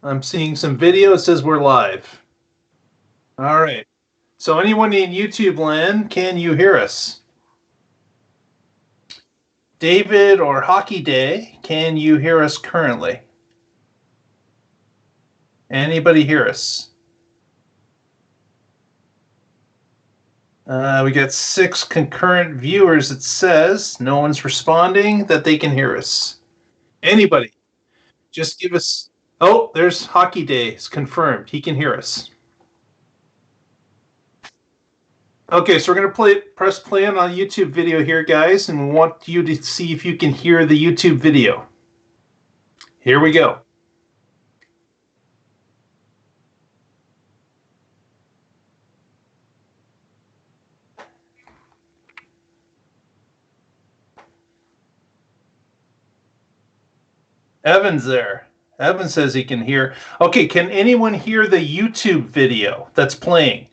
I'm seeing some video. It says we're live. All right. So anyone in YouTube land, can you hear us? David or Hockey Day, can you hear us currently? Anybody hear us? We got 6 concurrent viewers, it says. No one's responding that they can hear us. Anybody? Just give us... Oh, there's Hockey Day. It's confirmed. He can hear us. Okay, so we're going to press play on a YouTube video here, guys, and we want you to see if you can hear the YouTube video. Here we go. Evan's there. Evan says he can hear. Okay, can anyone hear the YouTube video that's playing?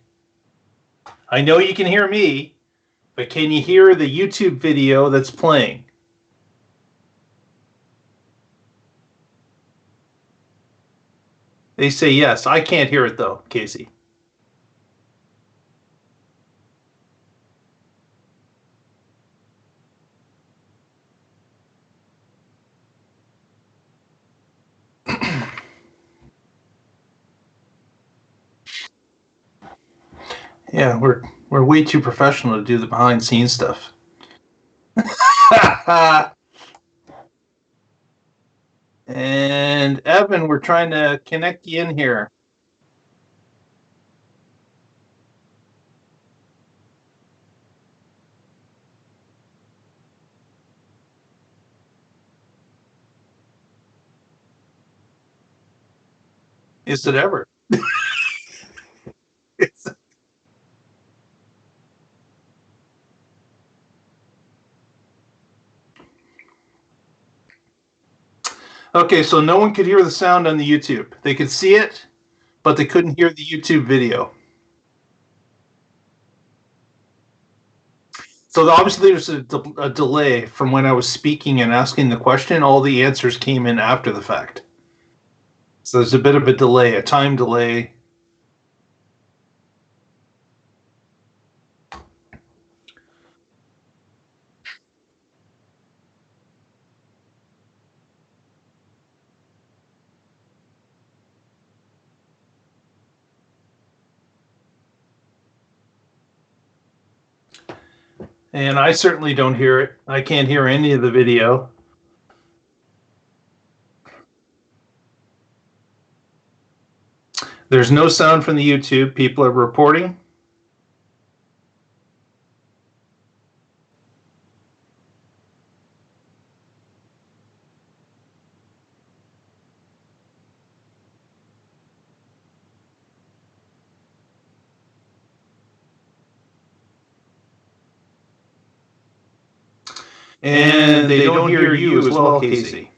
I know you can hear me, but can you hear the YouTube video that's playing? They say yes. I can't hear it though, Casey. Yeah, we're way too professional to do the behind scenes stuff. And Evan, we're trying to connect you in here. Is it ever? Okay, so no one could hear the sound on the YouTube. They could see it, but they couldn't hear the YouTube video. So obviously there's a delay from when I was speaking and asking the question. All the answers came in after the fact. So there's a bit of a delay, a time delay. And I certainly don't hear it. I can't hear any of the video. There's no sound from the YouTube. People are reporting. And they don't hear you as well, Casey.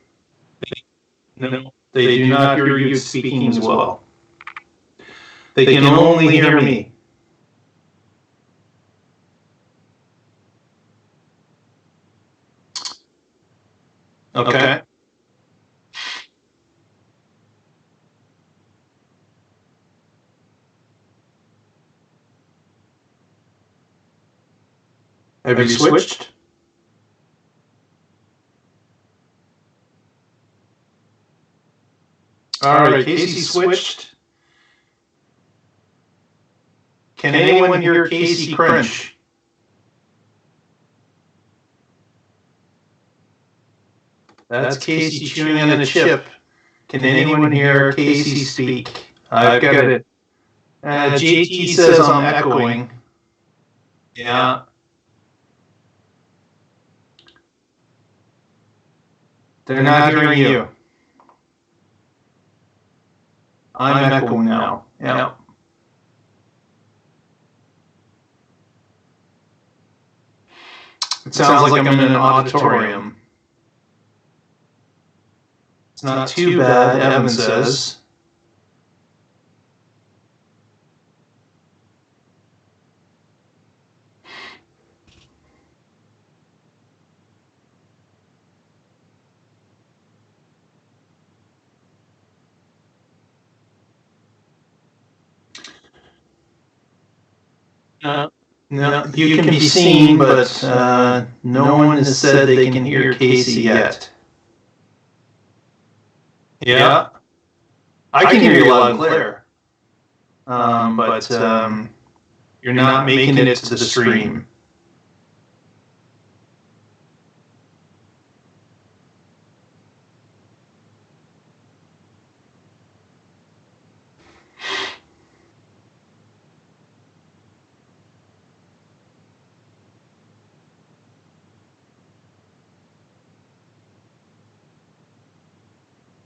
No, they do not hear you speaking as well. They can only hear me. Okay. Have you switched? All right, Casey switched. Can anyone hear Casey crunch? That's Casey chewing on a chip. Can anyone hear Casey speak? I've got it. JT says I'm echoing. Yeah. They're not hearing you. I'm echoing now. Yep. It sounds like I'm in an auditorium. It's not too bad, Evan says. No, you can be seen, but no one has said they can hear Casey yet. Yeah. I can hear you loud and clear. But you're not making it to the stream.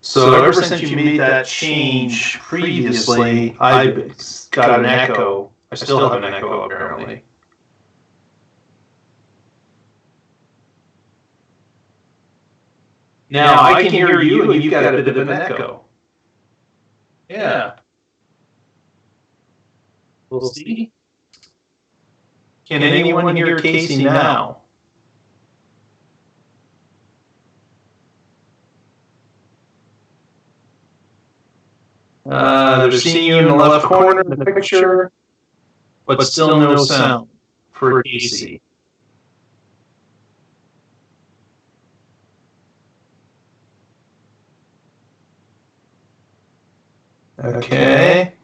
So ever since you made that change previously, I got an echo. I still have an echo, apparently. Now I can hear you, and you've got a bit of an echo. Yeah. We'll see. Can anyone hear Casey now? They're seeing you in the left corner of the picture, but still no sound for Casey. Okay.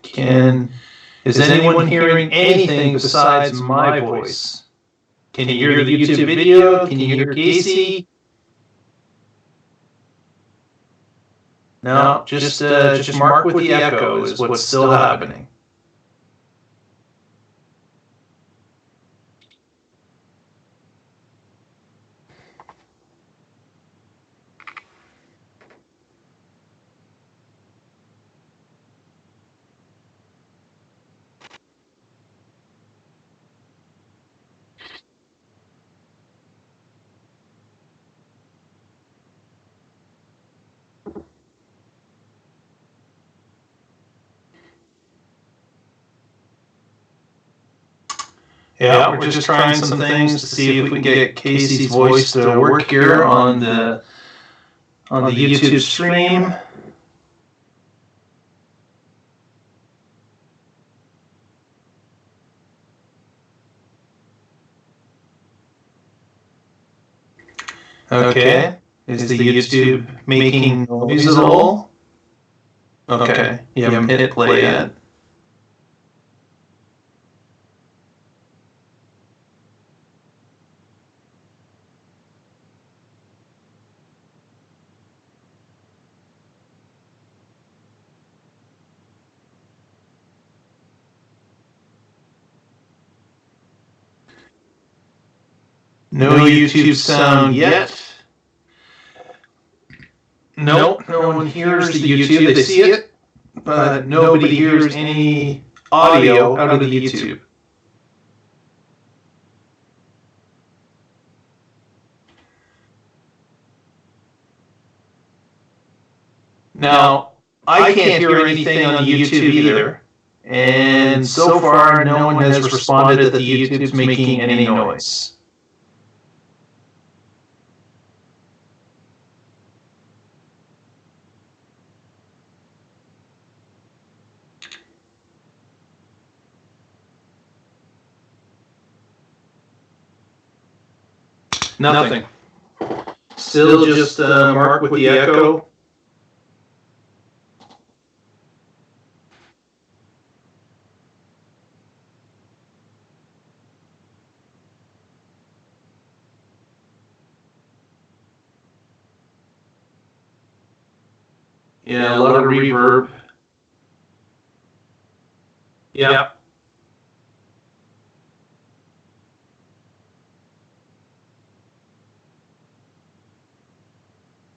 Is anyone hearing anything besides my voice? Can you hear the YouTube video? Can you hear Casey? No, just mark with the echo is what's still happening. Yeah, we're just trying some things to see if we can get Casey's voice to work here on the YouTube stream. Okay. Is the YouTube making noise at all? Okay. You haven't hit play yet. No YouTube sound yet. Nope, no one hears the YouTube. They see it, but nobody hears any audio out of the YouTube. Now, I can't hear anything on the YouTube either, and so far no one has responded that the YouTube's making any noise. Nothing. Still just mark with the echo. Yeah, a lot of reverb. Yeah.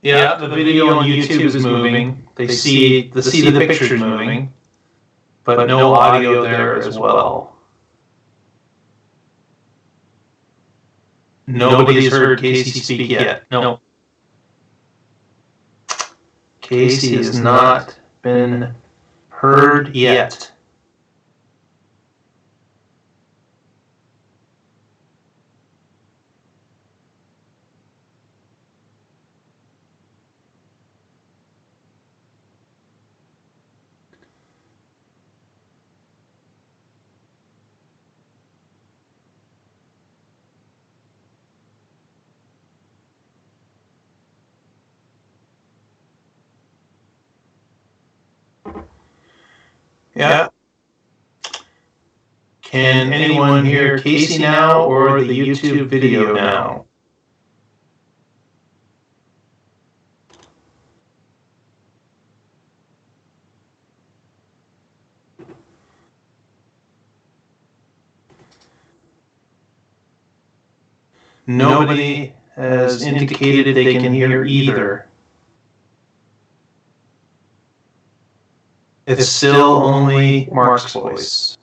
Yeah, the video on YouTube is moving. They see the pictures moving, but no audio there as well. Nobody has heard Casey speak yet. No. Casey has not been heard yet. Yeah. Can anyone hear Casey now or the YouTube video now? Nobody has indicated they can hear either. It's still only Mark's voice.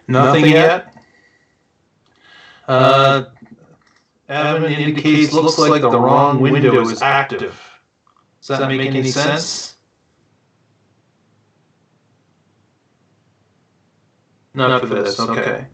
Nothing yet? Evan indicates looks like the wrong window is active. Does that make any sense? Not for this, okay.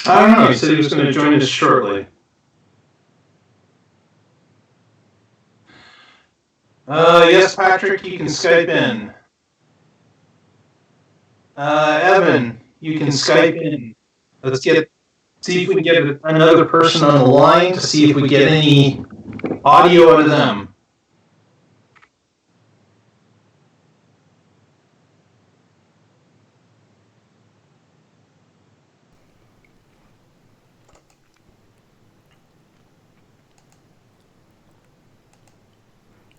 I don't know. He said he was going to join us shortly. Yes, Patrick, you can Skype in. Evan, you can Skype in. Let's see if we can get another person on the line to see if we get any audio out of them.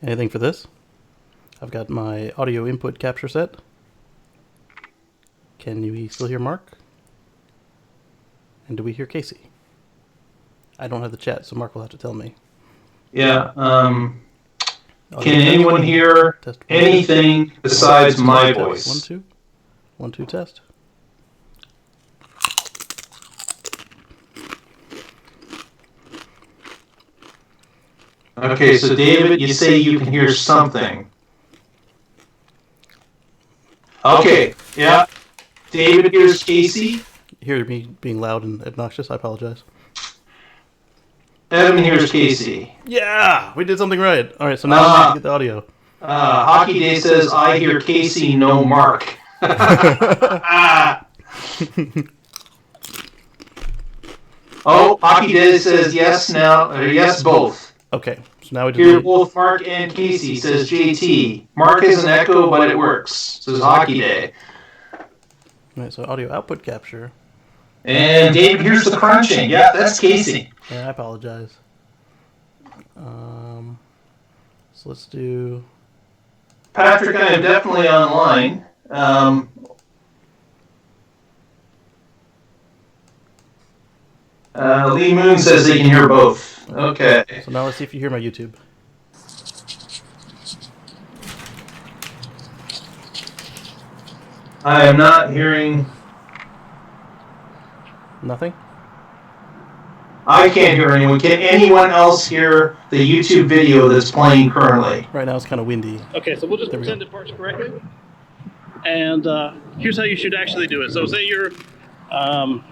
Anything for this? I've got my audio input capture set. Can we still hear Mark? And do we hear Casey? I don't have the chat, so Mark will have to tell me. Yeah. Can anyone hear anything besides my voice? 1 2 1 2 test. Okay, so David, you say you can hear something. Okay, yeah. David hears Casey. Hear me being loud and obnoxious? I apologize. Evan hears Casey. Yeah, we did something right. All right, so now we need to get the audio. Hockey Day says, I hear Casey, no Mark. Oh, Hockey Day says yes now, or yes both. Okay, so now we Hear both Mark and Casey, says JT. Mark is an echo, but it works, says Hockey Day. All right, so audio output capture. And David hears the crunching. Yeah, that's Casey. Yeah, I apologize. So let's do... Patrick, I am definitely online. Lee Moon says they can hear both. Okay. So now let's see if you hear my YouTube. I am not hearing... Nothing? I can't hear anyone. Can anyone else hear the YouTube video that's playing currently? Right now it's kind of windy. Okay, so we'll just pretend it works correctly. And here's how you should actually do it. So say you're,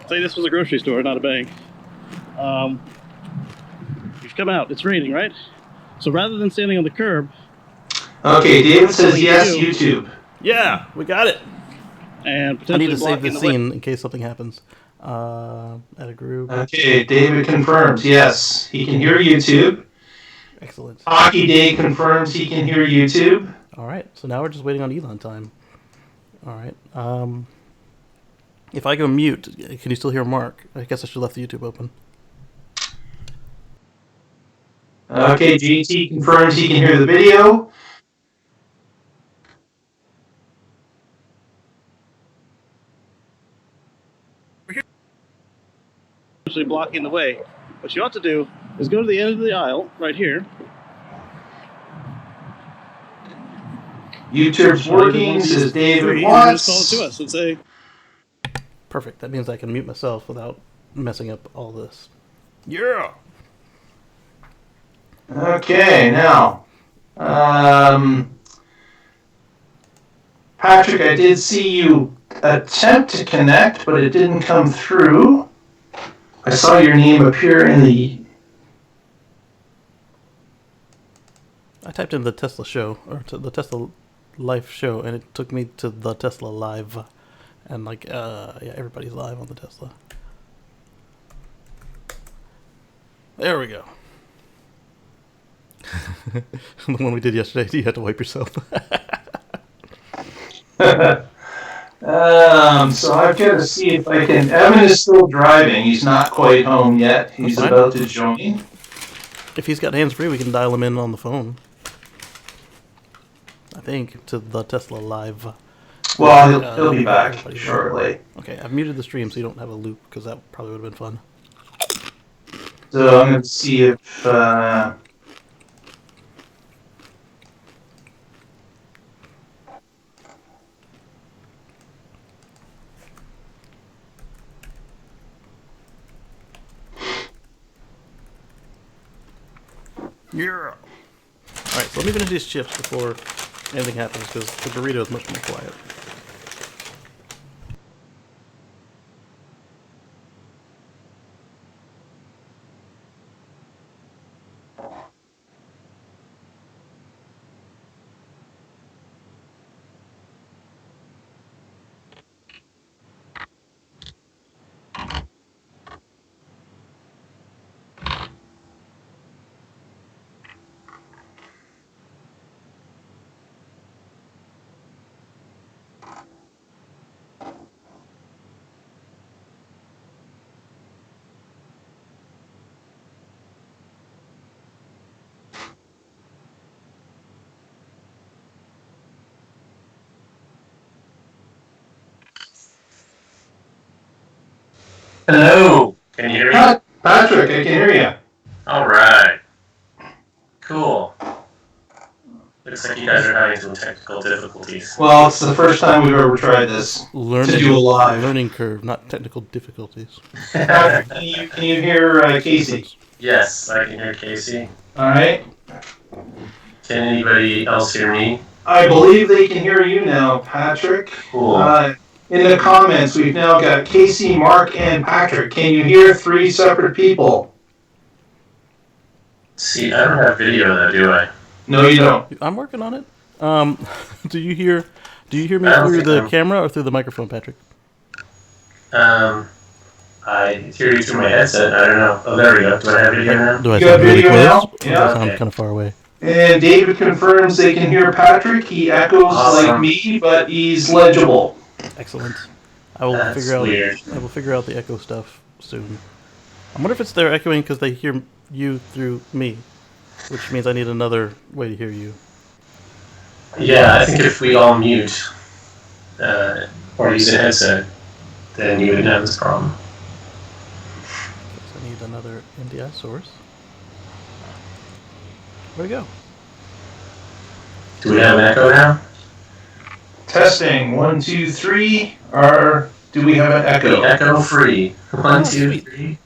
say this was a grocery store, not a bank. You've come out, it's raining, right? So rather than standing on the curb... Okay, David says yes, YouTube. Yeah, we got it. And I need to save this scene in case something happens. Add a group. Okay, David confirms yes, he can hear YouTube. Excellent. Hockey Day confirms he can hear YouTube. All right, so now we're just waiting on Elon time. All right. If I go mute, can you still hear Mark? I guess I should have left the YouTube open. Okay, JT confirms he can hear the video. Actually blocking the way. What you ought to do is go to the end of the aisle, right here. YouTube's working, says David Watts. Just call it to us and say... Perfect. That means I can mute myself without messing up all this. Yeah! Okay, now, Patrick, I did see you attempt to connect, but it didn't come through. I saw your name appear in the... I typed in the Tesla show, or to the Tesla Life show, and it took me to the Tesla Live. And like, yeah, everybody's live on the Tesla. There we go. The one we did yesterday, you had to wipe yourself. So I've got to see if I can... Evan is still driving. He's not quite home yet. He's about to join. If he's got hands-free, we can dial him in on the phone. I think, to the Tesla Live. Well, he'll be back shortly. Okay, I've muted the stream so you don't have a loop, because that probably would have been fun. So I'm going to see if... Yeah. Alright, so let me finish these chips before anything happens, because the burrito is much more quiet. Hello, can you hear me? Patrick, I can hear you. All right, cool. Looks like you guys are having some technical difficulties. Well, it's the first time we've ever tried this. To do a live. Learning curve, not technical difficulties. Patrick, can you hear Casey? Yes, I can hear Casey. All right. Can anybody else hear me? I believe they can hear you now, Patrick. Cool. In the comments, we've now got Casey, Mark, and Patrick. Can you hear 3 separate people? See, I don't have video though, do I? No, you don't. I'm working on it. Do you hear me I don't through think the I'm- camera or through the microphone, Patrick? I hear you through my headset. I don't know. Oh, there we go. Do I have video now? Do I You got sound really video close? now? Or do I Yeah. sound Okay. kind of far away. And David confirms they can hear Patrick. He echoes Awesome. like me, but he's legible. Excellent. I will That's figure out. weird. I will figure out the echo stuff soon. I wonder if it's they're echoing because they hear you through me, which means I need another way to hear you. Yeah, I think if we all mute or use a headset, then you wouldn't have this problem. So I need another NDI source. Where'd it go? Do we have an echo now? Testing 1, 2, 3. Or do we have an echo? Echo free. 1, Oh, 2, sweet. 3. Okay,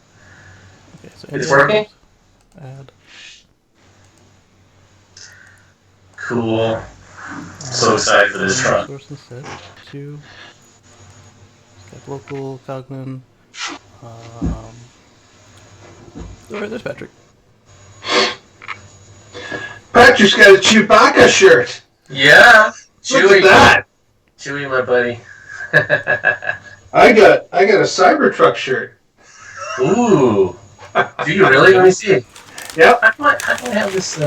so It's NDI working? source, add. Cool. So excited for this truck. Source instead. 2. Skype local, Coglin. Alright, there's Patrick. Patrick's got a Chewbacca shirt. Yeah. Look at that. Chewy, my buddy. I got a CyberTruck shirt. Ooh. Do you really? Let me see. Yep. How do I have this?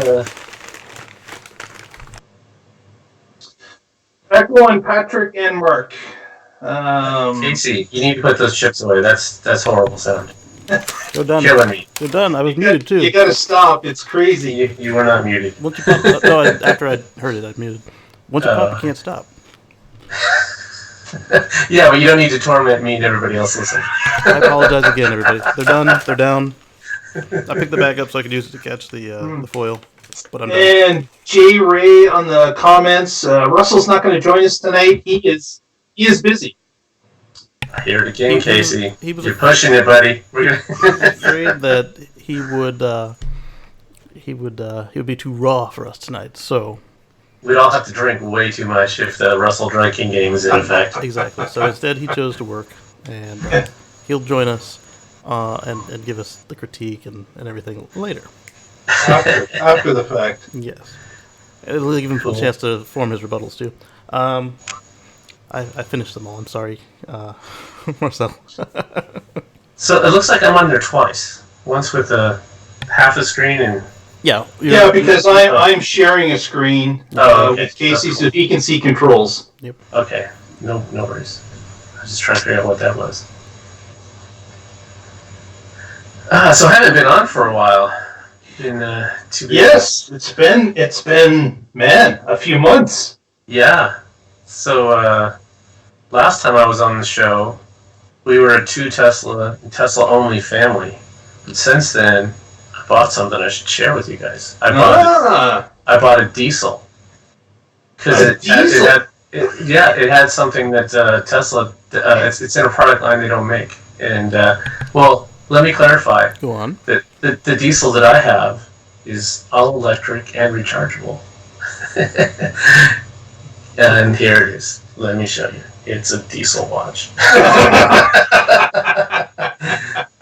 Echo on Patrick and Mark. Casey, you need to put those chips away. That's horrible sound. You're done. Killing me. You're done. I was muted too. You gotta stop. It's crazy. You were not muted. Once you pop, after I heard it, I muted. Once you pop, you can't stop. Yeah, but you don't need to torment me and everybody else listening. I apologize again, everybody. They're done. They're down. I picked the bag up so I could use it to catch the foil, but I'm done. And Jay Ray on the comments. Russell's not going to join us tonight. He is busy. I hear it again, Casey. he was You're pushing it, buddy. We're gonna Afraid that he would be too raw for us tonight. So We'd all have to drink way too much if the Russell drinking game is in effect. exactly. So instead, he chose to work, and he'll join us and give us the critique and everything later. After the fact. Yes. It'll give him a chance to form his rebuttals, too. I finished them all. I'm sorry, Marcel. So it looks like I'm on there twice. Once with half a screen and... Yeah, because I'm sharing a screen okay. with Casey so he can see controls. Yep. Okay. No worries. I was just trying to figure out what that was. So I haven't been on for a while. Been too busy. Yes, it's been man, a few months. Yeah. So last time I was on the show, we were a 2 Tesla only family. But since then, I bought something I should share with you guys. I bought a diesel. Because it had something that Tesla. It's in a product line they don't make. And well, let me clarify. Go on. The diesel that I have is all electric and rechargeable. And here it is. Let me show you. It's a diesel watch.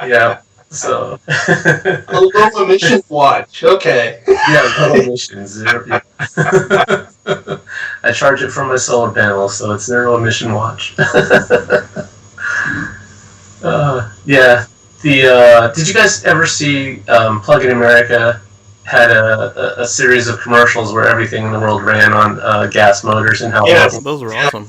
Yeah. So. A low emission watch. Okay. Yeah, no emissions. Zero. Yeah. I charge it from my solar panel, so it's zero emission watch. Yeah. Did you guys ever see Plug in America had a series of commercials where everything in the world ran on gas motors and how Yeah. Those were awesome.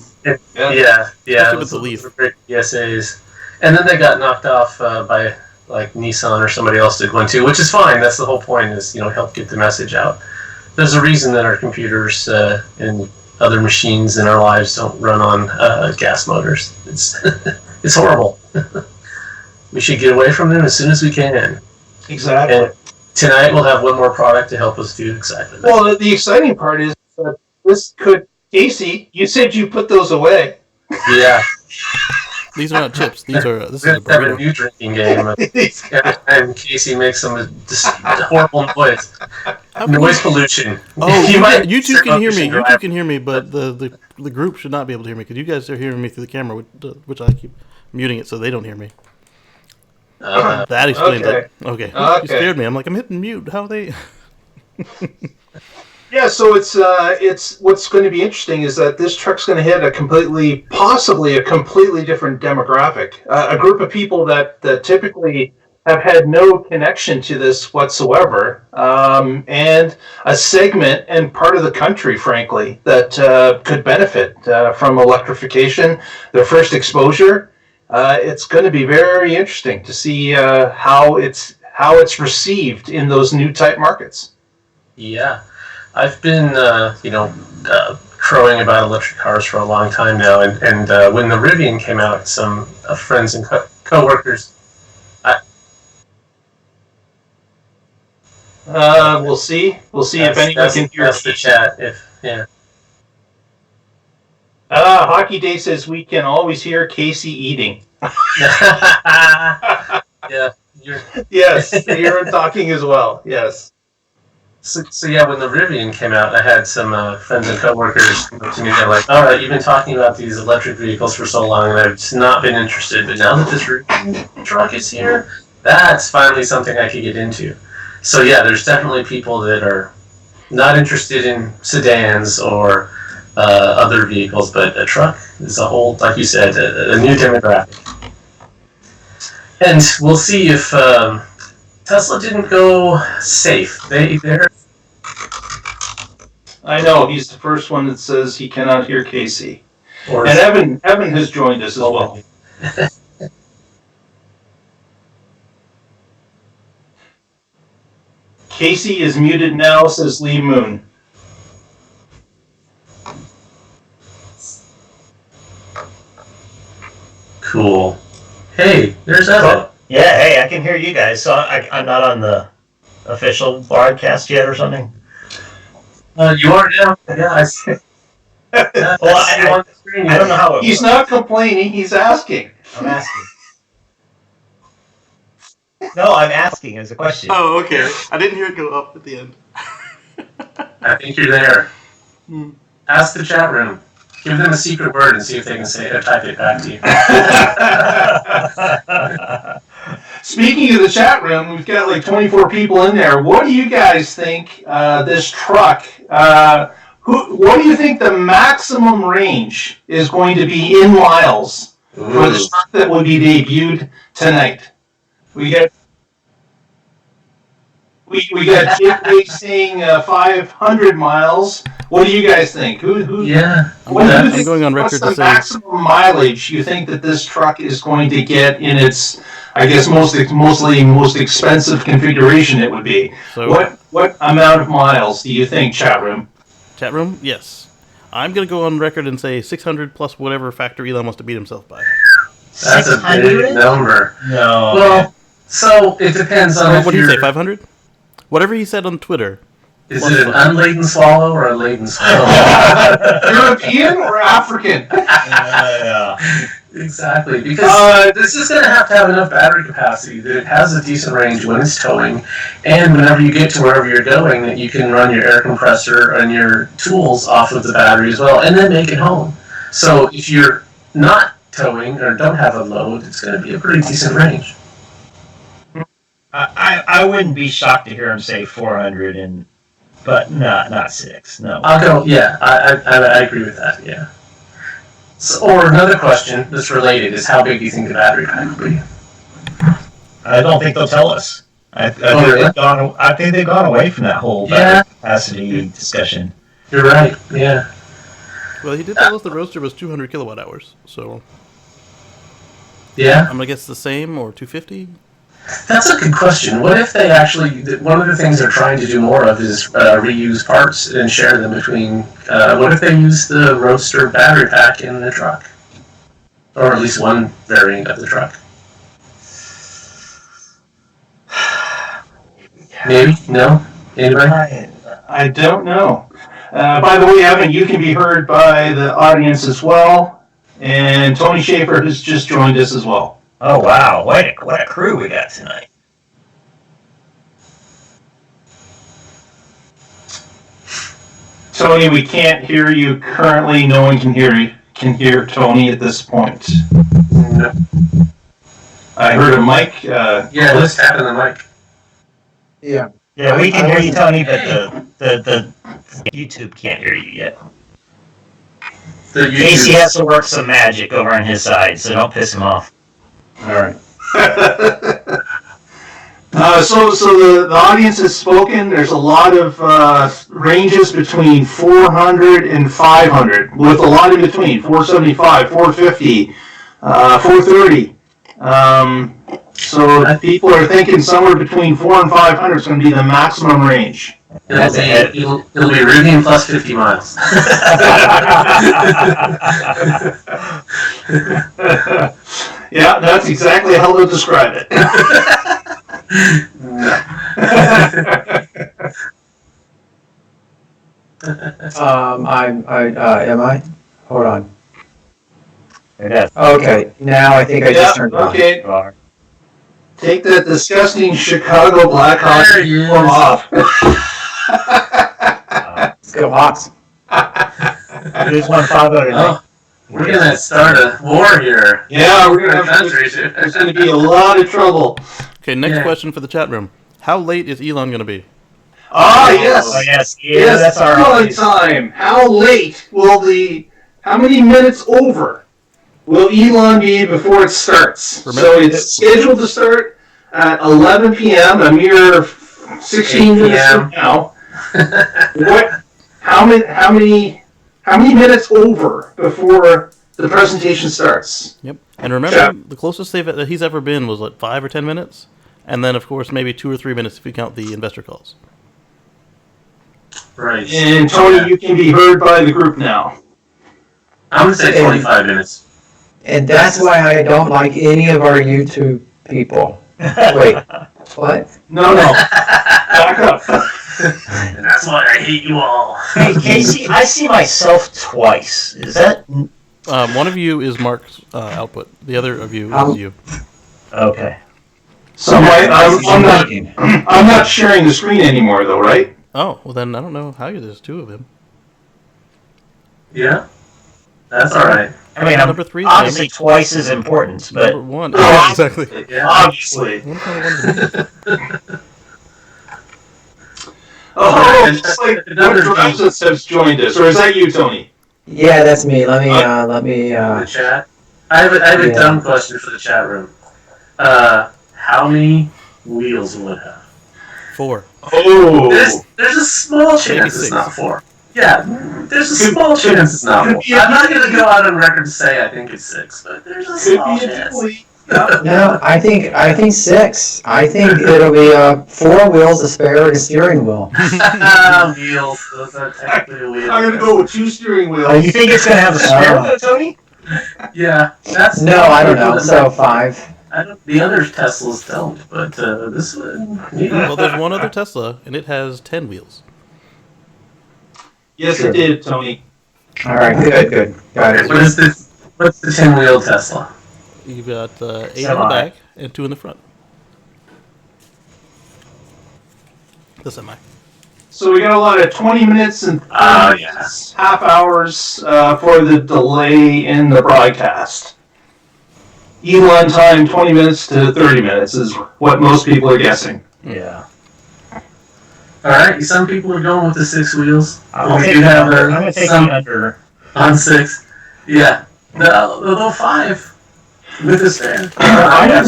yeah. Especially with the Leaf. Those were great PSAs. And then they got knocked off by like Nissan or somebody else did one too, which is fine. That's the whole point, is help get the message out. There's a reason that our computers and other machines in our lives don't run on gas motors. It's it's horrible. We should get away from them as soon as we can. Exactly. And tonight we'll have one more product to help us do exactly that. Well, the exciting part is that this could, Casey, you said you put those away. Yeah. These are not chips. This is a We have to have a burrito. new drinking game. Every time Casey makes some horrible noise. Noise pollution. Oh, you two can hear me. motion You two drive. can hear me, but the group should not be able to hear me because you guys are hearing me through the camera, which I keep muting it so they don't hear me. That explains it. Okay. You scared me. I'm like, I'm hitting mute. How are they? Yeah, so it's what's going to be interesting is that this truck's going to hit possibly a completely different demographic, a group of people that typically have had no connection to this whatsoever, and a segment and part of the country, frankly, that could benefit from electrification. Their first exposure. It's going to be very interesting to see how it's received in those new type markets. Yeah. I've been, crowing about electric cars for a long time now, and when the Rivian came out, some friends and co-workers. We'll see. We'll see if anyone can hear. That's the chat. Hockey Day says we can always hear Casey eating. Yeah. Yes, you're talking as well. Yes. So yeah, when the Rivian came out, I had some friends and coworkers come up to me. They're like, "All right, you've been talking about these electric vehicles for so long, and I've just not been interested. But now that this Rivian truck is here, that's finally something I could get into." So yeah, there's definitely people that are not interested in sedans or other vehicles, but a truck is a whole, like you said, a new demographic. And we'll see if Tesla didn't go safe. They're. I know he's the first one that says he cannot hear Casey, Or and Evan has joined us as well. Casey is muted now, says Lee Moon. Cool. Hey, there's Evan. Yeah, hey, I can hear you guys. So I'm not on the official broadcast yet or something? You are now? Yeah, I see. Well, I don't know how it He's works. not complaining, he's asking. I'm asking. No, I'm asking as a question. Oh, okay. I didn't hear it go up at the end. I think you're there. Ask the chat room. Give them a secret word and see if they can say it or type it back to you. Speaking of the chat room, we've got like 24 people in there. What do you guys think this truck, what do you think the maximum range is going to be in miles for this truck that will be debuted tonight? We got Jake saying 500 miles. What do you guys think? Yeah. I'm going on record What's to the say maximum mileage you think that this truck is going to get in its, I guess, most expensive configuration it would be? So- What amount of miles do you think, chat room? Chat room? Yes. I'm going to go on record and say 600 plus whatever factor Elon wants to beat himself by. That's a big number. No. Well, so it depends on What do you say, 500? Whatever he said on Twitter. Is it an unladen swallow or a laden swallow? European or African? Yeah. Exactly, because this is going to have enough battery capacity that it has a decent range when it's towing, and whenever you get to wherever you're going, that you can run your air compressor and your tools off of the battery as well, and then make it home. So if you're not towing or don't have a load, it's going to be a pretty decent range. I wouldn't be shocked to hear him say 400, but not 6. No. I'll go. Yeah, I agree with that. Yeah. So, or another question that's related is how big do you think the battery pack will be? I don't think they'll tell us. I think they've gone away from that whole battery capacity discussion. You're right. Yeah. Well, he did tell us the Roadster was 200 kilowatt hours, so Yeah. I'm going to guess the same or 250. That's a good question. What if they actually, one of the things they're trying to do more of is reuse parts and share them between, what if they use the Roadster battery pack in the truck? Or at least one variant of the truck. Maybe? No? Anybody? I don't know. By the way, Evan, you can be heard by the audience as well. And Tony Schaefer has just joined us as well. Oh, wow. What a crew we got tonight. Tony, we can't hear you currently. No one can hear Tony at this point. No. I heard a mic. Yeah, let's tap in the mic. Yeah. Yeah, we can hear you, Tony, but the YouTube can't hear you yet. Casey has to work some magic over on his side, so don't piss him off. All right. So the audience has spoken. There's a lot of ranges between 400 and 500, with a lot in between, 475, 450, 430. So people are thinking somewhere between 400 and 500 is going to be the maximum range. It'll be Rivian plus 50 miles. Yeah, that's exactly how they'll describe it. Am I? Hold on. It is. Okay, now I think I just turned it on. Okay. Take that disgusting Chicago Blackhawks uniform off. Let's go Hawks. There's one 5-0 tonight. We're gonna start a war here. Yeah, we're gonna have there's gonna be a lot of trouble. Okay, next question for the chat room. How late is Elon going to be? Ah, yes. Oh, yes. Yeah, Yes, that's our Elon time. How late will how many minutes over will Elon be before it starts? So it's scheduled to start at 11 p.m., a mere 16 minutes from now. How many minutes over before the presentation starts? Yep. And remember, the closest that he's ever been was like 5 or 10 minutes, and then of course maybe 2 or 3 minutes if you count the investor calls. Right. And Tony, you can be heard by the group now. I'm gonna say 25 minutes. And that's why I don't like any of our YouTube people. Wait, what? No. Back up. And that's why I hate you all. Hey, Casey, I see myself twice. Is that... One of you is Mark's output. The other of you is you. Okay. So I'm not sharing the screen anymore, though, right? Oh, well then I don't know how there's 2 of him. Yeah, that's all right. I mean, Number 3 is obviously twice as important, but... Number 1. Yeah, exactly. Yeah. Obviously. Just like Drowseth has joined us, or is that you, Tony? Yeah, that's me. Let me. The chat. I have a dumb question for the chat room. How many wheels will it have? 4. Oh. There's a small chance it's not 4. Yeah, there's a small chance it's not 4. I'm not going to go out on record and say I think it's 6, but there's a small chance. No, I think 6. I think it'll be 4 wheels, a spare, and a steering wheel. Wheels. Those are technically wheels. I'm gonna go with 2 steering wheels. Oh, you think it's going to have a spare though, Tony? Yeah, that's... No, I don't know. So 5. The other Teslas don't, but this one... Well, there's one other Tesla, and it has 10 wheels. Yes, it did, Tony. All right, good. Got it. What's the 10-wheel Tesla? You've got 8 in the back and 2 in the front. The semi. So we got a lot of 20 minutes and 30 minutes, half hours for the delay in the broadcast. Elon time, 20 minutes to 30 minutes is what most people are guessing. Yeah. Alright, some people are going with the 6 wheels. I'm going to take the under. On 6. Yeah. The 5. With a spare. I'm gonna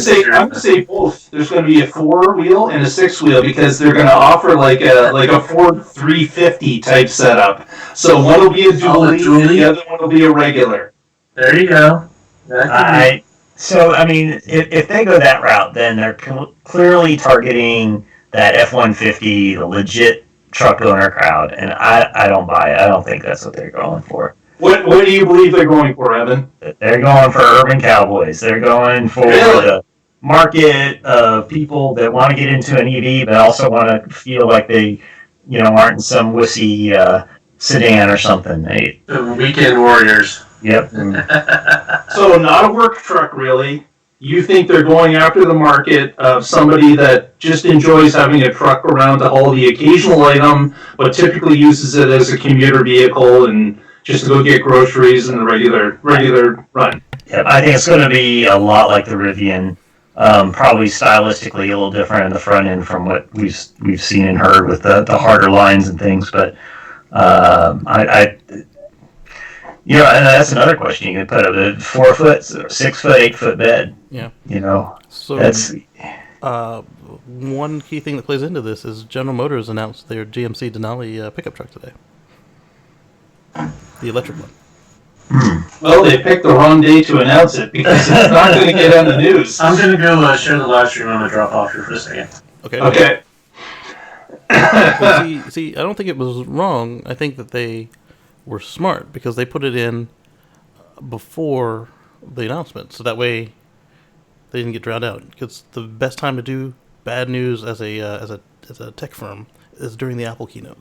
say both. There's gonna be a 4-wheel and a 6-wheel because they're gonna offer like a Ford 350 type setup. So one will be a dually, the other one will be a regular. There you go. So I mean, if they go that route, then they're clearly targeting that F-150, the legit truck owner crowd, and I don't buy it. I don't think that's what they're going for. What do you believe they're going for, Evan? They're going for urban cowboys. They're going for the market of people that want to get into an EV, but also want to feel like they, aren't in some wussy sedan or something. The weekend warriors. Yep. So not a work truck, really. You think they're going after the market of somebody that just enjoys having a truck around to haul the occasional item, but typically uses it as a commuter vehicle and just to go get groceries in the regular run. Yep. I think it's going to be a lot like the Rivian, probably stylistically a little different in the front end from what we've seen and heard with the harder lines and things. But and that's another question. You can put a 4 foot, 6 foot, 8 foot bed. Yeah. So that's one key thing that plays into this is General Motors announced their GMC Denali pickup truck today. The electric one. Well, they picked the wrong day to announce it because it's not going to get on the news. I'm going to go share the live stream. I'm going to drop off here for a second. Okay. See, I don't think it was wrong. I think that they were smart because they put it in before the announcement, so that way they didn't get drowned out. Because the best time to do bad news as a tech firm is during the Apple keynote.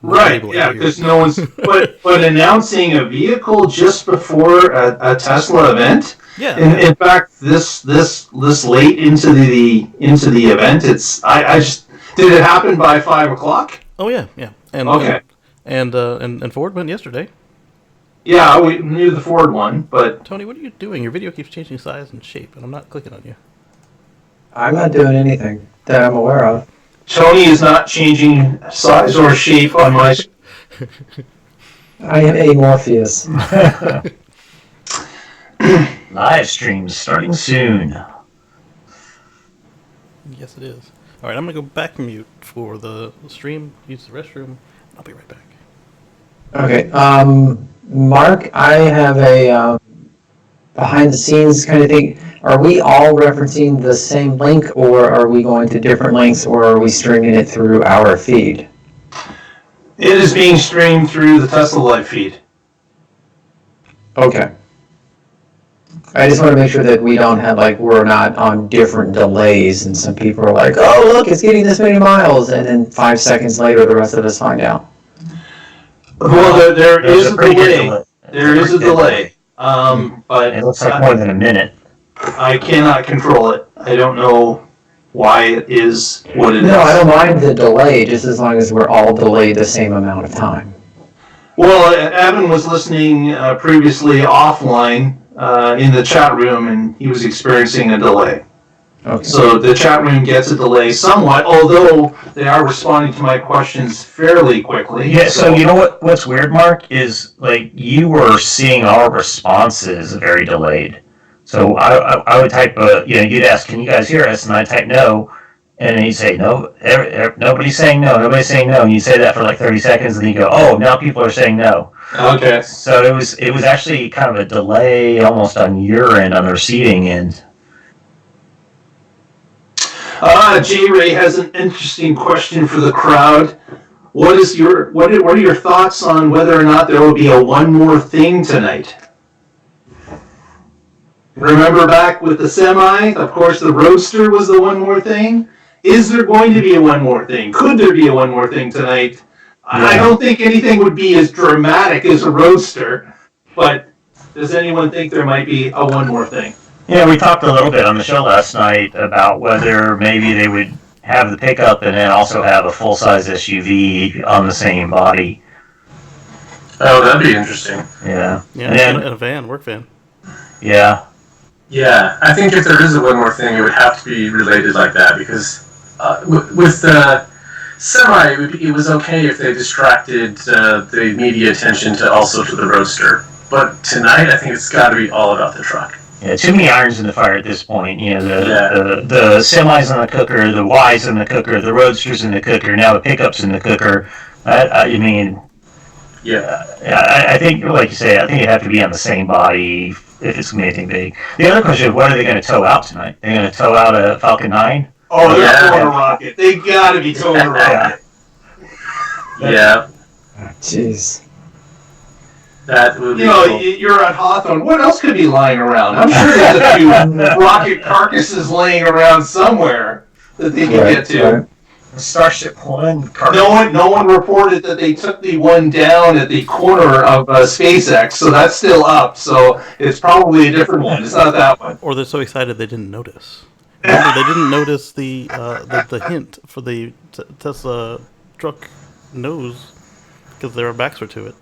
Right, yeah, because no one's but announcing a vehicle just before a Tesla event. Yeah. In fact, this late into the event, I just did it happen by 5 o'clock? Oh yeah. And okay. And Ford went yesterday. Yeah, we knew the Ford one, but Tony, what are you doing? Your video keeps changing size and shape, and I'm not clicking on you. I'm not doing anything that I'm aware of. Tony is not changing size or shape on my. I am amorphous. live streams starting soon. Yes, it is. All right, I'm gonna go back mute for the stream. Use the restroom. I'll be right back. Okay. Mark, I have a behind the scenes kind of thing. Are we all referencing the same link, or are we going to different links, or are we streaming it through our feed? It is being streamed through the Tesla live feed. Okay. I just want to make sure that we don't have, we're not on different delays, and some people are like, oh, look, it's getting this many miles, and then 5 seconds later, the rest of us find out. Well, there is a delay. There is a delay. But it looks like more than a minute. I cannot control it. I don't know why it is what it is. No, I don't mind the delay, just as long as we're all delayed the same amount of time. Well, Evan was listening previously offline in the chat room, and he was experiencing a delay. Okay. So the chat room gets a delay somewhat, although they are responding to my questions fairly quickly. Yeah, so you know what's weird, Mark, is you were seeing our responses very delayed. So I would type, you'd ask, can you guys hear us? And I'd type no, and then you'd say, no, nobody's saying no, nobody's saying no. And you'd say that for 30 seconds, and then you go, oh, now people are saying no. Okay. So it was actually kind of a delay almost on your end, on the receiving end. J-Ray has an interesting question for the crowd. What are your thoughts on whether or not there will be a one more thing tonight? Remember back with the semi, of course the Roadster was the one more thing. Is there going to be a one more thing? Could there be a one more thing tonight? Yeah. I don't think anything would be as dramatic as a Roadster, but does anyone think there might be a one more thing? Yeah, we talked a little bit on the show last night about whether maybe they would have the pickup and then also have a full-size SUV on the same body. Oh, that'd be interesting. Yeah. Yeah, and a van, work van. Yeah. Yeah, I think if there is a one more thing, it would have to be related like that, because with the semi, it was okay if they distracted the media attention to the Roadster. But tonight, I think it's got to be all about the truck. Yeah, too many irons in the fire at this point. The semis in the cooker, the Ys in the cooker, the Roadsters in the cooker, now the pickups in the cooker. I think, like you say, I think it'd have to be on the same body if it's going to be anything big. The other question is, what are they going to tow out tonight? They're going to tow out a Falcon 9? Oh, they're towing a rocket. They got to be towing a rocket. Yeah. Jeez. That would be cool. You're on Hawthorne. What else could be lying around? I'm sure there's a few rocket carcasses laying around somewhere that they can get to. Right. Starship One car. No one reported that they took the one down at the corner of SpaceX, so that's still up. So it's probably a different one. It's not that one. Or they're so excited they didn't notice. Remember, they didn't notice the hint for the Tesla truck nose because their backs were to it.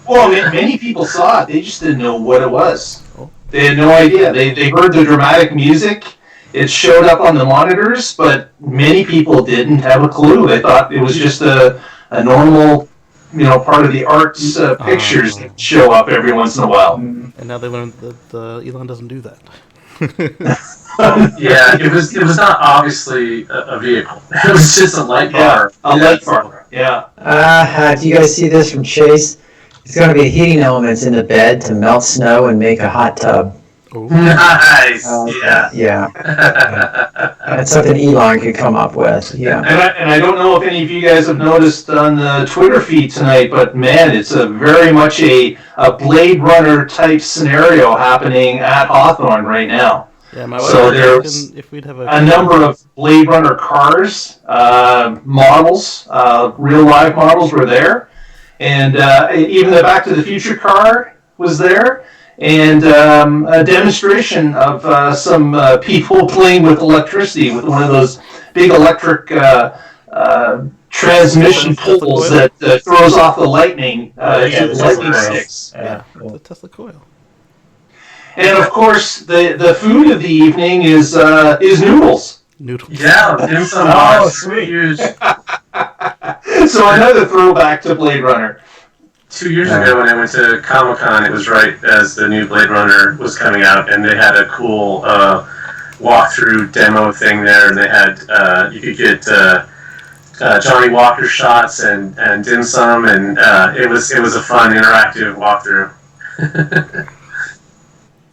Well, many people saw it. They just didn't know what it was. Oh. They had no idea. They heard the dramatic music. It showed up on the monitors, but many people didn't have a clue. They thought it was just a normal, part of the arts pictures that show up every once in a while. And now they learned that Elon doesn't do that. Yeah, it was not obviously a vehicle. It was just a light bar. A light bar. Yeah. Do you guys see this from Chase? It's going to be heating elements in the bed to melt snow and make a hot tub. Oh. Nice. Yeah. That's something Elon could come up with. Yeah. And I don't know if any of you guys have noticed on the Twitter feed tonight, but man, it's a very much a Blade Runner type scenario happening at Hawthorne right now. Yeah, my So wife there's if we'd have a number of Blade Runner cars, models, real live models were there, and even the Back to the Future car was there. And a demonstration of some people playing with electricity with one of those big electric transmission poles that throws off the lightning to the lightning sticks. Yeah, the Tesla coil. And of course, the food of the evening is noodles. Noodles. Yeah, dim sum. Oh, sweet. Huge. So another throwback to Blade Runner. 2 years ago when I went to Comic-Con, it was right as the new Blade Runner was coming out, and they had a cool walkthrough demo thing there, and they had you could get Johnny Walker shots and dim sum, and it was a fun interactive walkthrough.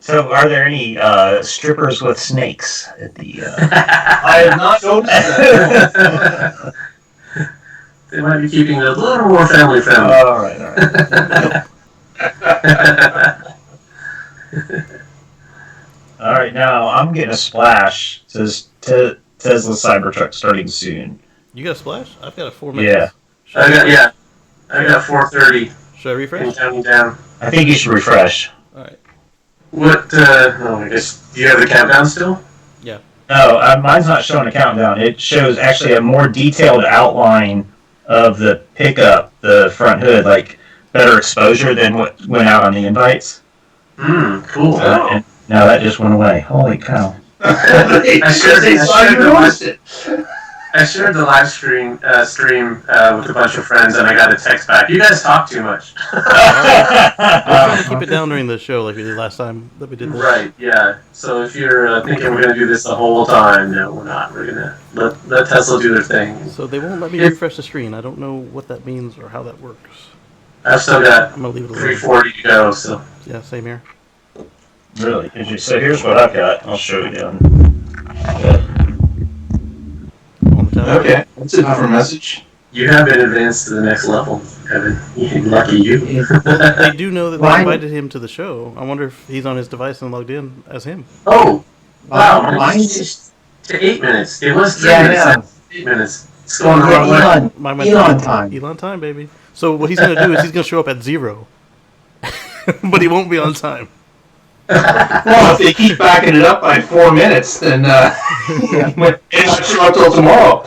So, are there any strippers with snakes at the? I have not noticed that. They might be keeping it a little more family friendly. All right. All right, now I'm getting a splash. It says Tesla Cybertruck starting soon. You got a splash? I've got a 4 minutes. Yeah. I got 4:30. Should I refresh? And counting down. I think you should refresh. All right. What? I guess do you have the countdown still? Yeah. No, mine's not showing a countdown. It shows actually a more detailed outline of the pickup, the front hood, like better exposure than what went out on the invites. Cool. And now that just went away. Holy cow. I shared the live stream with a bunch of friends, and I got a text back. You guys talk too much. Keep it down during the show like we did last time that we did this. Right, yeah. So if you're thinking we're going to do this the whole time, no, we're not. We're going to let Tesla do their thing. So they won't let me refresh the screen. I don't know what that means or how that works. I've still got I'm gonna leave it 340 to go, so. Yeah, same here. Really? So here's what I've got. I'll show you. Okay, that's a different message. You have been advanced to the next level, Evan. Lucky you. Well, they do know that they invited him to the show. I wonder if he's on his device and logged in as him. Oh, wow. Mine's to 8 minutes. It was 3 Yeah, minutes. yeah. 8 minutes. It's going the wrong way. Elon time. Elon time, baby. So what he's going to do is he's going to show up at 0. But he won't be on time. Well, if they keep backing it up by 4 minutes, then it might show up till tomorrow.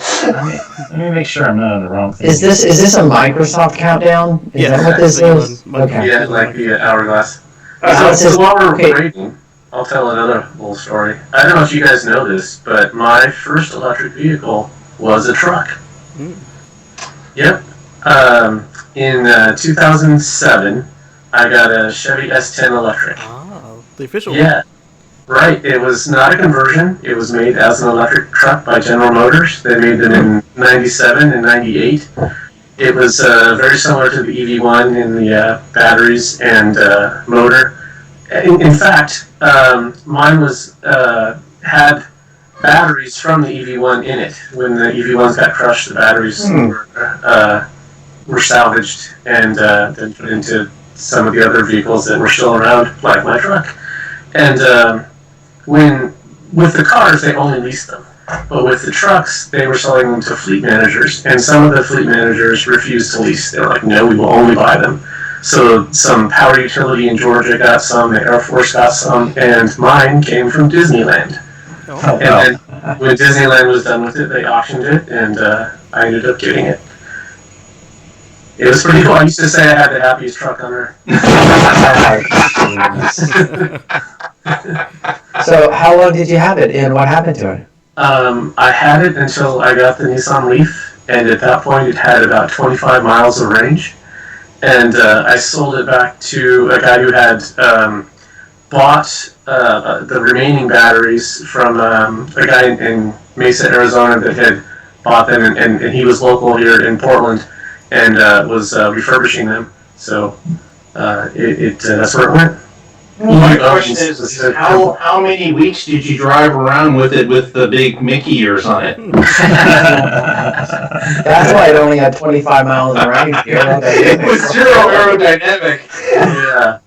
Let me make sure I'm not on the wrong thing. Is this a Microsoft countdown? Is that what this is? Okay. Yeah, like the hourglass. So while we're waiting, I'll tell another little story. I don't know if you guys know this, but my first electric vehicle was a truck. Yep. In 2007, I got a Chevy S10 electric. The official one. Yeah, right. It was not a conversion. It was made as an electric truck by General Motors. They made them in 97 and 98. It was very similar to the EV1 in the batteries and motor. In fact, mine was had batteries from the EV1 in it. When the EV1s got crushed, the batteries were salvaged and then put into some of the other vehicles that were still around, like my truck. And with the cars, they only leased them. But with the trucks, they were selling them to fleet managers, and some of the fleet managers refused to lease. They were like, no, we will only buy them. So some power utility in Georgia got some, the Air Force got some, and mine came from Disneyland. Oh. And then when Disneyland was done with it, they auctioned it, and I ended up getting it. It was pretty cool. I used to say I had the happiest truck on earth. So how long did you have it, and what happened to it? I had it until I got the Nissan Leaf, and at that point it had about 25 miles of range. And I sold it back to a guy who had bought the remaining batteries from a guy in Mesa, Arizona that had bought them, and he was local here in Portland and was refurbishing them. So that's where it went. My question is how many weeks did you drive around with it with the big Mickey ears on it? That's why it only had 25 miles of range. It was zero aerodynamic. Yeah.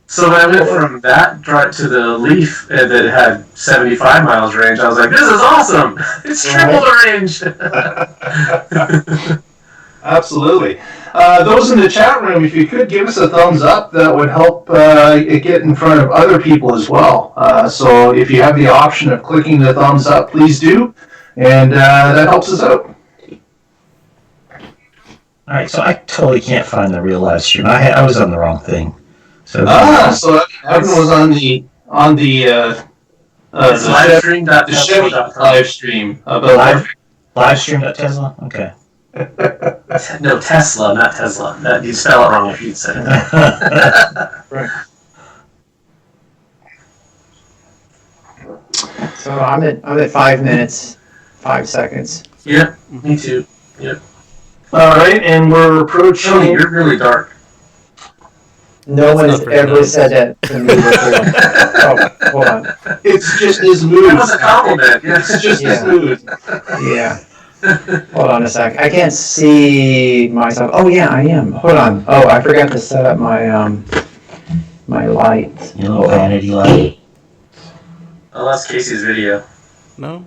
So when I went from that drive to the Leaf that had 75 miles range, I was like, this is awesome! It's triple the range! Absolutely. Those in the chat room, if you could give us a thumbs up, that would help it get in front of other people as well. So if you have the option of clicking the thumbs up, please do, and that helps us out. All right, so I totally can't find the real live stream. I was on the wrong thing. So So Evan was on the livestream.tesla.com. the Chevy live stream about live stream.tesla? Okay. No, Tesla, not Tesla. You'd spell it wrong if you'd said it. Right. So I'm at 5 minutes, 5 seconds. Yep, me too. Yep. All right, and we're approaching. Tony, you're really dark. No one has not very ever nice. said that to me before. Oh, hold on. It's just his mood. That was a compliment. It's just his Yeah. mood. Yeah. Hold on a sec. I can't see myself. Oh yeah, I am. Hold on. Oh, I forgot to set up my my light. Your little vanity light. I lost Casey's video. No?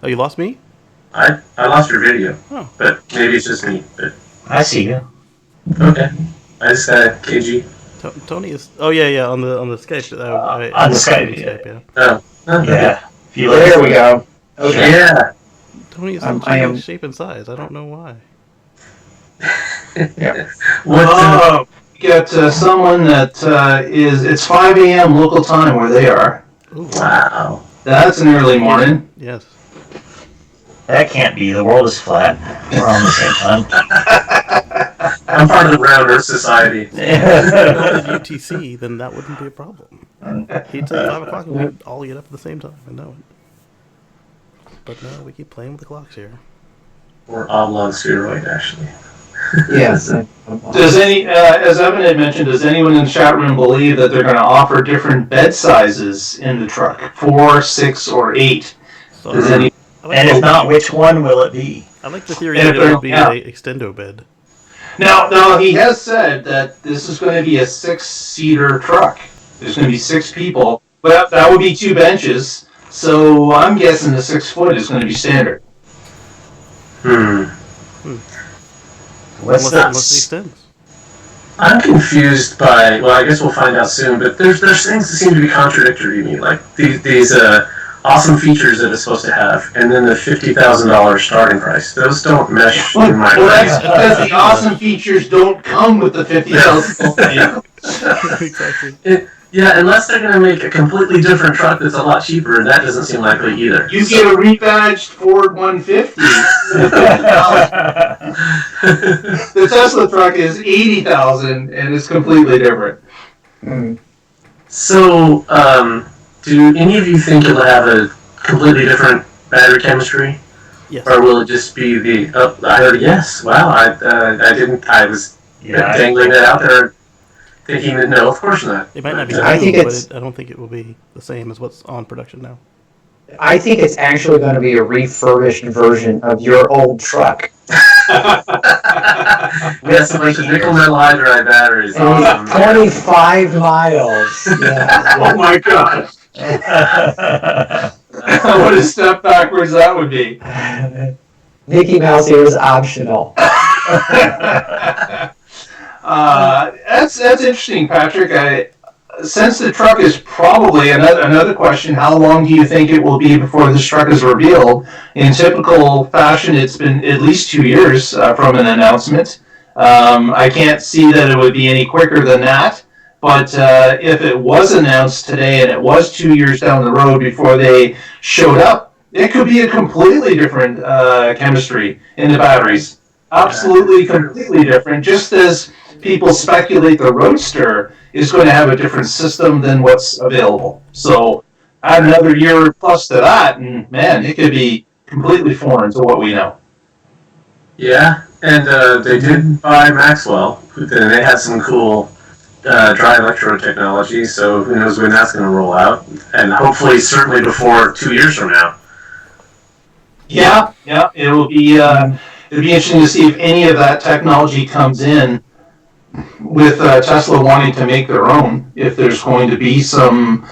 Oh, you lost me? I lost your video. Oh. But maybe it's just me. But I see you. okay. I just got a KG. Tony is. Oh yeah, on the Skype. On the Skype, yeah. Oh. Yeah. If you There we go. Okay. Yeah. Tony is I changing am- shape and size. I don't know why. Yeah. What? Oh, we got someone that it's 5 a.m. local time where they are. Ooh, Wow. That's an early morning. yes. That can't be. The world is flat. We're on the same time. I'm part of the Round Earth Society. If it was UTC, then that wouldn't be a problem. He'd say 5 o'clock and we'd all get up at the same time. I know it. But no, we keep playing with the clocks here. Or oblong spheroid, actually. Yes. Does as Evan had mentioned, does anyone in the chat room believe that they're going to offer different bed sizes in the truck, 4, 6, or 8? So Does any? And if not, which one will it be? I like the theory And that if it they're- would be yeah. a extendo bed. Now he has said that this is going to be a 6-seater truck. There's going to be 6 people, but that would be 2 benches. So I'm guessing the 6 foot is going to be standard. What's Unless that? it extends. I'm confused by. Well, I guess we'll find out soon. But there's things that seem to be contradictory to me, like these awesome features that it's supposed to have, and then the $50,000 starting price. Those don't mesh in my Well, brain. that's because the awesome features don't come with the $50,000. Exactly. Yeah, unless they're going to make a completely different truck that's a lot cheaper, and that doesn't seem likely either. You get a rebadged Ford 150. The Tesla truck is $80,000 and it's completely different. So, do any of you think it'll have a completely different battery chemistry? Yes. Or will it just be the... Oh, I heard a yes. Wow, I didn't... I was dangling that out there thinking that no, of course not. It might not be I think new, it's- but I don't think it will be the same as what's on production now. I think it's actually going to be a refurbished version of your old truck. Yes, a bunch of nickel metal hydride batteries. And Awesome. 25 miles. Yeah. Oh my god. What a step backwards that would be. Mickey Mouse ears optional. That's interesting, Patrick. Since the truck is probably another question, how long do you think it will be before this truck is revealed? In typical fashion, it's been at least 2 years from an announcement. I can't see that it would be any quicker than that. But if it was announced today and it was 2 years down the road before they showed up, it could be a completely different chemistry in the batteries. Absolutely, completely different. Just as people speculate the Roadster is going to have a different system than what's available. So add another year plus to that, and man, it could be completely foreign to what we know. Yeah, and they did buy Maxwell, and they had some cool dry electrode technology, so who knows when that's going to roll out, and hopefully certainly before 2 years from now. Yeah, it'll be interesting to see if any of that technology comes in with Tesla wanting to make their own, if there's going to be some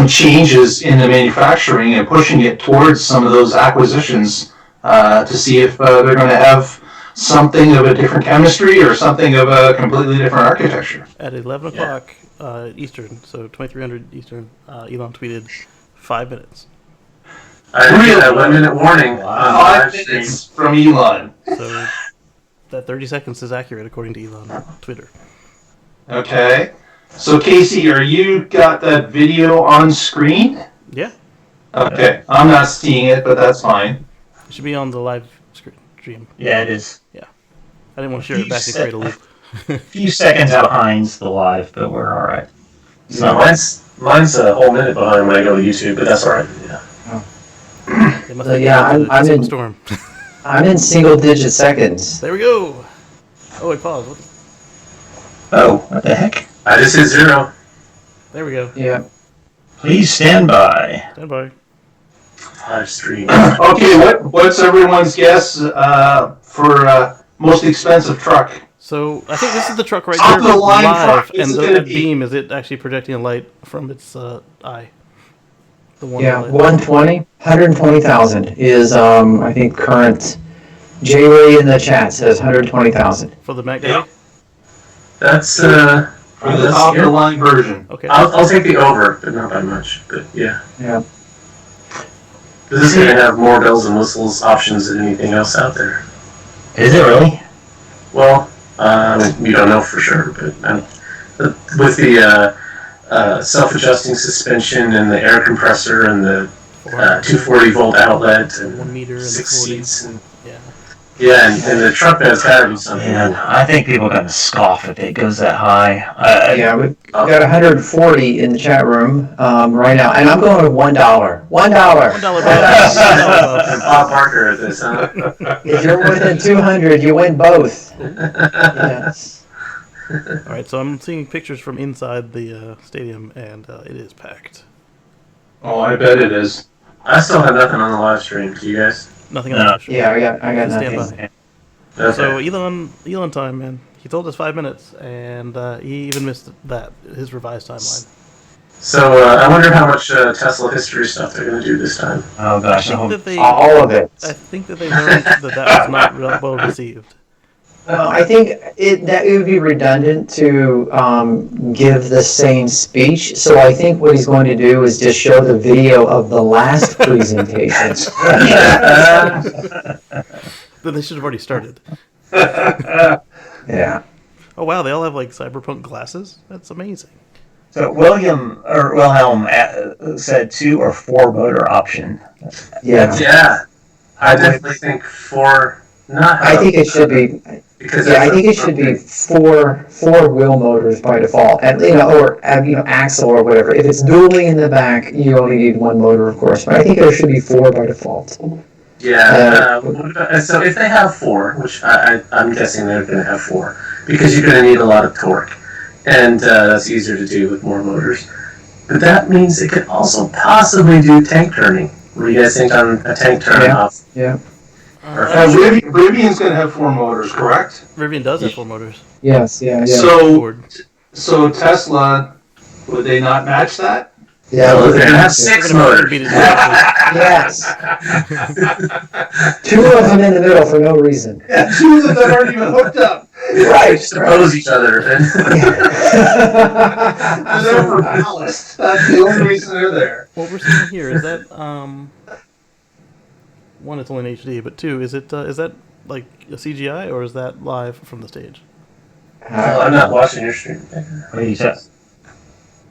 changes in the manufacturing and pushing it towards some of those acquisitions to see if they're going to have something of a different chemistry or something of a completely different architecture. At 11 o'clock Eastern, so 2300 Eastern, Elon tweeted 5 minutes. I read that 1 minute warning. 5 minutes from Elon. So that 30 seconds is accurate according to Elon on Twitter. Okay. So Casey, are you got that video on screen? Yeah. Okay. I'm not seeing it, but that's fine. It should be on the live stream. Yeah, it is. Yeah. I didn't want to share it back and create a loop. A few seconds behind the live, but we're all right. So mine's a whole minute behind when I go to YouTube, but that's all right. Yeah. They must So, yeah, I'm in storm. I'm in single-digit seconds. There we go. Oh, wait, pause. What? Oh, what the heck? I just hit 0. There we go. Yeah. Please stand by. Stand by. Live stream. Okay, what's everyone's guess for most expensive truck? So I think this is the truck right Top here, of the line live, truck, and this is the gonna be- beam is it actually projecting a light from its eye. The one Yeah, light. 120,000 is I think current. J-Ray in the chat says 120,000. For the Mac Yeah. Daddy? That's For the top of the line version. Okay. I'll take the over, but not by much. But yeah, Yeah. this is going to have more bells and whistles options than anything else out there. Is it really? Well, we don't know for sure, but with the self-adjusting suspension and the air compressor and the 240 volt outlet and 1 meter and 6 40. seats and Yeah. and the truck bed's got to be something. Man, I think people are going to scoff if it goes that high. Yeah, we've got 140 in the chat room right now, and I'm going with $1. $1. $1 And Bob Parker at this, huh? If you're within 200, you win both. Yes. All right, so I'm seeing pictures from inside the stadium, and it is packed. Oh, I bet it is. I still have nothing on the live stream. Do you guys? Nothing on No. the live stream. Yeah, I got Stand nothing. by. Okay. So Elon time, man. He told us 5 minutes, and he even missed that, his revised timeline. So I wonder how much Tesla history stuff they're going to do this time. Oh gosh, I think that they, All of it. I think that they learned that was not well received. Well, I think it would be redundant to give the same speech. So I think what he's going to do is just show the video of the last presentation. Then they should have already started. Yeah. Oh wow, they all have like cyberpunk glasses. That's amazing. So Wilhelm said 2 or 4 motor option. Yeah. Yeah, I definitely think for not. I think it should be. Because Yeah, I think it should be four wheel motors by default, and or axle or whatever. If it's dually in the back, you only need 1 motor, of course. But I think there should be 4 by default. Yeah. So if they have 4, which I'm guessing they're going to have 4, because you're going to need a lot of torque, and that's easier to do with more motors. But that means it could also possibly do tank turning. What do you guys think on a tank turn off? Yeah. Rivian's going to have 4 motors, correct? Rivian does have 4 motors. Yes. Yeah. So, Ford. so Tesla, would they not match that? Yeah, Look, we're they're gonna have gonna- 6 We're gonna motors. beat it up. Yes. Two of them in the middle for no reason. Yeah, two of them that aren't even hooked up. Right. Just oppose each other. They're there for ballast. That's the only reason they're there. What we're seeing here is that one, it's only in HD, but two, is that like a CGI or is that live from the stage I'm not watching your stream. What do you say?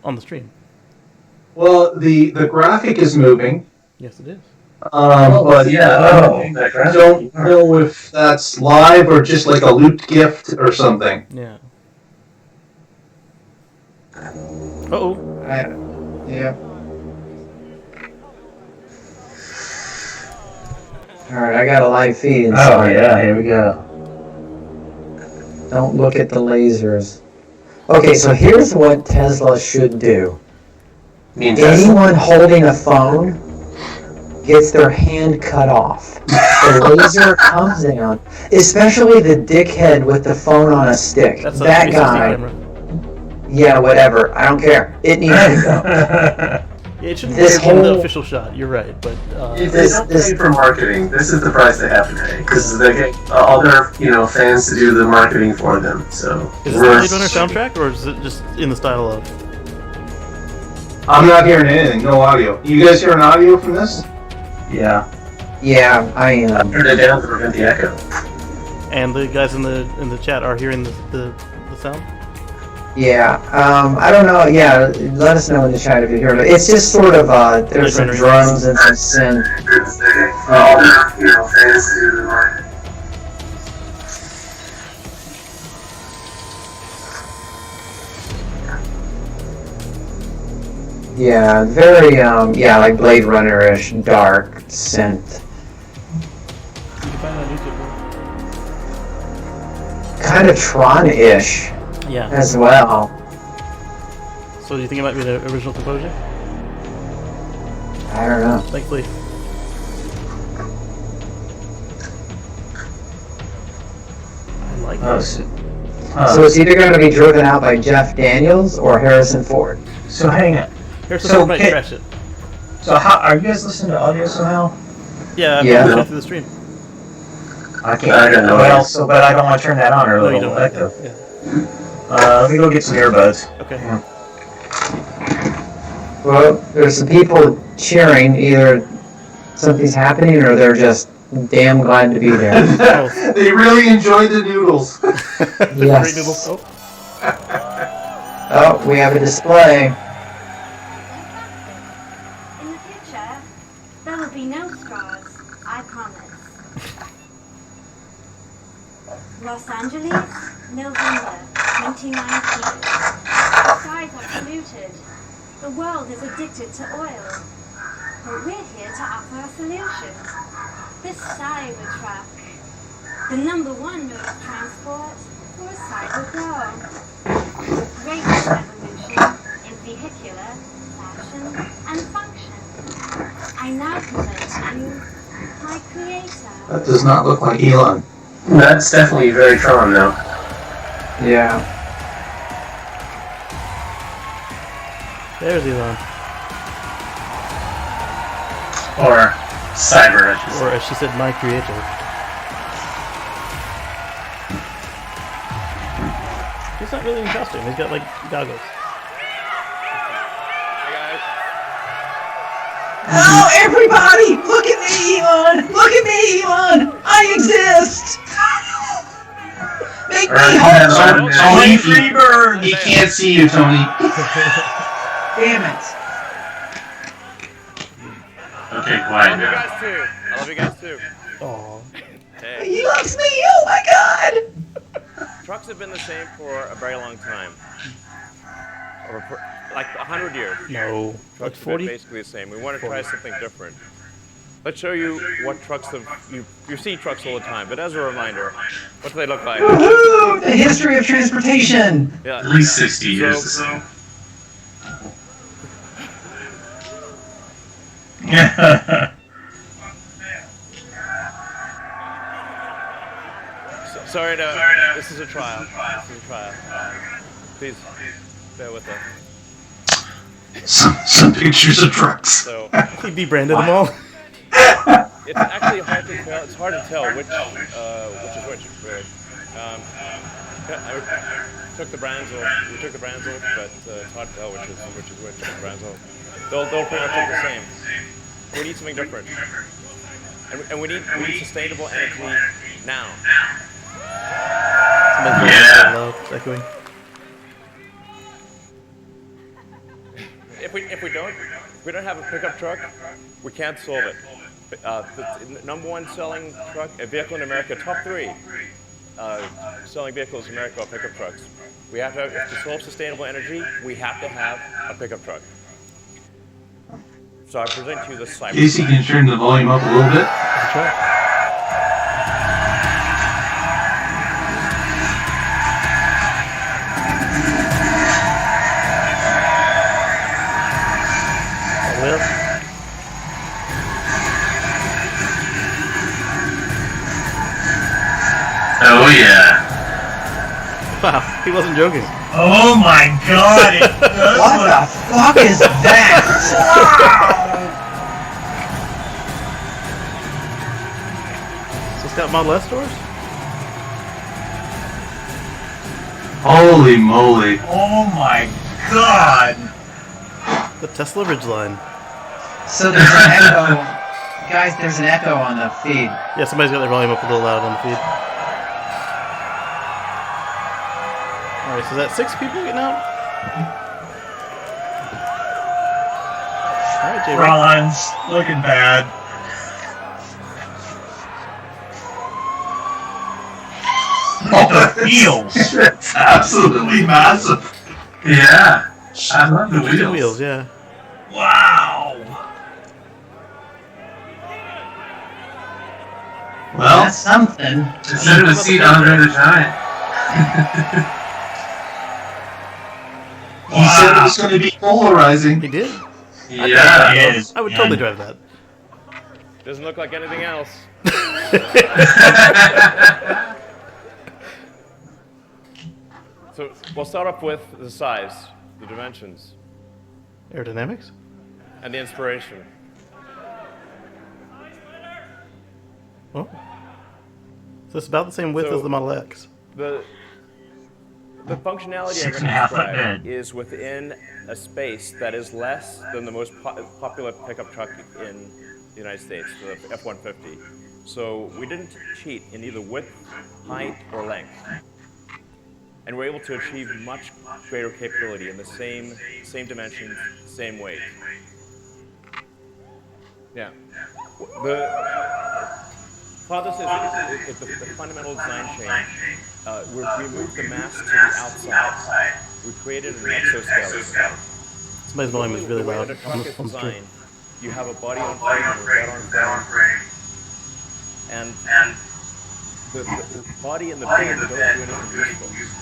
on the stream? Well, the graphic is moving, Yes, it is. but yeah, I don't know if that's live or just like a looped gift or something. Yeah. Uh-oh. Yeah. Alright, I got a live feed Oh inside. yeah, here we go. Don't look at the lasers. Okay, so here's what Tesla should do. Anyone holding a phone gets their hand cut off. The laser comes down, especially the dickhead with the phone on a stick. That's a that 360 guy. camera. Yeah, whatever. I don't care. It needs to go. Yeah, it shouldn't This be in the whole- official shot. You're right, but If they don't pay for marketing, this is the price they have to pay because they get all their fans to do the marketing for them. So is this the Blade Runner soundtrack or is it just in the style of? I'm not hearing anything. No audio. You guys hearing audio from this? Yeah. Yeah, I am. Turn it down to prevent the echo. And the guys in the chat are hearing the sound. Yeah, I don't know. Yeah, let us know in the chat if you heard it. It's just sort of there's some drums and some synth. All their fans to do the marketing. Yeah, very like Blade Runner-ish, dark synth. You can find it on YouTube. Kind of Tron-ish Yeah. as well. So do you think it might be the original composer? I don't know. Likely. I like Oh, it. So it's either going to be driven out by Jeff Daniels or Harrison Ford. so hang on. Harrison So Ford might can- crash it. So how are you guys listening to audio somehow? Yeah, I'm Yeah. listening through the stream. I can't. I don't know. Well, but I don't want to turn that on or No, you it'll don't. echo. Yeah. Let me go get some earbuds. Okay. Well, there's some people cheering. Either something's happening or they're just damn glad to be there. They really enjoy the noodles. Yes. Great noodles. Oh, Oh, we have a display. In the future, there will be no straws, I promise. Los Angeles, November 2019. Skies are polluted. The world is addicted to oil. But we're here to offer a solution. This CyberTruck, the #1 mode of transport for a cyber girl. Greatest revolution in vehicular, fashion, and function. I now present to you my creator. That does not look like Elon. That's definitely very Tron though. Yeah. there's Elon. Or Cyber, I should say. Or as she said, my creator. He's not really in costume. He's got like goggles. Oh, everybody! Look at me, Elon! Look at me, Elon! I exist! Make me whole! Tony Freebird! He can't see you, Tony. Damn it! Okay, quiet I now. love you guys too. Aww. Hey, He loves me! Oh my god! trucks have been the same for a very long time. Like 100 years. No. Like Trucks have 40? been basically the same. We want to try something different. Let's show you what trucks have you see trucks all the time, but as a reminder, what do they look like? Woohoo! The history of transportation! Yeah. At least 60 years the same. Sorry to. This is a trial. This is a trial. Please bear with us. Some pictures of trucks. So He debranded them all. it's actually hard to tell. It's hard to tell which is which, really. I took the brands off. We took the brands off, but it's hard to tell which is which. The brands off. They'll pretty much look the same. We need something different, and we need sustainable energy now. Yeah. Echoing. If we don't have a pickup truck, we can't solve it. The number one selling truck, a vehicle in America, top 3 selling vehicles in America are pickup trucks. We have to solve sustainable energy, we have to have a pickup truck. So I present to you the CyberTruck. Casey, can you turn the volume up a little bit? That's right. Oh yeah. Wow, he wasn't joking. Oh my god! What the fuck is that? So it's got Model S doors? Holy moly. Oh my god! The Tesla Ridgeline. So there's an echo. Guys, there's an echo on the feed. Yeah, somebody's got their volume up a little loud on the feed. Alright, so is that 6 people getting out? Alright, J-Rock. Rollins, looking bad. Oh, the wheels! It's absolutely massive. Yeah. I love the Two wheels. wheels, yeah. Wow! Well, That's something. instead of a seat under the giant. He said it was going to be polarizing. He did? Yeah. It is. I would totally drive that. Doesn't look like anything else. So we'll start off with the size, the dimensions, Aerodynamics? and the inspiration. Oh. So it's about the same width So- as the Model X. The functionality I'm 6.5 going to foot describe bed. is within a space that is less than the most popular pickup truck in the United States, the F-150. So we didn't cheat in either width, height, or length. And we're able to achieve much greater capability in the same dimensions, same weight. Yeah. Part of this is the fundamental design change. We moved the mass to the outside. We created an exoskeleton. Somebody's volume is really The way loud that a truck on is the stream. designed, you have a body on frame and a bed on frame. And the body and the bed don't do anything useful.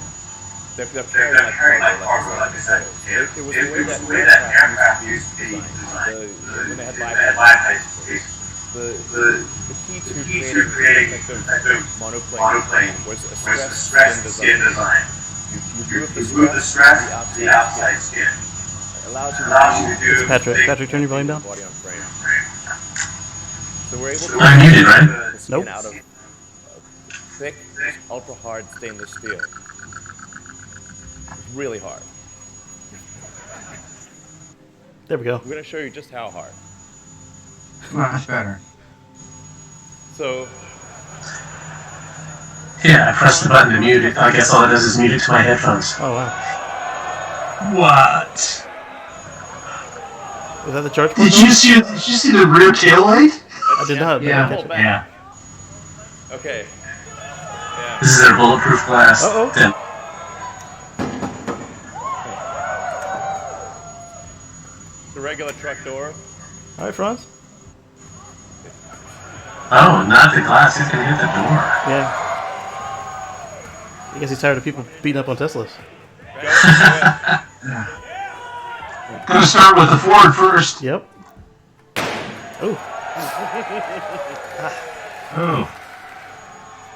They're carrying like cargo, like I said. It was the way that aircraft used to be designed. When they had live basically. The key to creating effective monoplane was a stressed skin design. You move the stress to the outside skin. It allows you to do. It's Patrick. Patrick, turn your volume down. Body on frame. So we're able to I'm muted, right? the skin Nope. out of thick, ultra hard stainless steel. It's really hard. There we go. I'm going to show you just how hard. Much better. So Yeah, I pressed the button to mute it. I guess all it does is mute it to my headphones. Oh, wow. What? Was that the charge port? Did you see the rear tail light? I did not. Yeah. Catch it. Yeah. okay. Yeah. This is their bulletproof glass. Uh-oh. Then- The regular truck door. All right, Franz. Oh, not the glass. It's gonna hit the door. Yeah. I guess he's tired of people beating up on Teslas. Gonna start with the Ford first. Yep. Oh. Oh.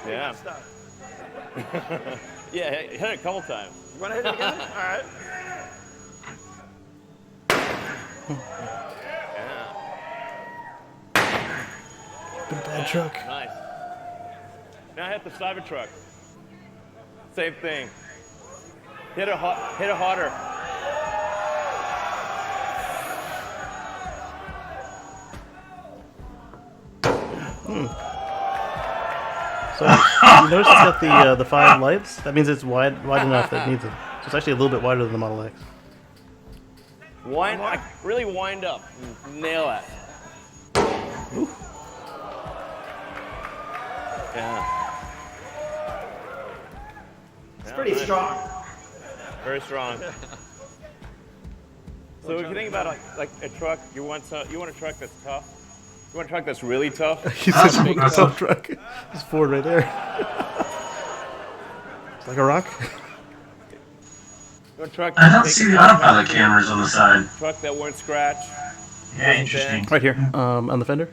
Yeah. Yeah, hit it a couple times. You want to hit it again? All right. Yeah. Big bad truck. Nice. Now hit the CyberTruck. Same thing. Hit it harder. So you notice it's got the 5 lights? That means it's wide enough that it needs it. So it's actually a little bit wider than the Model X. Really wind up. Nail it. Ooh. Yeah. It's pretty strong. Very strong. So if you think about like a truck, you want a truck that's tough. You want a truck that's really tough. He's such a big tough truck. There's Ford right there. It's like a rock. You want a truck I don't see the autopilot cameras on the side. Truck that won't scratch. Yeah, interesting. Right here, on the fender.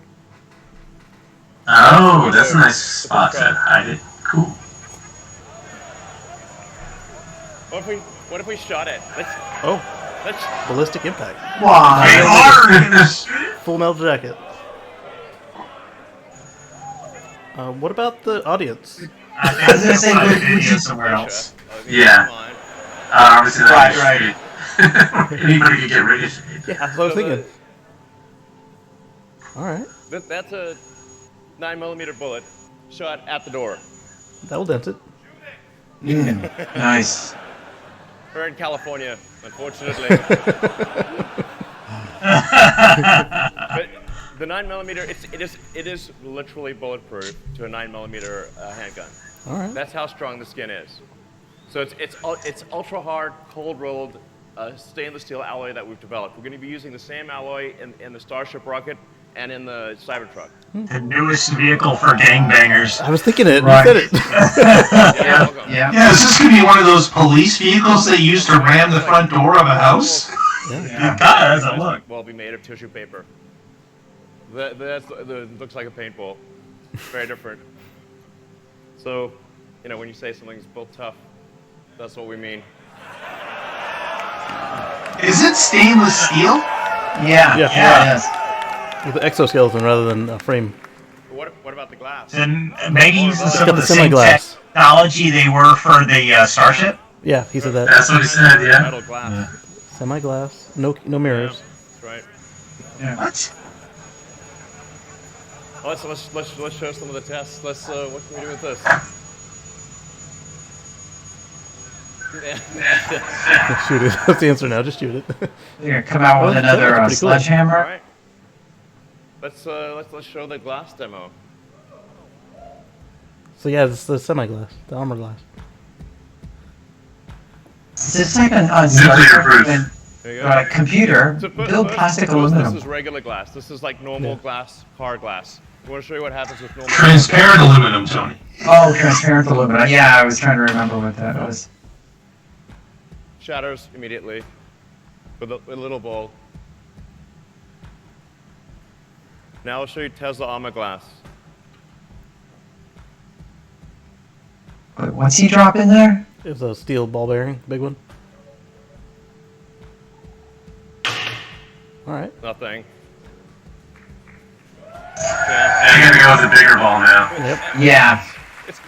Oh, that's a nice spot to hide it. Cool. What if we shot it? Let's Ballistic impact. Why? They are in the street. Full metal jacket. What about the audience? I was gonna say, would you somewhere else? Yeah. Obviously, not Right. Anybody could get rid of it. Yeah, that's what I was thinking. All right, That's a 9mm bullet shot at the door. that will dent it. Nice. We're in California, unfortunately. But the 9mm, it is literally bulletproof to a 9mm handgun. All right. That's how strong the skin is. So it's ultra hard, cold rolled stainless steel alloy that we've developed. We're going to be using the same alloy in the Starship rocket and in the Cybertruck. the newest vehicle for gangbangers? I was thinking it. Right. You said it. Yeah, welcome. Yeah. Yeah, is this going to be one of those police vehicles they use to ram the front door of a house? It does. Look. Will be made of tissue paper. That looks like a paintball. Very different. So, when you say something's built tough, that's what we mean. Is it stainless steel? Yeah. Yeah. It is. With the exoskeleton rather than a frame. What about the glass? And maybe using some got of the the same semi-glass. technology they were for the Starship. Yeah, he said that. That's what he said, yeah. Metal glass. Semi-glass, no mirrors. That's right. What? Let's show some of the tests. What can we do with this? Shoot it. That's the answer now. Just shoot it. You're gonna come out with Well, another that's pretty cool. All sledgehammer. right. Let's show the glass demo. So yeah, it's the semi-glass, the armor glass. Is this like an Nuclear proof. There you go. computer? So Build plastic This aluminum. is regular glass. This is like normal glass, car glass. I want to show you what happens with normal. Transparent aluminum, Tony. Oh, transparent aluminum. Yeah, I was trying to remember what that was. Shatters immediately with a little ball. Now I'll show you Tesla armor glass. What's he dropping there? It's a steel ball bearing, big one. All right. Nothing. I gotta go with the bigger ball now. Yep. Yeah.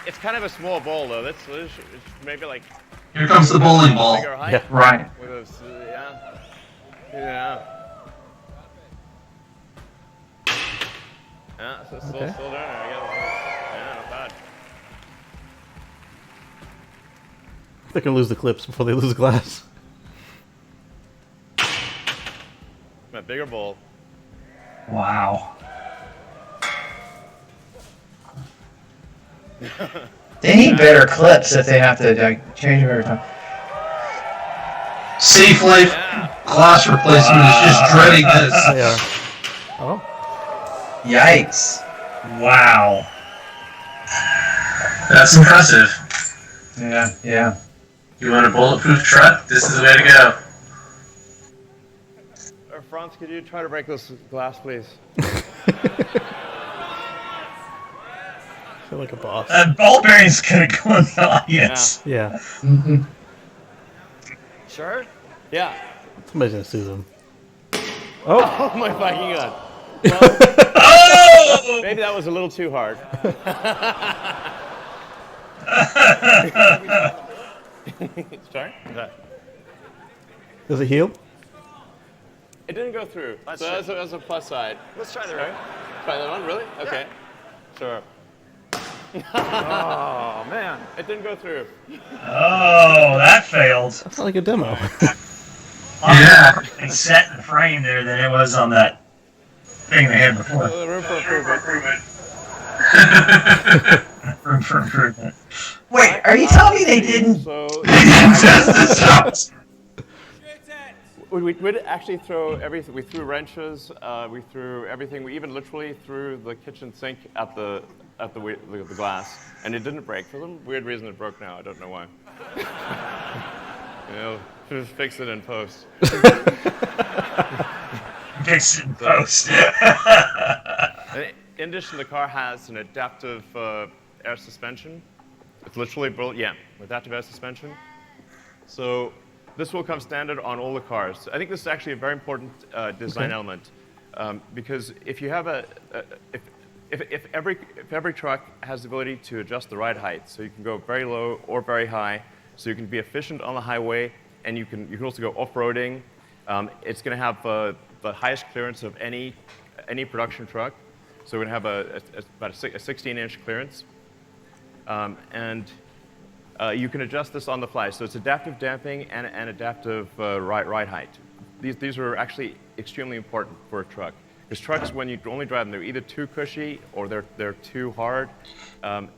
It's kind of a small ball though. It's maybe like Here comes the bowling ball. bigger height. Yeah. Right. With a, yeah. So it's still Okay. doing it. Yeah, not bad. They're gonna lose the clips before they lose the glass. A bigger ball. Wow. They need better clips if they have to change them every time. Safe Life glass replacement is just dreading this. They are. Oh. Yikes. Wow. That's impressive. Yeah. You want a bulletproof truck? This is the way to go. Franz, could you try to break this glass, please? I feel like a boss. Ball bearing's gonna go in the audience. Yeah. Sure. Yeah. Somebody's gonna sue them. Oh my fucking god. Well, Oh! maybe that was a little too hard. Sorry? Okay. Does it heal? It didn't go through. So that's a plus side. Let's try the right. Try that one, really? Okay. Sure. Oh, man. It didn't go through. Oh, that failed. That's not like a demo. Yeah. It's set in the frame there than it was on that thing they had before. Room for improvement. Room for improvement. Wait, are you telling me they didn't? So test this out? we did actually throw everything. We threw wrenches. We threw everything. We even literally threw the kitchen sink at the glass, and it didn't break. For some weird reason, it broke now. I don't know why. Just fix it in post. Fix it in post. In addition, the car has an adaptive air suspension. It's literally built, with adaptive air suspension. So this will come standard on all the cars. I think this is actually a very important design element because if you have if every truck has the ability to adjust the ride height, so you can go very low or very high, so you can be efficient on the highway, and you can also go off-roading. It's going to have the highest clearance of any production truck. So we're going to have about a 16-inch clearance. And you can adjust this on the fly. So it's adaptive damping and adaptive ride height. These are actually extremely important for a truck. Because trucks, when you only drive them, they're either too cushy or they're too hard.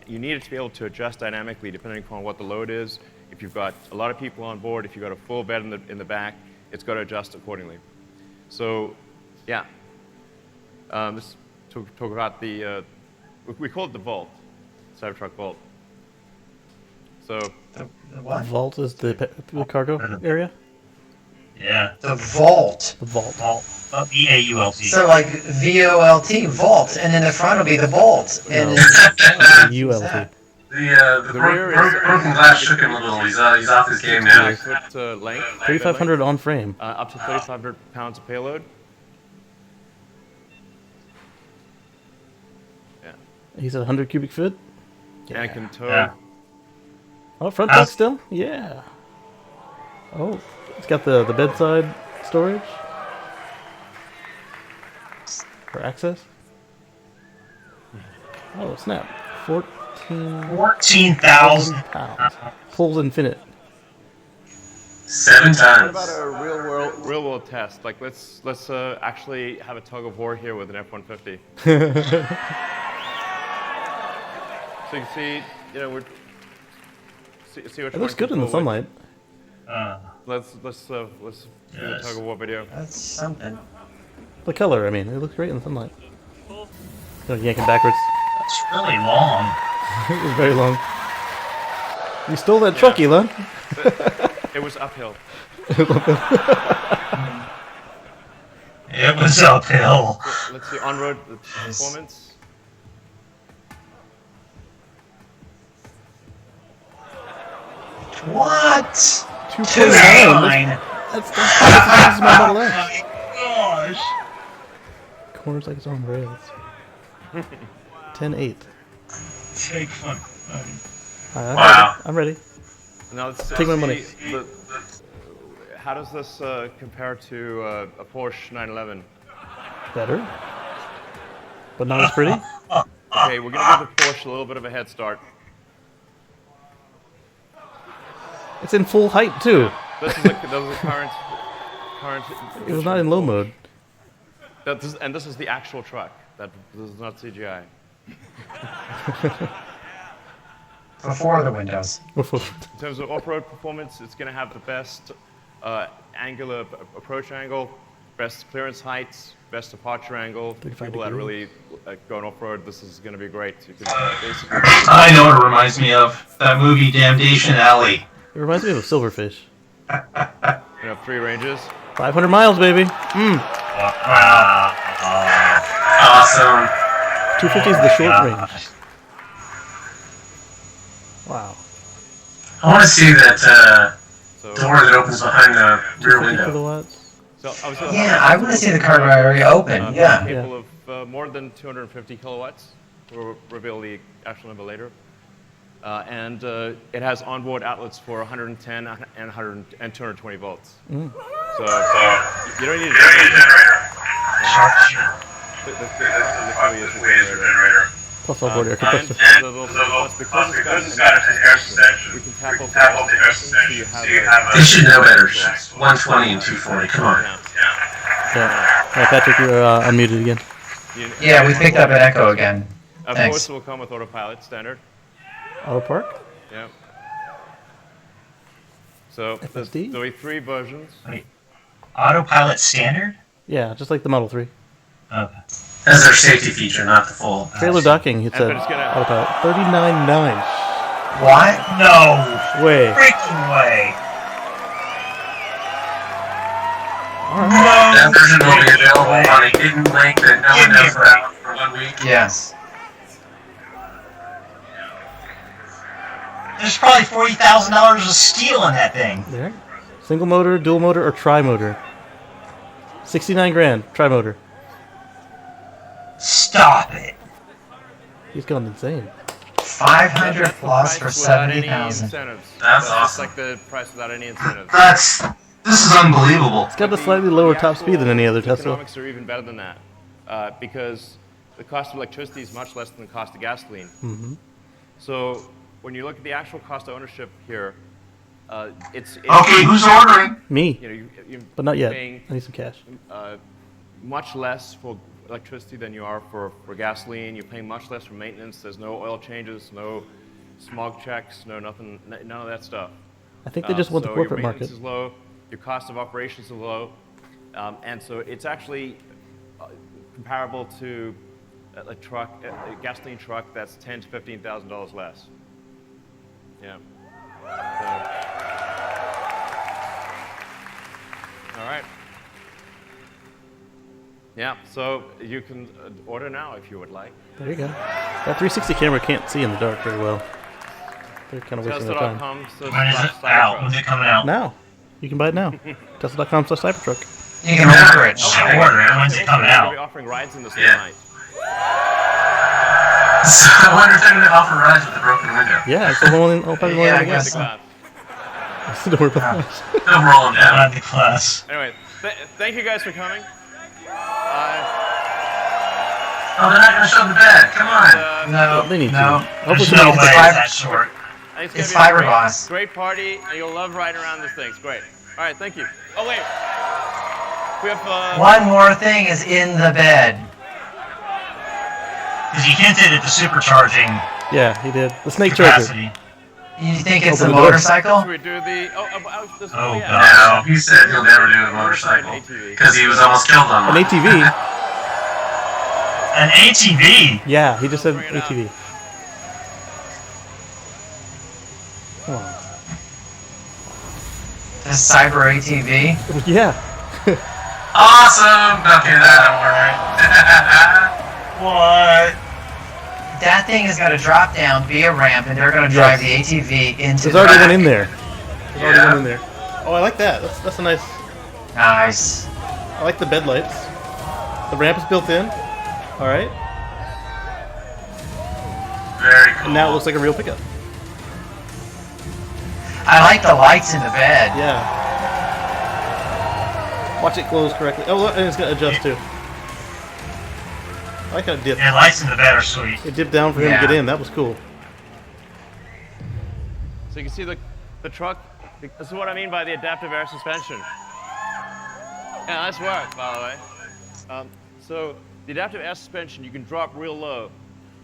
You need it to be able to adjust dynamically depending upon what the load is. If you've got a lot of people on board, if you've got a full bed in the back, it's got to adjust accordingly. So, yeah. Let's talk about the, we call it the Vault, CyberTruck Vault. So, The what? Vault is the cargo area? Yeah. The vault. The vault. Vault. V-A-U-L-T. So like V-O-L-T, vault, and in the front will be the vault. And ULT. The broken glass shook him a little. He's off his game now. 6-foot length. 3,500 on frame. Up to 3,500 pounds of payload. Yeah. He's at 100 cubic foot. And it can tow. Yeah. Oh, front deck still? Yeah. Oh, it's got the bedside storage for access. Oh, snap. 14,000 pounds. Pulls infinite. 7 What times. about a real world test? Like let's actually have a tug of war here with an F-150. So you can see, we're see which It looks one good can in the pull which. sunlight. Let's do the tug of war video. that's something. The color, I mean, it looks great in the sunlight. Yanking backwards. That's really long. It was very long. You stole that truck, Elon. It was uphill. It was uphill. Let's see on-road performance. What? 2.9. That's as fast as my Model X. Oh my gosh. Corners like it's on rails. 10.8. Take fun. Wow. I'm ready. Now let's Take my see money. How does this compare to a Porsche 911? Better. But not as pretty. Okay, we're gonna give the Porsche a little bit of a head start. It's in full height, too. This is the current. It was not in low mode. And this is the actual truck. This is not CGI. Before the windows. In terms of off-road performance, it's going to have the best angular approach angle, best clearance heights, best departure angle. For people that really going off-road, this is going to be great. You can basically. I know what it reminds me of. That movie Damnation Alley. It reminds me of a silverfish. You have 3 ranges. 500 miles, baby. Awesome. 250 is the short range. Wow. I want to see that door that opens behind the rear 50 window. kilowatts. So Yeah, I want to see the cargo area open. Yeah. Capable of more than 250 kilowatts. We'll reveal the actual number later. And it has onboard outlets for 110 and 220 volts. So you don't need a generator. The literally is a generator. Plus onboard air And compressor. because it's got an air suspension, we can tap off the air suspension so you have They should know better. 120 and 240. Come on. Yeah. Patrick, you're unmuted again. Yeah, we picked up an echo again. Of Thanks. course, it will come with autopilot standard. Auto park? Yeah. So there's FSD? only 3 versions. Wait, autopilot standard? Yeah, just like the Model 3. Okay. That's their safety feature, not the full. Trailer docking, it But said it's gonna- autopilot. 39.9. What? No Way. freaking way. That version will be available on a hidden link that no one knows about for 1 week. Yes. There's probably $40,000 of steel in that thing. There. Single motor, dual motor, or tri-motor. 69 grand, tri-motor. Stop it. He's gone insane. 500 plus for Price without any 70,000. incentives. That's just awesome. like the price without any incentives. This is unbelievable. It's got a slightly lower top speed than any other Tesla. Economics are even better than that because the cost of electricity is much less than the cost of gasoline. Mm-hmm. So when you look at the actual cost of ownership here, it's Okay, who's ordering? Me, you know you're but not yet. paying I need some cash. much less for electricity than you are for gasoline. You're paying much less for maintenance. There's no oil changes, no smog checks, no nothing, none of that stuff. I think they just want the So corporate your maintenance market. is low, your cost of operations is low, and so it's actually comparable to a truck, a gasoline truck that's $10,000 to $15,000 less. Yeah. So, all right. Yeah. So you can order now if you would like. There you go. That 360 camera can't see in the dark very well. They're kind of wasting their time. Tesla.com. When is it out? When's it coming out? Now. You can buy it now. Tesla.com/CyberTruck. You can order it. I'll order it. When's it coming We'll out? be offering rides in this Yeah. tonight. So I wonder if they're going to offer rides with the broken window. Yeah, it's the one. I'll probably Yeah, I one guess Big so. laugh. Don't worry about that. They'll roll them down. Not the class. Anyway, thank you guys for coming. Oh, they're not going to show the bed. Come on. No, They need no. to. Hopefully There's somebody no gets way the fiber- it's that short. I think It's gonna be a fiberglass. great party, and you'll love riding around this thing. It's great. All right, thank you. Oh wait, we have One more thing is in the bed. Because he hinted at the supercharging Yeah, he did. The snake charger. capacity. You think it's a Open the door. motorcycle? Should we do the? Oh, yeah. God. No, he said he'll never do a motorcycle because he was almost killed on An one. ATV. An ATV. Yeah, he just said Bring it up. ATV. Come on. A cyber ATV? Yeah. Awesome! Okay, that don't work. What? That thing has got a drop down, be a ramp, and they're going to drive the ATV into There's the already back. one in there. There's already Yeah. one in there. Oh, I like that. That's a nice. Nice. I like the bed lights. The ramp is built in. All right. Very cool. And now it looks like a real pickup. I like the lights in the bed. Yeah. Watch it close correctly. Oh, look, and it's gonna adjust too. I like how it dipped. Yeah, lights in the bed are sweet. It dipped down for him Yeah. to get in. That was cool. So you can see the truck. This is what I mean by the adaptive air suspension. Yeah, nice work, by the way. So the adaptive air suspension, you can drop real low,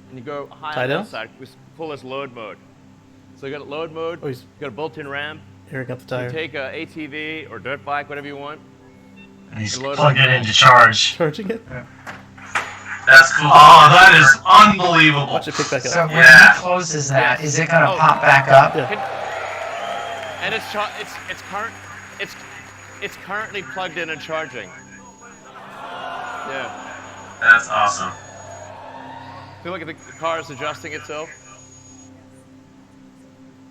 and you go high Tie on the down? other side. We call this load mode. So you got load mode. Oh, he's- You got a built-in ramp. Airing up the You tire. take a ATV or dirt bike, whatever you want. And he's Load plugged up. it into charge. Charging it. That's cool. Oh, that is unbelievable. Watch it pick back up. So when Yeah. he closes that, is it going to Oh. pop back up? Yeah. And it's currently plugged in and charging. Yeah. That's awesome. So look at the car is adjusting itself.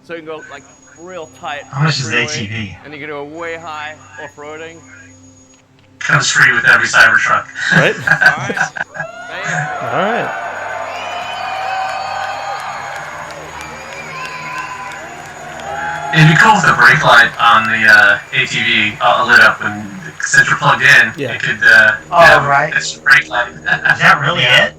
So you can go like real tight. How much is the freeway, ATV? And you can do a way high off-roading. comes free with every Cybertruck. Right? Alright. All right. It'd be cool if the brake light on the ATV lit up when since you're plugged in. Yeah. It could have right. a brake light. Is that really it?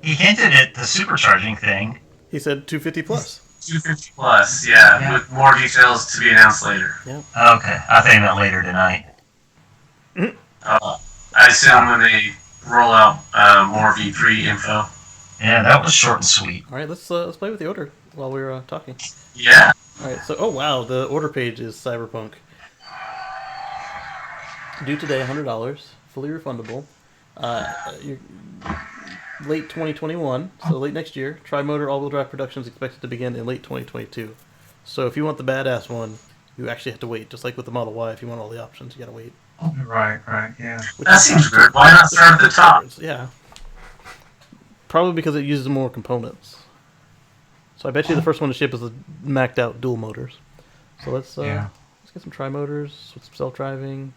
He hinted at the supercharging thing. He said 250 plus. 250 plus, yeah, with more details to be announced later. Yeah. Okay, I think that later tonight. I assume when they roll out more V3 info. Yeah, that was short and sweet. All right, let's play with the order while we're talking. Yeah. All right, so wow, the order page is Cyberpunk. Due today, $100, fully refundable. You're late 2021, so late next year. Tri-motor all-wheel drive production is expected to begin in late 2022. So if you want the badass one, you actually have to wait. Just like with the Model Y, if you want all the options, you gotta wait. Right, yeah. That seems good. Why not start at the top? Yeah. Probably because it uses more components. So I bet you the first one to ship is the maxed out dual motors. So let's get some tri-motors with some self-driving.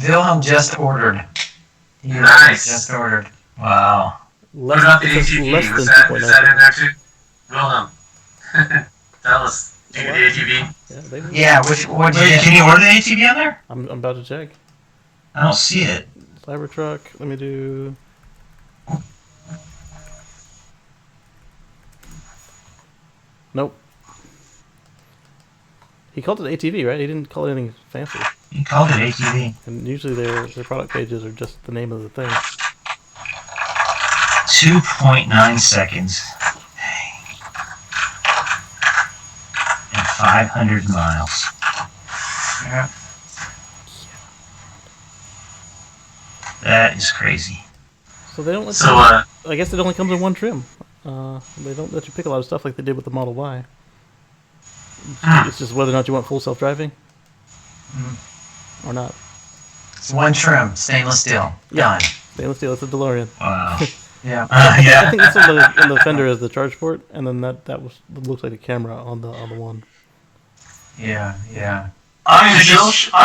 Wilhelm just ordered. Nice. Just ordered. Wow. What about the ATV? Less Was than that 2.9. in there too? Wilhelm. Tell us. Do you get the ATV? Yeah, they would. Yeah, what'd you Wait, get? can you order the ATV on there? I'm about to check. I don't see it. CyberTruck. Let me do. Nope. He called it ATV, right? He didn't call it anything fancy. He called it ATV. And usually their product pages are just the name of the thing. 2.9 seconds. And 500 miles. Yeah. That is crazy. So they don't let So, you, I guess it only comes in one trim. They don't let you pick a lot of stuff like they did with the Model Y. It's just whether or not you want full self-driving or not. It's one trim, stainless steel. Yeah. Done. Stainless steel. It's a DeLorean. Wow. Yeah. I Yeah. think it's on the fender as the charge port, and then that looks like a camera on the one. Yeah. I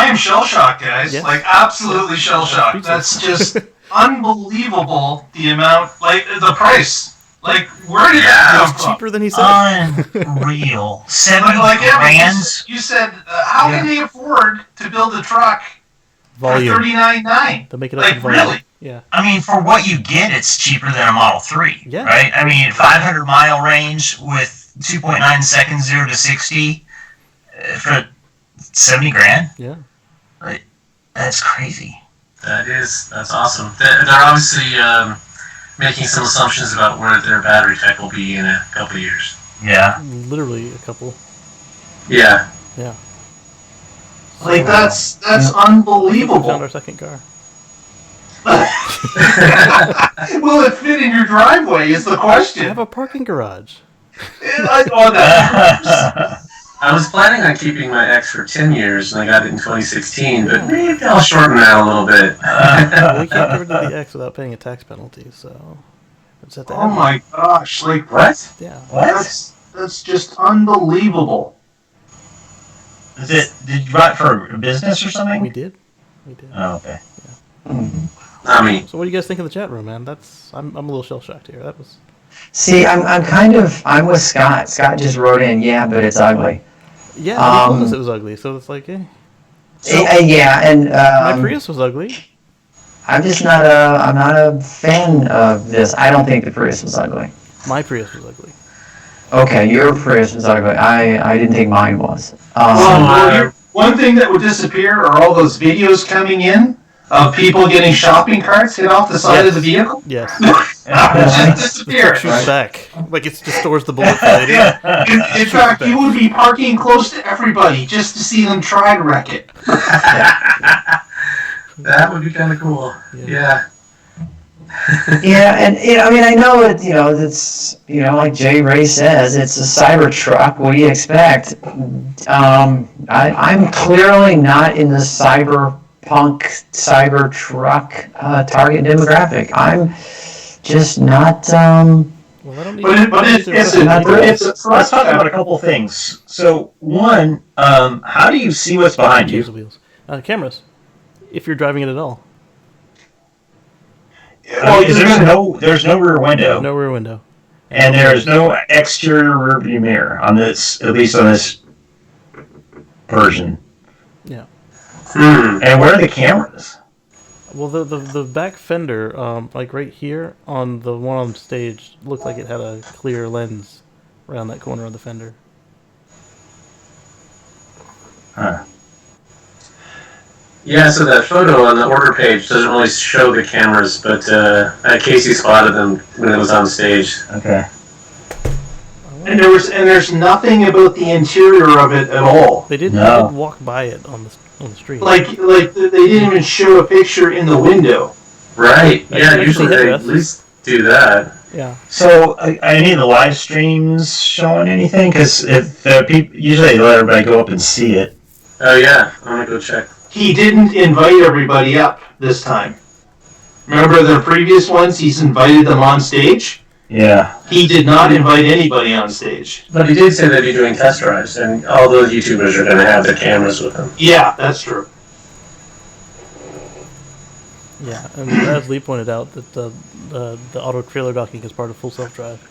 am shell shocked, guys. Yes. Like absolutely shell shocked. Speechless. That's just unbelievable. The amount, like the price. Like where did that come from? Cheaper than he said. Unreal. 70 Like grand? you said, how can they afford to build a truck Volume. for $39,900? To make it up Like in volume. really? Yeah. I mean, for what you get, it's cheaper than a Model 3. Yeah. Right? I mean, 500 mile range with 2.9 seconds 0 to 60 for 70 grand? Yeah. Like, that's crazy. That's awesome. They're obviously making some assumptions about where their battery tech will be in a couple of years. Yeah. Literally a couple. Yeah. Yeah. Like that's We found unbelievable. our second car. Will it fit in your driveway? Is the I question. have a parking garage. I was planning on keeping my X for 10 years, and I got it in 2016, but maybe I'll shorten that a little bit. We can't get rid of the X without paying a tax penalty, so we just have to Oh add it. my gosh! Like What? Yeah. that's just unbelievable. Is it, did you write for a business or something? We did. We did. Oh, okay. I mean, So what do you guys think in the chat room, man? I'm a little shell shocked here. That was See, I'm with Scott. Scott just wrote in, yeah, but it's ugly. he told us it was ugly, so it's like, Yeah, and my Prius was ugly. I'm not a fan of this. I don't think the Prius was ugly. My Prius was ugly. Okay, your Prius was ugly. I didn't think mine was. One thing that would disappear are all those videos coming in of people getting shopping carts hit off the side of the vehicle. Yes. Just disappear. Shoots back. Like it just stores the bullet for later. In fact, you would be parking close to everybody just to see them try to wreck it. that would be kind of cool. Yeah. Yeah, and I know it. It's like Jay Ray says, it's a Cybertruck. What do you expect? I'm clearly not in the cyberpunk Cybertruck target demographic. I'm just not. Well, I don't need Let's talk about a couple things. So, one, how do you see what's behind you? Use the wheels. Cameras. if you're driving it at all. Well, there's no rear window, No rear window, and there's no exterior rear view mirror on this, at least on this version. Yeah. And where are the cameras? Well, the back fender, like right here on the one on stage, looked like it had a clear lens around that corner of the fender. Huh. Yeah, so that photo on the order page doesn't really show the cameras, but Casey spotted them when it was on stage. Okay. And there's nothing about the interior of it at all. They did walk by it on the street. Like they didn't even show a picture in the window. Right. Yeah, usually they at least do that. Yeah. So, any of the live streams showing anything? Because if people usually they let everybody go up and see it. Oh yeah, I'm gonna go check. He didn't invite everybody up this time. Remember the previous ones? He's invited them on stage. Yeah. He did not invite anybody on stage. But he did say that he's doing test drives, and all those YouTubers are going to have their cameras with them. Yeah, that's true. Yeah, and as Lee pointed out, that the auto trailer docking is part of full self-drive.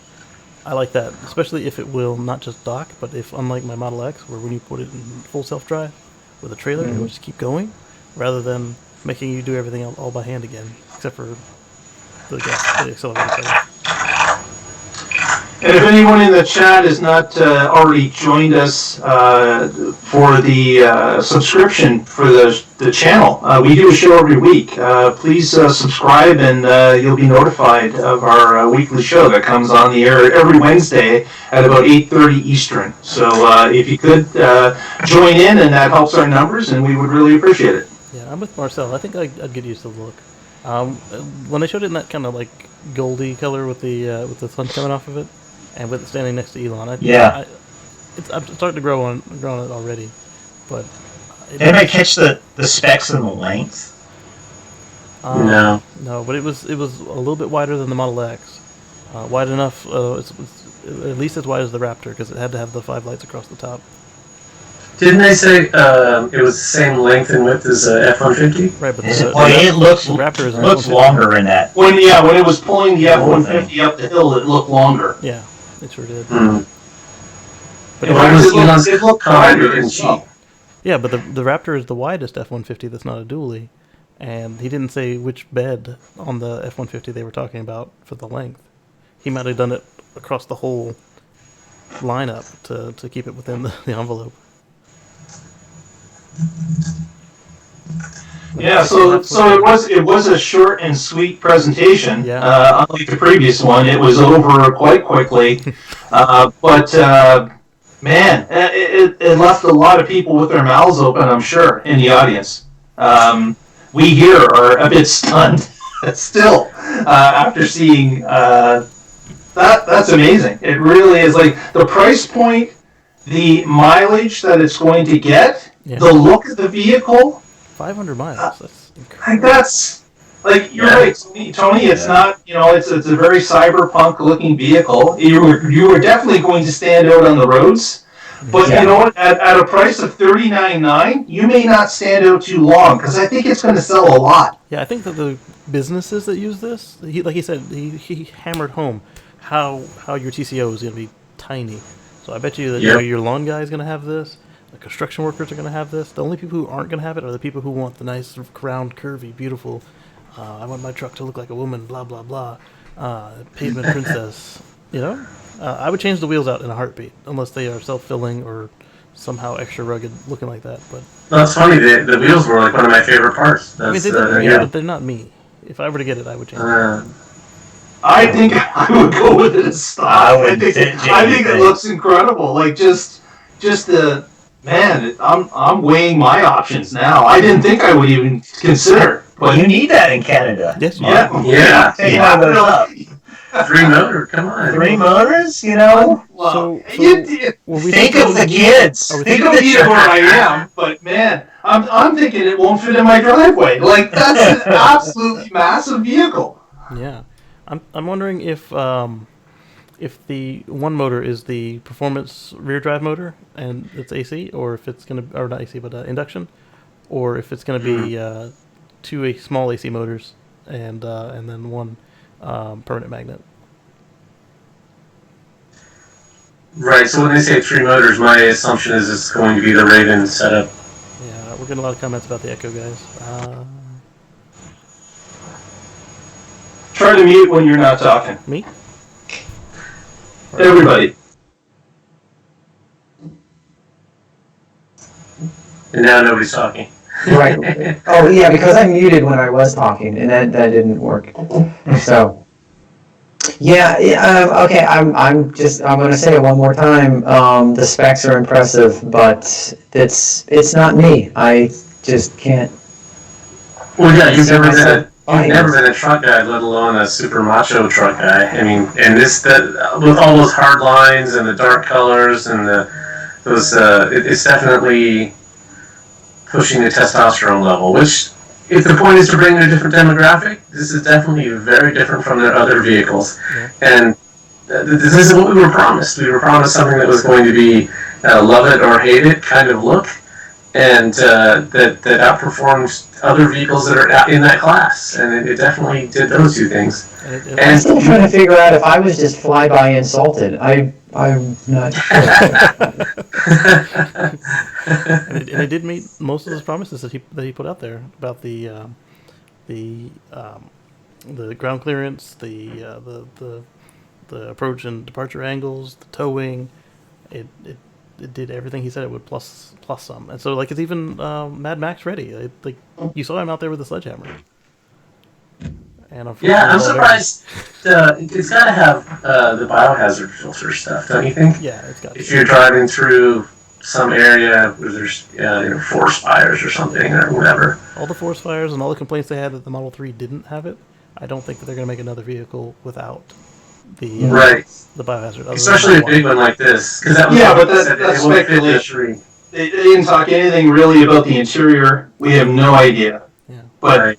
I like that, especially if it will not just dock, but if, unlike my Model X, where when you put it in full self-drive with a trailer, it will just keep going, rather than making you do everything all by hand again, except for the accelerator pedal. And if anyone in the chat has not already joined us for the subscription for the channel, we do a show every week. Please subscribe and you'll be notified of our weekly show that comes on the air every Wednesday at about 8:30 Eastern. So if you could join in, and that helps our numbers, and we would really appreciate it. Yeah, I'm with Marcel. I think I'd get used to the look. When they showed it in that kind of like goldy color with the sun coming off of it, and with it standing next to Elon, I'm starting to grow on it already. But anybody catch the specs and the length? No. No, but it was a little bit wider than the Model X, wide enough. It's at least as wide as the Raptor, because it had to have the 5 lights across the top. Didn't they say it was the same length and width as F-150? Right, but it looks longer in that. When it was pulling the F-150 up the hill, it looked longer. Yeah, it sure did. But it looked wider and cheap. Yeah, but the Raptor is the widest F-150 that's not a dually, and he didn't say which bed on the F-150 they were talking about for the length. He might have done it across the whole lineup to keep it within the envelope. Yeah, so it was a short and sweet presentation. Yeah. Unlike the previous one, it was over quite quickly. But man, it left a lot of people with their mouths open, I'm sure, in the audience. We here are a bit stunned still after seeing that's amazing. It really is. Like the price point, the mileage that it's going to get. Yeah. The look of the vehicle, 500 miles. That's incredible. That's like you're right, Tony. It's not, it's a very cyberpunk looking vehicle. You were definitely going to stand out on the roads, but you know what? At a price of $39,900, you may not stand out too long, because I think it's going to sell a lot. Yeah, I think that the businesses that use this, like he said, he hammered home how your TCO is going to be tiny. So I bet you that your lawn guy is going to have this. The construction workers are going to have this. The only people who aren't going to have it are the people who want the nice, round, curvy, beautiful, I want my truck to look like a woman, blah, blah, blah, pavement princess, I would change the wheels out in a heartbeat, unless they are self-filling or somehow extra rugged looking like that. But that's funny, the wheels were like one of my favorite parts. That's, but they're not me. If I were to get it, I would change it. I think I would go with it as stock. I think it looks incredible. Like just the... Man, I'm weighing my options now. I didn't think I would even consider. But you need that in Canada. Yes, yeah. Take one of those up. 3 motor, come on. 3 motors, Well, think of the kids. Think of where I am, but man, I'm thinking it won't fit in my driveway. Like that's an absolutely massive vehicle. Yeah, I'm wondering if the one motor is the performance rear drive motor and it's AC, or if it's going to, or not AC, but induction, or if it's going to be 2 small AC motors and then one permanent magnet. Right, so when they say 3 motors, my assumption is it's going to be the Raven setup. Yeah, we're getting a lot of comments about the Echo, guys. Try to mute when you're not talking. Me? Everybody. And now nobody's talking. Right. Oh yeah, because I muted when I was talking, and that didn't work. So. Yeah. Okay. I'm going to say it one more time. The specs are impressive, but it's not me. I just can't. Well, yeah, you've never been a truck guy, let alone a super macho truck guy. I mean, and with all those hard lines and the dark colors and it's definitely pushing the testosterone level, which, if the point is to bring in a different demographic, this is definitely very different from their other vehicles. Yeah. And this isn't what we were promised. We were promised something that was going to be love it or hate it kind of look, and that outperformed other vehicles that are in that class. And it definitely did those two things. I'm still trying to figure out if I was just flyby insulted. I'm not sure. and it did meet most of those promises that he put out there about the ground clearance, the approach and departure angles, the towing. It did everything he said it would, plus some. And so like it's even Mad Max ready. Like you saw him out there with the sledgehammer. And I'm surprised. It's got to have the biohazard filter stuff, don't you think? Yeah, it's got. If you're driving through some area where there's forest fires or something or whatever. All the forest fires and all the complaints they had that the Model 3 didn't have it, I don't think that they're going to make another vehicle without the biohazard. Especially a big one like this, because that was that's speculation. They didn't talk anything really about the interior. We have no idea. Yeah. But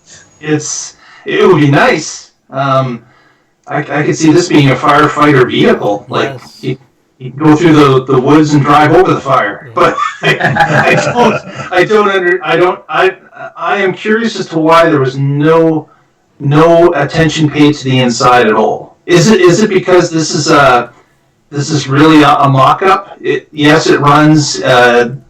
it would be nice. I could see this being a firefighter vehicle. Like you go through the woods and drive over the fire. Yeah. But I am curious as to why there was no attention paid to the inside at all. Is it because this is really a mock-up? Yes, it runs.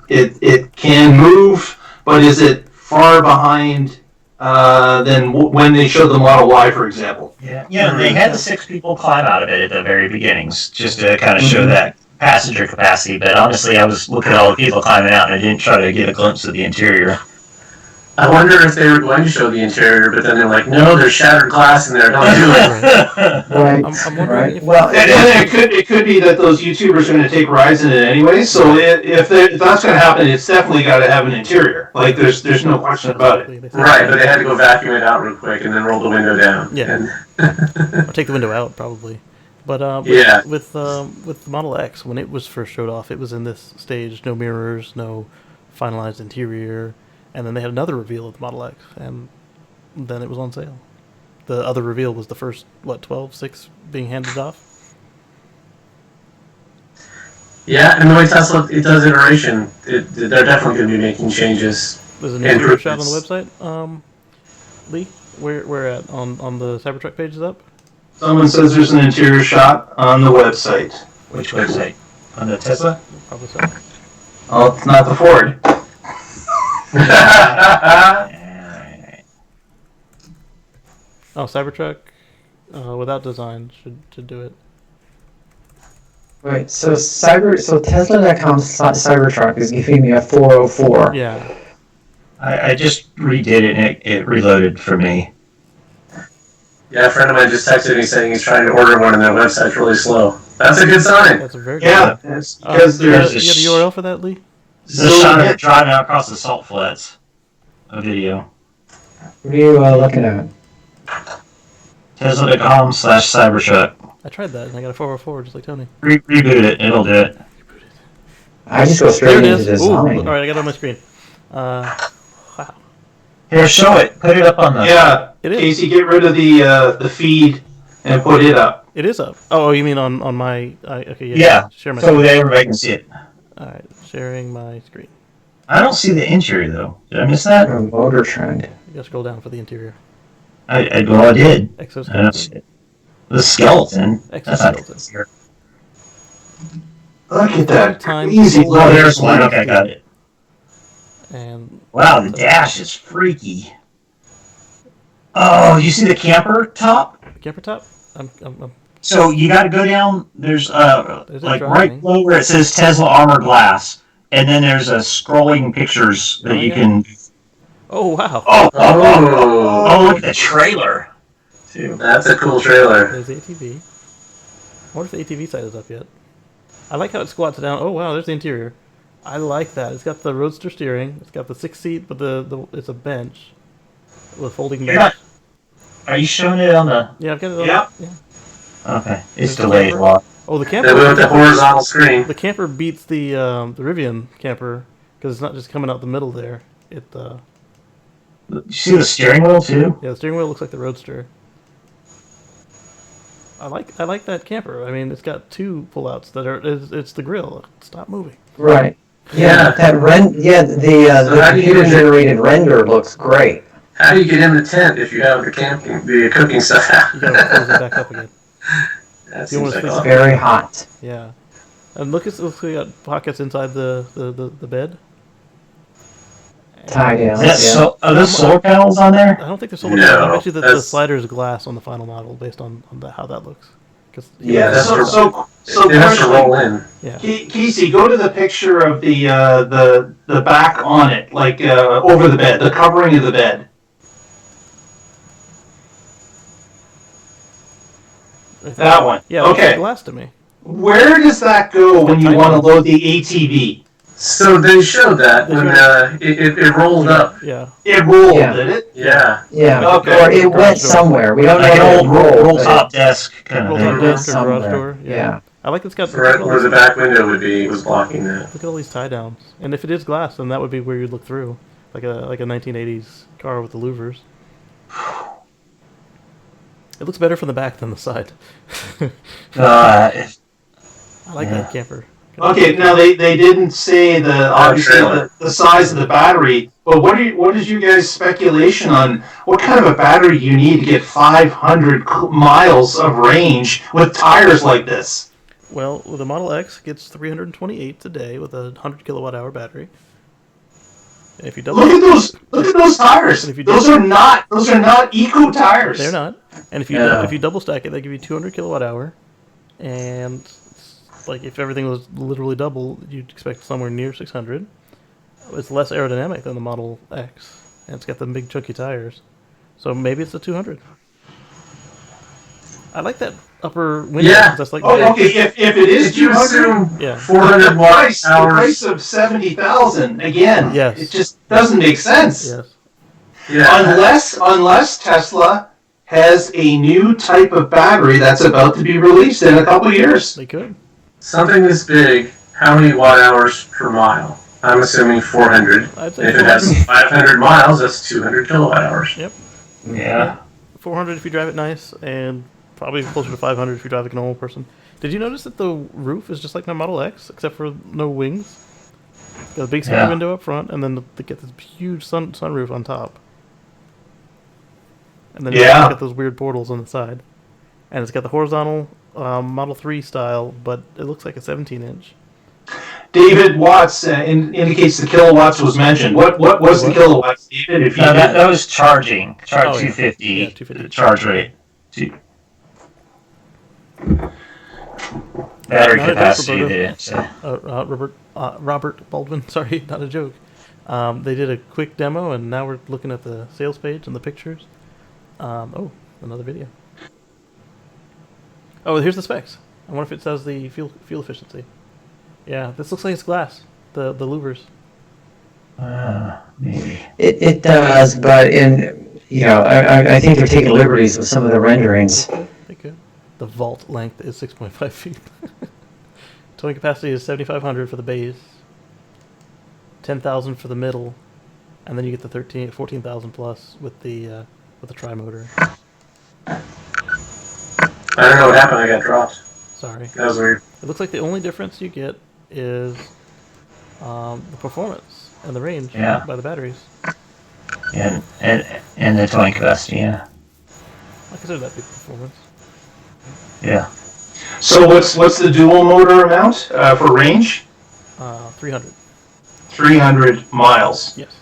It can move, but is it far behind than when they showed the Model Y, for example? Yeah, they had the 6 people climb out of it at the very beginnings, just to kind of show that passenger capacity. But honestly, I was looking at all the people climbing out, and I didn't try to get a glimpse of the interior. I wonder if they were going to show the interior, but then they're like, no, there's shattered glass in there, don't do it. Right. I'm wondering if... Well, and it could be that those YouTubers are going to take rides in it anyway, so if that's going to happen, it's definitely got to have an interior. Like, there's no question about it. Right, but they had to go vacuum it out real quick and then roll the window down. Yeah. Or take the window out, probably. But with the Model X, when it was first showed off, it was in this stage, no mirrors, no finalized interior. And then they had another reveal of the Model X, and then it was on sale. The other reveal was the first, 6 being handed off? Yeah, and the way Tesla does iteration, they're definitely going to be making changes. There's a new video shot on the website, Lee? Where at? On the CyberTruck page is up? Someone says there's an interior shot on the website. Which website? On the Tesla? Probably so. Oh, it's not the Ford. Oh, Cybertruck without design should do it. Right, so Tesla.com Cybertruck is giving me a 404. Yeah. I just redid it and it reloaded for me. Yeah, a friend of mine just texted me saying he's trying to order one and their website's really slow. That's a good sign. That's a very good sign. It's because you have the URL for that, Lee? This is a shot of it driving out across the salt flats. A video. What are you looking at? Tesla.com/Cybertruck. I tried that and I got a 404 just like Tony. Reboot it, it'll do it. I just go straight into design. Alright, I got it on my screen. Wow. Here, show it. Put it up on the... Yeah, it is. Casey, get rid of the feed and put it up. It is up. Oh, you mean on my... okay, yeah. Share my so screen. everybody can see it. Alright, sharing my screen. I don't see the injury, though. Did I miss that? Motor Trend. You gotta scroll down for the interior. I did. Exoskeleton. The skeleton. Exoskeleton. Look at that. Time Easy. Oh, there's one. Okay, got it. And wow, the dash is freaky. Oh, you see the camper top? Camper top? So you got to go down. There's like right thing. below where it says Tesla Armor Glass, and then there's a scrolling pictures that you can. Oh wow! Oh, look at the trailer. Too. That's a cool trailer. There's the ATV. I wonder if the ATV side is up yet. I like how it squats down. Oh wow, there's the interior. I like that. It's got the roadster steering. It's got the 6-seat, but it's a bench with folding bench. Are you showing it on the? Yeah, I've got it on. Yeah. Okay, it's delayed a lot. Oh, the camper. With the horizontal screen. The camper beats the Rivian camper because it's not just coming out the middle there. It. You see the steering wheel too? Yeah, the steering wheel looks like the Roadster. I like that camper. I mean, it's got two pullouts that are. It's the grill. Stop moving. Right. Yeah. The computer generated render looks great. How do you get in the tent if you have the cooking stuff out? You gotta close it back up again. That It's very hot. Yeah. And look, we got pockets inside the bed. Tie down. Are those solar panels on there? I don't think there's solar panels. I bet you that the slider is glass on the final model based on how that looks. Yeah, so it has to roll in. Yeah. Casey, go to the picture of the back on it, like over the bed, the covering of the bed. That one. Yeah. Okay. Glass to me. Where does that go when you want to load the ATV? So they showed that when it rolled up. Yeah. It rolled, did it? Yeah. Yeah. Okay. Or it went somewhere. We don't know. Like an old roll roll-top desk kind of thing. Desk or garage door. Yeah. I like it's got Right where the back window would be was blocking that. Look at all these tie downs. And if it is glass, then that would be where you'd look through, like a 1980s car with the louvers. It looks better from the back than the side. I like that camper. Okay, now they didn't say obviously the size of the battery, but what is you guys' speculation on what kind of a battery you need to get 500 miles of range with tires like this? Well, with the Model X, it gets 328 today with a 100 kilowatt hour battery. And if you double look at those tires. Those are not eco tires. They're not. And if you double stack it, they give you 200 kilowatt hour, and like if everything was literally double, you'd expect somewhere near 600. It's less aerodynamic than the Model X, and it's got the big chunky tires. So maybe it's a 200. I like that upper window. Yeah. That's like okay. If it is 200, yeah. 400 the price of 70,000 again. Yes. It just doesn't make sense. Yes. Yeah. Unless Tesla has a new type of battery that's about to be released in a couple of years. They could. Something this big, how many watt hours per mile? I'm assuming 400. I'd If say it has 500 miles, that's 200 kilowatt hours. Yep. Yeah. 400 if you drive it nice, and probably closer to 500 if you drive like a normal person. Did you notice that the roof is just like my Model X, except for no wings? Got a big sky window up front, and then they get this huge sunroof on top. And then you got those weird portals on the side. And it's got the horizontal Model 3 style, but it looks like a 17-inch. David Watts indicates the kilowatts was mentioned. What was the kilowatts, David? If you that was charging. 250. Yeah, 250. Charge rate. Battery capacity. They didn't say. Robert Baldwin. Sorry, not a joke. They did a quick demo, and now we're looking at the sales page and the pictures. Another video. Oh, here's the specs. I wonder if it says the fuel efficiency. Yeah, this looks like it's glass. The louvers. Maybe. It does, but I think they're taking liberties with some of the renderings. They could. The vault length is 6.5 feet. Towing capacity is 7,500 for the base, 10,000 for the middle, and then you get the 14,000 plus with the tri-motor. I don't know what happened. I got dropped. Sorry. That was weird. It looks like the only difference you get is the performance and the range by the batteries. And the towing capacity, yeah. I consider that big performance. Yeah. So what's the dual motor amount for range? 300. 300 miles. Yes.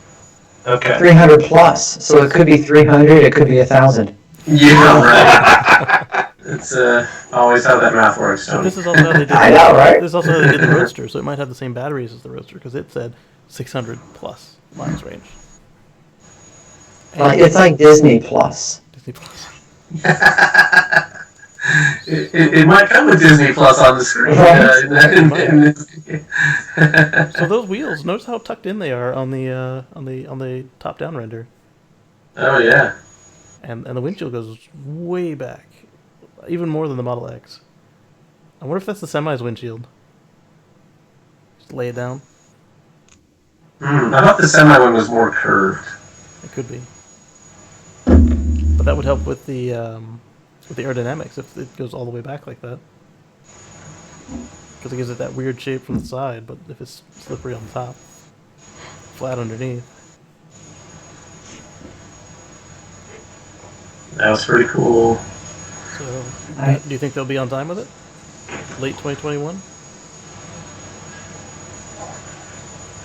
Okay. 300 plus. So it could be 300. It could be 1,000. Yeah, right. It's always how that math works. So this is also how they did. I know, right? This is also how they did the Roadster, so it might have the same batteries as the Roadster because it said 600 plus miles range. It's like Disney Plus. Disney Plus. It might come with Disney Plus on the screen. So those wheels, notice how tucked in they are on the top down render. Oh yeah. And the windshield goes way back, even more than the Model X. I wonder if that's the semi's windshield. Just lay it down. I thought the semi one was more curved. It could be, but that would help with the aerodynamics if it goes all the way back like that, because it gives it that weird shape from the side. But if it's slippery on the top, flat underneath. That was pretty cool. So, do you think they'll be on time with it? Late 2021?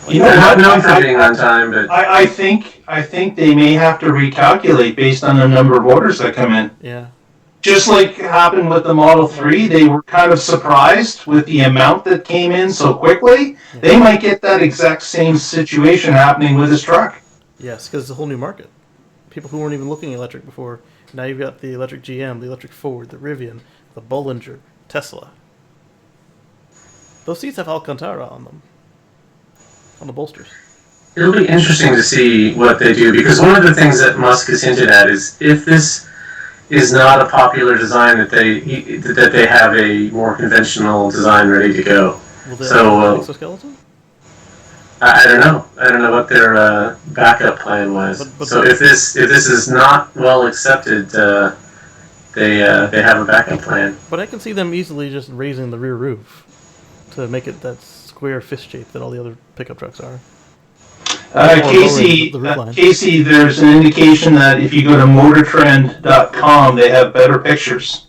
They're not known for being on time, but I think they may have to recalculate based on the number of orders that come in. Yeah. Just like happened with the Model 3, they were kind of surprised with the amount that came in so quickly. Yeah. They might get that exact same situation happening with this truck. Yes, because it's a whole new market. People who weren't even looking at electric before. Now you've got the electric GM, the electric Ford, the Rivian, the Bollinger, Tesla. Those seats have Alcantara on them. On the bolsters. It'll be interesting to see what they do, because one of the things that Musk has hinted at is if this is not a popular design, that they have a more conventional design ready to go. Will they have an exoskeleton? I don't know. I don't know what their backup plan was. But so if this is not well accepted, they have a backup plan. But I can see them easily just raising the rear roof to make it that square fist shape that all the other pickup trucks are. Casey, there's an indication that if you go to motortrend.com, they have better pictures.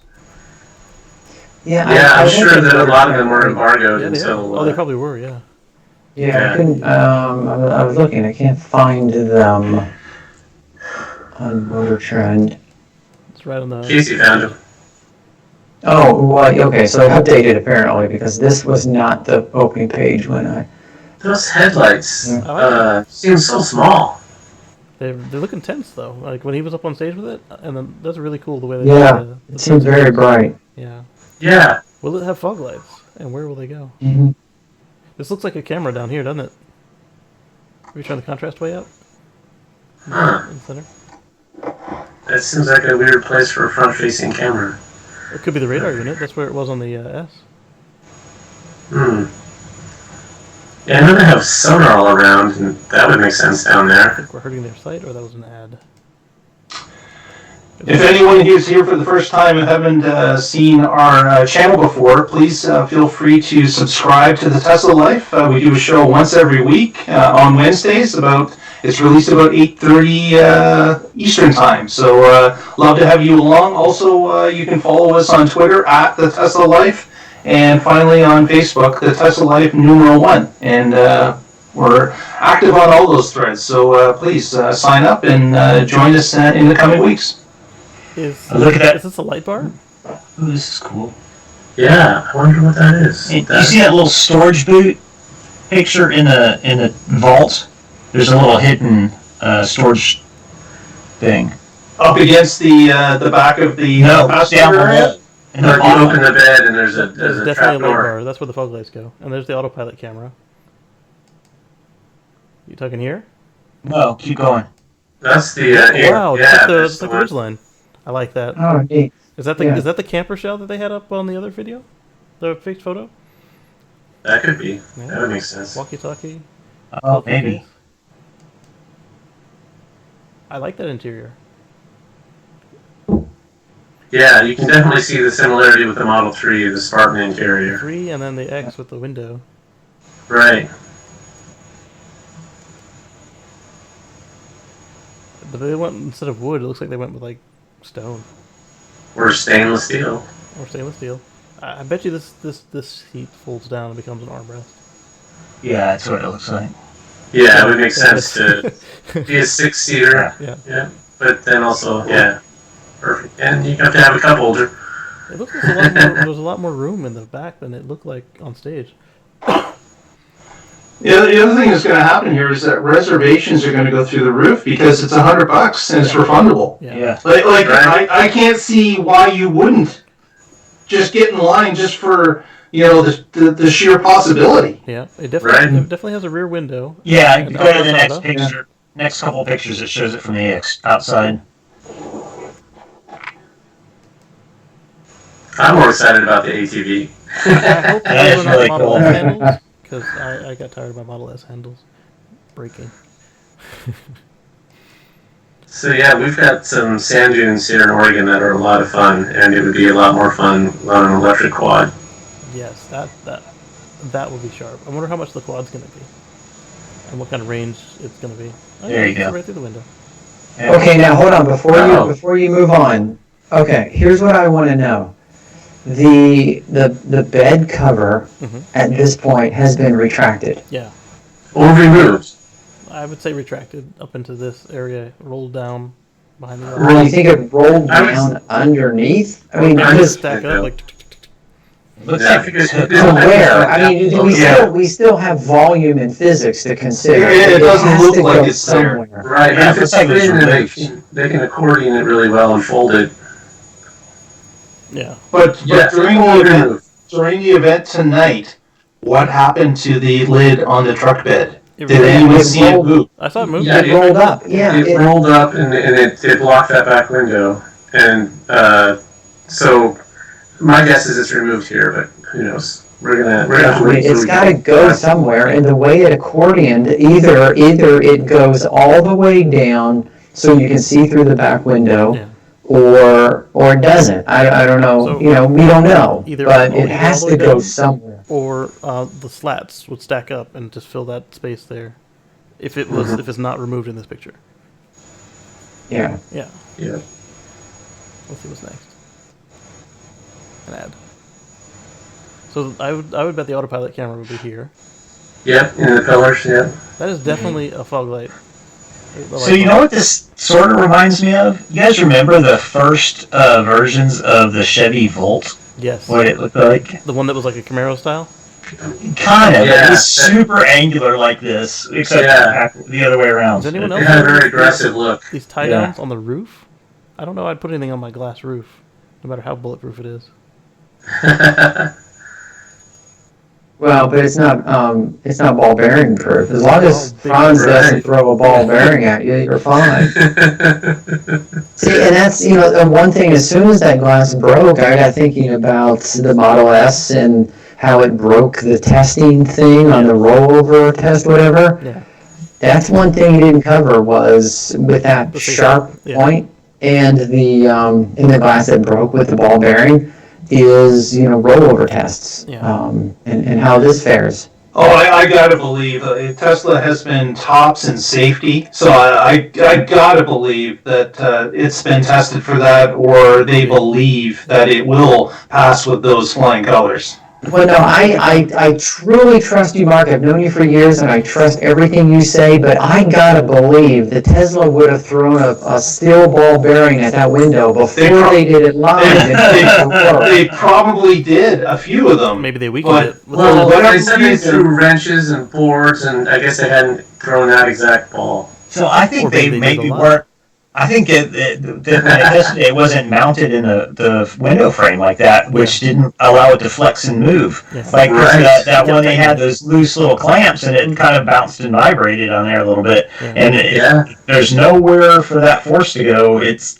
Yeah, I'm sure that a lot of them were embargoed until. They probably were, yeah. Yeah, I couldn't. I was looking. I can't find them on Motor Trend. It's right on the. Casey found them. Oh, well, okay. So I updated apparently because this was not the opening page when I. Those headlights seem so small. They're looking tense though. Like when he was up on stage with it, and then that's really cool the way they. Yeah, it seems very bright. Yeah. Yeah. Will it have fog lights? And where will they go? Mm-hmm. This looks like a camera down here, doesn't it? Are you trying the contrast way up? Huh. In the center? That seems like a weird place for a front-facing camera. It could be the radar unit. That's where it was on the S. Yeah, I know they have sonar all around, and that would make sense down there. I think we're hurting their site, or that was an ad. If anyone who's here for the first time and haven't seen our channel before, please feel free to subscribe to the Tesla Life. We do a show once every week on Wednesdays. It's released about 8:30 Eastern time. So love to have you along. Also, you can follow us on Twitter at the Tesla Life, and finally on Facebook, the Tesla Life #1. And we're active on all those threads. So please sign up and join us in the coming weeks. Look at that. Is this a light bar? Ooh, this is cool. Yeah, I wonder what that is. You see that little storage boot picture in the vault? There's a little hidden storage thing. Up against the back of the passenger area? And you open the bed and there's a definitely trap a light door. bar. That's where the fog lights go. And there's the autopilot camera. You talking here? No, keep going. That's the wow, it's like the ridgeline. I like that. Oh, neat. Is that the camper shell that they had up on the other video? The fixed photo? That could be. Yeah. That would make sense. Walkie-talkie. Oh, maybe. Case. I like that interior. Yeah, you can definitely see the similarity with the Model 3, the Spartan interior. 3 and then the X with the window. Right. But they went, instead of wood, it looks like they went with like stone Or stainless steel. or stainless steel. I bet you this seat folds down and becomes an armrest. Yeah, that's what it looks like. Yeah, it would make sense to be a 6-seater. Yeah. But then also, perfect. And you have to have a cup holder. It looks like there's a lot more room in the back than it looked like on stage. Yeah, the other thing that's going to happen here is that reservations are going to go through the roof because it's $100 and it's refundable. Yeah. Like Right. I can't see why you wouldn't just get in line just for the sheer possibility. Yeah, it definitely has a rear window. Yeah, And go to the avocado. next picture. Next couple pictures, it shows it from the outside. I'm more excited about the ATV. I hope That's those are not really Model cool. S handles, because I got tired of my Model S handles breaking. So yeah, we've got some sand dunes here in Oregon that are a lot of fun, and it would be a lot more fun on an electric quad. Yes, that will be sharp. I wonder how much the quad's going to be, and what kind of range it's going to be. Oh, There you it's go. right through the window. Okay, now hold on Wow. before you move on. Okay, here's what I want to know. The bed cover at this point has been retracted. Yeah, Or removed. I would say retracted up into this area, rolled down behind the Do you think it rolled I was- down underneath? I mean, I just stack up like. Looks Yeah, like it's to where? I mean, we still have volume and physics to consider. It doesn't has look to like go it's there. somewhere. Right, Yeah, and if it's it looks like thin, it's then removed. they can accordion it really well and fold it. Yeah. But Yeah, during the event tonight, what happened to the lid on the truck bed? It Did rolled- anyone it see it rolled- move? I saw it move. Yeah, It rolled up. Yeah. It rolled up and it blocked that back window, and so my guess is it's removed here, but who knows? We're gonna have to wait. It's got to go somewhere, and the way it accordioned, either it goes all the way down so you can see through the back window, Yeah. or it doesn't. I don't know. So, we don't know, either but all it the has way to go down, somewhere. Or the slats would stack up and just fill that space there, if it's not removed in this picture. Yeah. Yeah. Yeah. Let's see what's next. An ad. So I would bet the autopilot camera would be here. Yep, in the pillars. Yeah. That is definitely a fog light. So you know what this sort of reminds me of? You guys remember the first versions of the Chevy Volt? Yes. What it looked like? The one that was like a Camaro style? Kind of. Yeah. It was super angular like this, except the other way around. Does anyone It else had a have very aggressive look. these tie downs on the roof? I don't know I'd put anything on my glass roof, no matter how bulletproof it is. Well, but it's not ball bearing proof. As long as Franz doesn't throw a ball bearing at you, you're fine. See, and that's the one thing. As soon as that glass broke, I got thinking about the Model S and how it broke the testing thing on the rollover test, whatever. Yeah. That's one thing you didn't cover was with that sharp point and the glass that broke with the ball bearing is rollover tests and how this fares. Oh, I gotta believe Tesla has been tops in safety, so I gotta believe that it's been tested for that, or they believe that it will pass with those flying colors. Well, no, I truly trust you, Mark. I've known you for years, and I trust everything you say, but I gotta believe that Tesla would have thrown a steel ball bearing at that window before they did it live. They probably did, a few of them. Maybe they weakened it. Well, they said they threw wrenches and boards, and I guess they hadn't thrown that exact ball. So I think they maybe weren't. I think that when they tested it wasn't mounted in the window frame like that, which didn't allow it to flex and move. Yeah. Like Right. that one, they had those loose little clamps, and it kind of bounced and vibrated on there a little bit. Yeah. And there's nowhere for that force to go. It's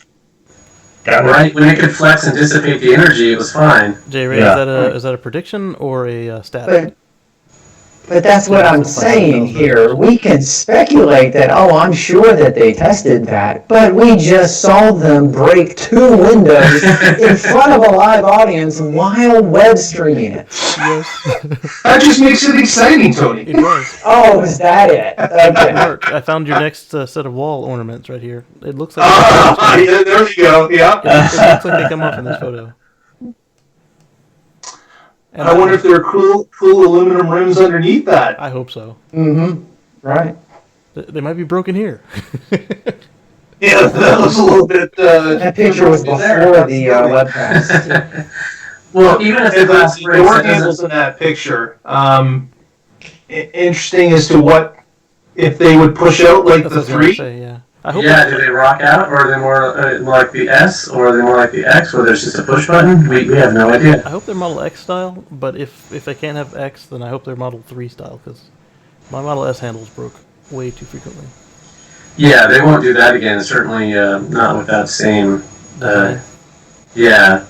Right, when it could flex and dissipate the energy, it was fine. J Ray, Yeah. is that a prediction or a stat? But that's what I'm saying here. We can speculate that, oh, I'm sure that they tested that, but we just saw them break 2 windows in front of a live audience while web streaming it. Yes. That just makes it exciting, Tony. It does. Oh, is that it? Okay. Mark, I found your next set of wall ornaments right here. It looks like. Yeah, there you go. Yeah. It looks like they come off in this photo. And I wonder if there are cool aluminum rims underneath that. I hope so. Mm-hmm. Right. They might be broken here. Yeah, that was a little bit. That picture was before the webcast. Well, even if the glass there were handles in that picture. Interesting as to what if they would push out like That's the what I was gonna 3. say, yeah. I hope Yeah, do they rock out, or are they more like the S, or are they more like the X, where there's just a push button? We have no idea. I hope they're Model X style, but if they can't have X, then I hope they're Model 3 style, because my Model S handles broke way too frequently. Yeah, they won't do that again. Certainly not with that same. Yeah.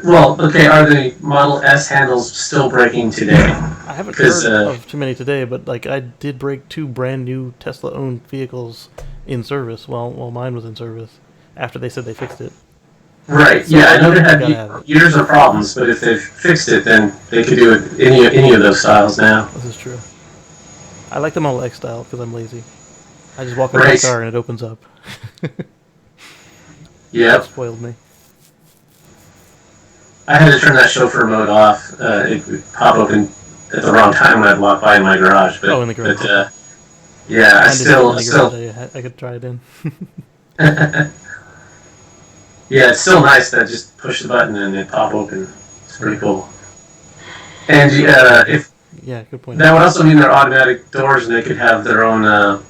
Well, okay. Are the Model S handles still breaking today? I haven't heard of too many today, but like I did break 2 brand new Tesla-owned vehicles in service while mine was in service. After they said they fixed it. Right. So yeah, I know they gotta had have it. years of problems, but if they've fixed it, then they could do it any of those styles now. This is true. I like the Model X style because I'm lazy. I just walk in my Right. car and it opens up. Yep. That spoiled me. I had to turn that chauffeur mode off. It would pop open at the wrong time when I'd walk by in my garage. But, In the garage. But, yeah, I still. I could try it in. Yeah, it's still nice to just push the button and it pop open. It's pretty cool. And if Yeah, good point. that would also mean they're automatic doors, and they could have their own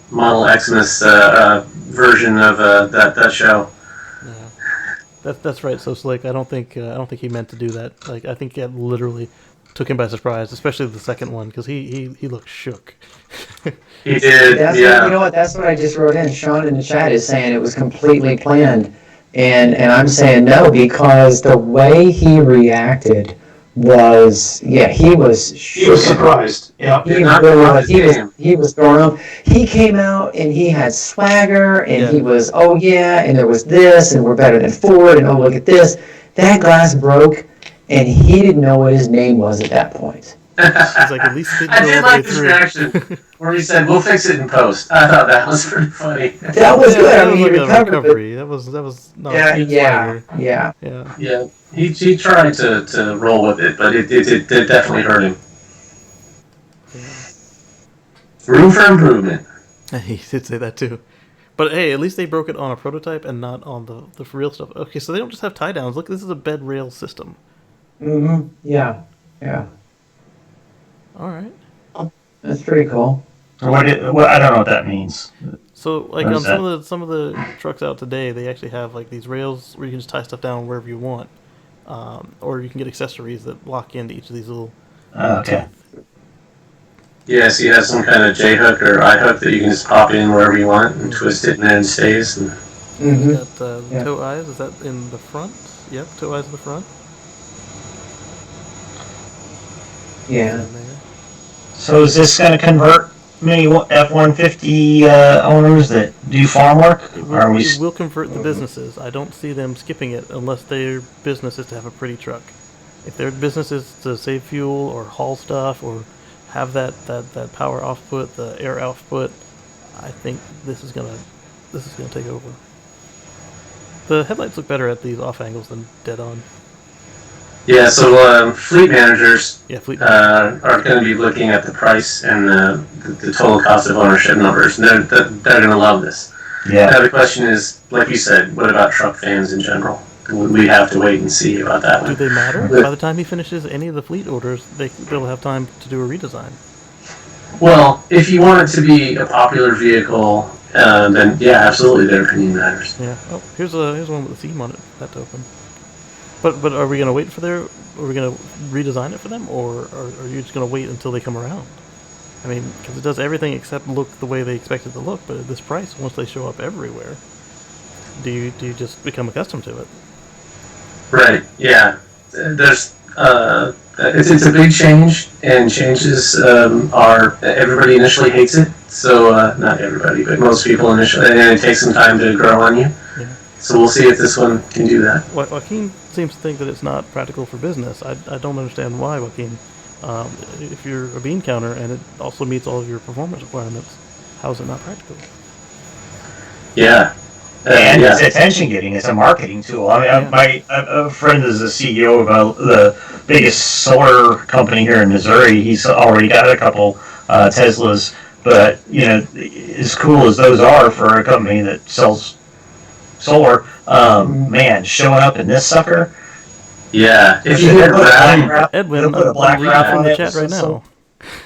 Model Xmas version of that show. Yeah. That's right. So Slick, I don't think he meant to do that. Like I think it literally took him by surprise, especially the second one, because he looked shook. He did. You know what? That's what I just wrote in. Sean in the chat is saying it was completely planned, and I'm saying no, because the way he reacted was, he was surprised. Yeah. He was thrown off. He came out and he had swagger, and he was, oh yeah, and there was this, and we're better than Ford, and oh look at this. That glass broke, and he didn't know what his name was at that point. He's like, at least it didn't I go did all the like way this through. reaction where he said, "We'll fix it in post." I thought that was pretty funny. That was good. I mean, he like a recovered. recovery. That was not Yeah. Yeah, he tried to roll with it, but it definitely hurt him. Room for improvement. He did say that too. But hey, at least they broke it on a prototype and not on the real stuff. Okay, so they don't just have tie downs. Look, this is a bed rail system. Mm-hmm. Yeah. All right. That's pretty cool. I don't know what that means. So, like What on is some of the trucks out today, they actually have like these rails where you can just tie stuff down wherever you want, or you can get accessories that lock into each of these little. Okay. Yes, he has some kind of J hook or I hook that you can just pop in wherever you want and twist it, and then it stays. And Got toe eyes. Is that in the front? Yep, toe eyes in the front. Yeah. In there. So is this going to convert many F-150 owners that do farm work? It Or are we? will convert the businesses. I don't see them skipping it unless their business is to have a pretty truck. If their business is to save fuel or haul stuff or have that power output, the air output, I think this is gonna take over. The headlights look better at these off angles than dead on. yeah, so fleet managers Yeah, fleet. are going to be looking at the price and the total cost of ownership numbers. They're going to love this. Yeah. Now the question is, like you said, what about truck fans in general? We have to wait and see about that Do one. they matter? By the time he finishes any of the fleet orders, they'll have time to do a redesign. Well, if you want it to be a popular vehicle, then yeah, absolutely, their opinion matters. Yeah. Oh, here's one with a theme on it. That's open. But are we gonna wait for their? Are we gonna redesign it for them, or are you just gonna wait until they come around? I mean, because it does everything except look the way they expect it to look. But at this price, once they show up everywhere, do you just become accustomed to it? Right. Yeah. There's it's a big change, and changes are everybody initially hates it. So not everybody, but most people initially, and it takes some time to grow on you. Yeah. So we'll see if this one can do that. Joaquin seems to think that it's not practical for business. I don't understand why, Joaquin. If you're a bean counter and it also meets all of your performance requirements, how is it not practical? Yeah. And it's attention getting. It's a marketing tool. I mean, a friend is the CEO of the biggest solar company here in Missouri. He's already got a couple Teslas. But, as cool as those are for a company that sells solar, man, showing up in this sucker. Yeah. If you get Edwin, I'm reading from the chat right now.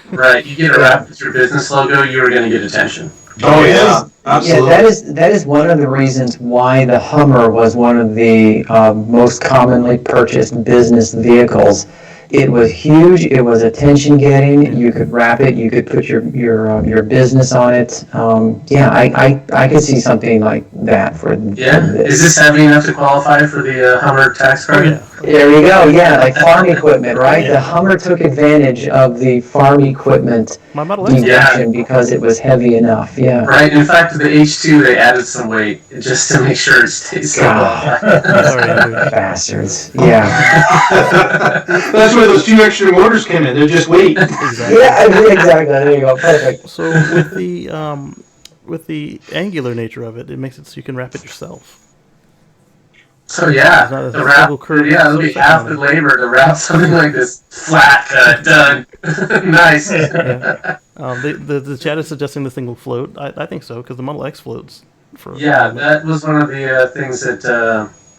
Right, you get a wrap with your business logo, you're going to get attention. Oh yeah, absolutely. Yeah, that is one of the reasons why the Hummer was one of the most commonly purchased business vehicles. It was huge. It was attention getting. You could wrap it. You could put your business on it. I could see something like that for. Yeah. For this. Is this heavy enough to qualify for the Hummer tax credit? Yeah. There you go. Yeah, like farm equipment, right? Yeah. The Hummer took advantage of the farm equipment deduction because it was heavy enough. Yeah. Right. In fact, the H2 they added some weight just to make sure it stays so bastards. Yeah. That's where those 2 extra motors came in. They're just weight. Exactly. Yeah, exactly. There you go. Perfect. So with the angular nature of it, it makes it so you can wrap it yourself. So yeah, the wrap. It'll be half the labor to wrap something like this. Flat cut, done. Nice. Yeah. The chat is suggesting this thing will float. I think so because the Model X floats. That was one of the things that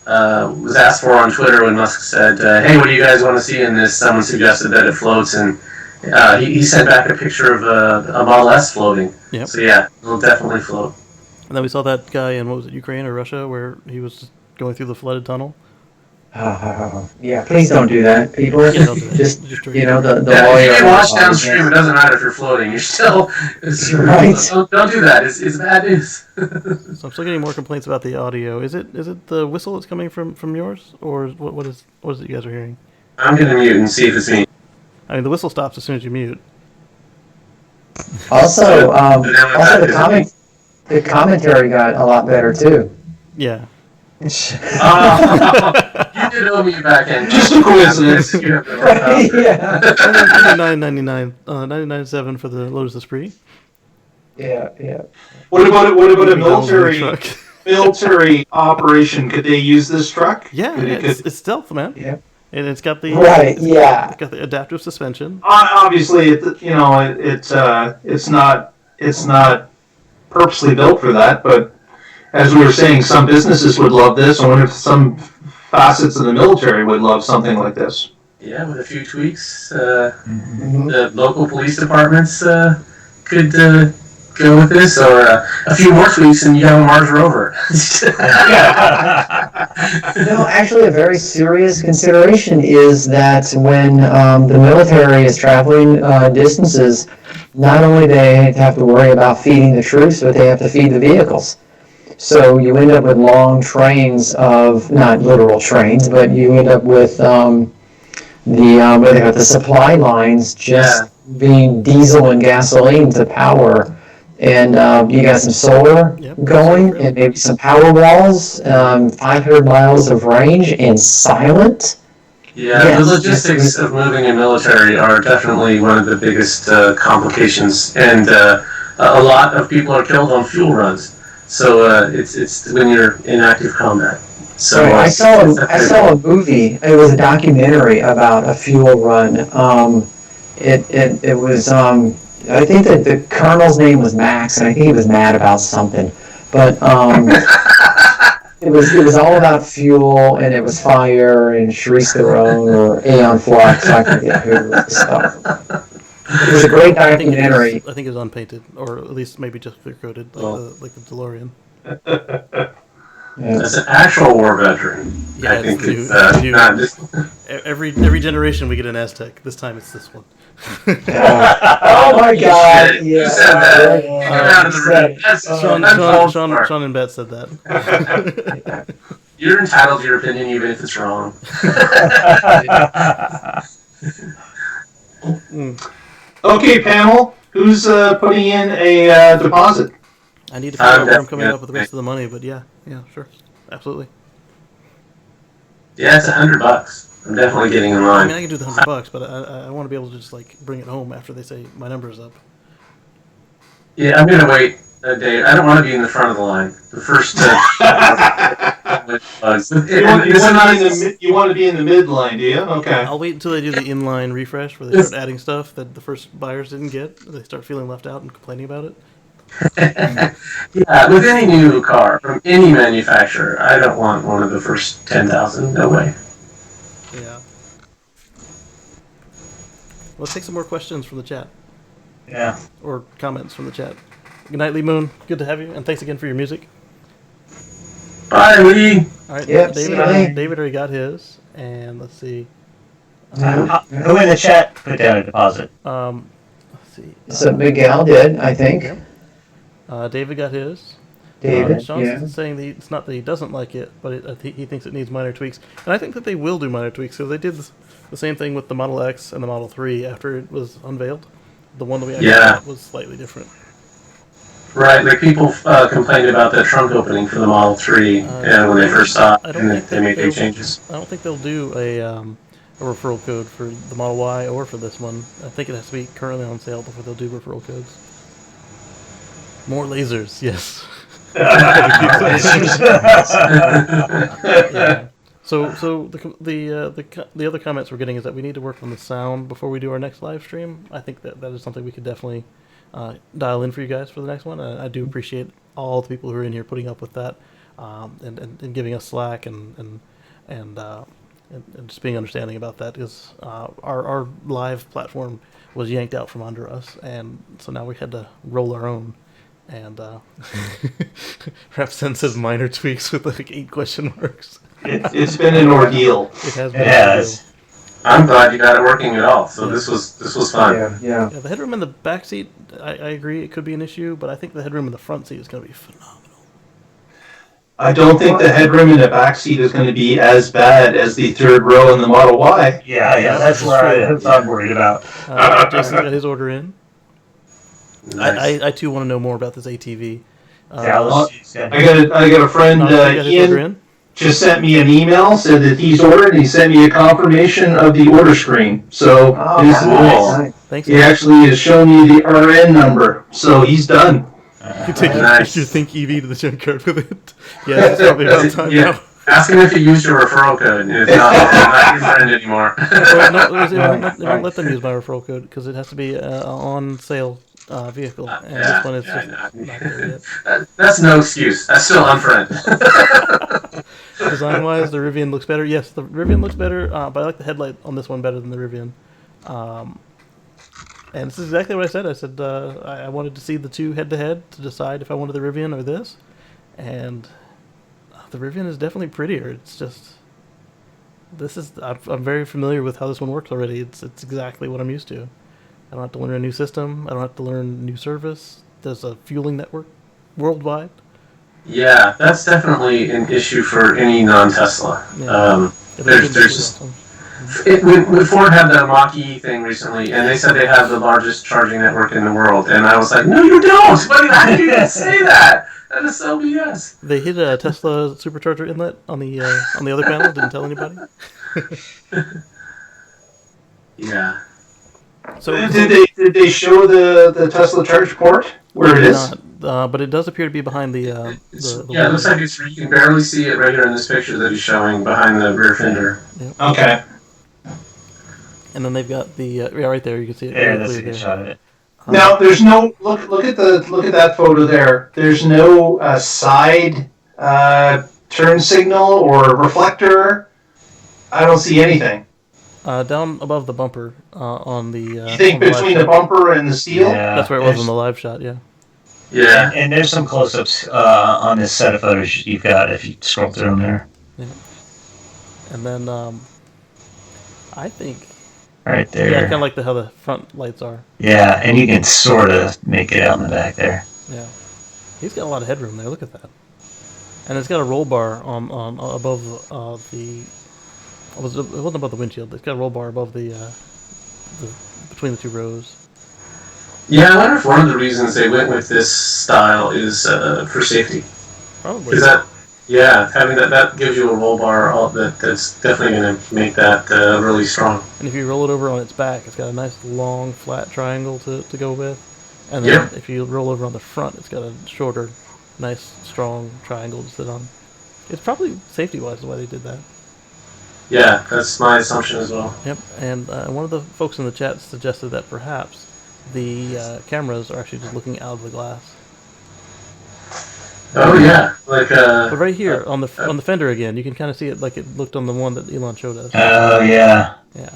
was asked for on Twitter when Musk said, "Hey, what do you guys want to see in this?" Someone suggested that it floats, and he sent back a picture of a Model S floating. Yep. So yeah, it'll definitely float. And then we saw that guy in, what was it, Ukraine or Russia, where he was going through the flooded tunnel. Yeah, please don't do that, people. Yeah, don't do that. Just the lawyer. If you watch downstream, it doesn't matter if you're floating. You're still right. Don't do that. It's bad news. So I'm still getting more complaints about the audio. Is it the whistle that's coming from yours, or what is it you guys are hearing? I'm gonna mute and see if it's me. I mean, the whistle stops as soon as you mute. Also, the commentary got a lot better too. Yeah. You did owe me back end. Just a coincidence. Yeah. $99.97 for the Lotus Esprit. Yeah. What about a military operation? Could they use this truck? Yeah, it's stealth, man. Yeah. And it's got the It's got the adaptive suspension. Obviously, it's not purposely built for that, but as we were saying, some businesses would love this. I wonder if some facets of the military would love something like this. Yeah, with a few tweaks, the local police departments could go with this, or a few more tweaks and you have a Mars rover. Actually, a very serious consideration is that when the military is traveling distances, not only do they have to worry about feeding the troops, but they have to feed the vehicles. So you end up with long trains of, not literal trains, but you end up with the supply lines just being diesel and gasoline to power. And you got some solar going, and maybe some power walls, 500 miles of range, and silent. Yeah, the logistics of moving a military are definitely one of the biggest complications, and a lot of people are killed on fuel runs. So it's when you're in active combat. So I saw a movie. It was a documentary about a fuel run. It was I think that the colonel's name was Max, and I think he was mad about something. But it was all about fuel, and it was fire and Charisse Theron or Aeon Flux. I forget who was the stuff. It was a great documentary. I think it was unpainted, or at least maybe just clear coated, like the DeLorean. As an actual war veteran, yeah, I think it's not just... Every generation we get an Aztec. This time it's this one. Oh my God! You said that. Sean and Bet said that. You're entitled to your opinion, even if it's wrong. Okay, panel. Who's putting in a deposit? I need to figure out where I'm coming up with the rest of the money, but yeah, sure, absolutely. Yeah, it's $100. I'm definitely getting in I line. mean, I can do the $100, but I want to be able to just like bring it home after they say my number's up. Yeah, I'm gonna wait a day. I don't want to be in the front of the line. The first. You want to be in the midline, do you? Okay. I'll wait until they do the inline refresh where they start adding stuff that the first buyers didn't get. They start feeling left out and complaining about it. Yeah, with any new car from any manufacturer, I don't want one of the first 10,000. No way. Yeah. Let's take some more questions from the chat. Yeah. Or comments from the chat. Good night, Lee Moon. Good to have you, and thanks again for your music. Bye, Lee. All right, Yep, David already got his, and let's see. Who in the chat put down a deposit? Let's see. So Miguel did, I think. Yep. David got his. David, Johnson's saying that it's not that he doesn't like it, but he thinks it needs minor tweaks. And I think that they will do minor tweaks. So they did the same thing with the Model X and the Model 3 after it was unveiled. The one that we actually got was slightly different. Right, like people complained about the trunk opening for the Model 3 when they first saw it, and they made big changes. I don't think they'll do a referral code for the Model Y or for this one. I think it has to be currently on sale before they'll do referral codes. More lasers, yes. Yeah. So the other comments we're getting is that we need to work on the sound before we do our next live stream. I think that is something we could definitely dial in for you guys for the next one. I do appreciate all the people who are in here putting up with that and giving us slack and just being understanding about that, because our live platform was yanked out from under us, and so now we had to roll our own. And Rapsen says minor tweaks with like 8 question marks. It's been an ordeal. It has been an ordeal. I'm glad you got it working at all. So this was fun. Yeah. The headroom in the back seat, I agree, it could be an issue, but I think the headroom in the front seat is going to be phenomenal. I don't think the headroom in the back seat is going to be as bad as the third row in the Model Y. Yeah, that's what I'm worried about. Jason's got his order in. Nice. I too want to know more about this ATV. I got a friend, Ian, just sent me an email, said that he's ordered, and he sent me a confirmation of the order screen. So nice. Thanks. He actually has shown me the RN number, so he's done. You take your Think EV to the junkyard with it. Yeah, it's probably about time now. Ask him if you used your referral code. If not, I'm not your friend anymore. It won't let them use my referral code because it has to be on sale vehicle, and this one is just not there yet. That's no excuse. That's still unfriend. Design-wise, the Rivian looks better. Yes, the Rivian looks better, but I like the headlight on this one better than the Rivian. And this is exactly what I said. I said I wanted to see the two head-to-head to decide if I wanted the Rivian or this, and the Rivian is definitely prettier. It's just I'm very familiar with how this one works already. It's exactly what I'm used to. I don't have to learn a new system. I don't have to learn a new service. There's a fueling network worldwide. Yeah, that's definitely an issue for any non-Tesla. Yeah. There's just when Ford had the Mach-E thing recently, and they said they have the largest charging network in the world, and I was like, no, you don't! How did you even say that? That is so BS. They hit a Tesla supercharger inlet on the other panel. Didn't tell anybody. Yeah. So did they show the Tesla charge port where it is? But it does appear to be behind the it looks like you can barely see it right here in this picture that he's showing behind the rear fender. Yep. Okay. And then they've got the right there. You can see it. Yeah, that's a good shot of it. Now there's no look at that photo there. There's no side turn signal or reflector. I don't see anything. Down above the bumper on the. You think between the bumper and the steel? Yeah, that's where it was in the live shot. Yeah. Yeah. And there's some close-ups on this set of photos you've got if you scroll through them there. Yeah. And then I think. Right there. Yeah, kind of like how the front lights are. Yeah, and you can sort of make it out in the back there. Yeah. He's got a lot of headroom there. Look at that. And it's got a roll bar on above the. It wasn't above the windshield. It's got a roll bar above the between the two rows. Yeah, I wonder if one of the reasons they went with this style is for safety. Probably. Is that? Yeah, having that gives you a roll bar. That's definitely going to make that really strong. And if you roll it over on its back, it's got a nice long flat triangle to go with. And then if you roll over on the front, it's got a shorter, nice strong triangle to sit on. It's probably safety-wise the way they did that. Yeah, that's my assumption as well. Yep, and one of the folks in the chat suggested that perhaps the cameras are actually just looking out of the glass. Oh yeah, But right here on the fender again, you can kind of see it like it looked on the one that Elon showed us. Oh yeah. Yeah.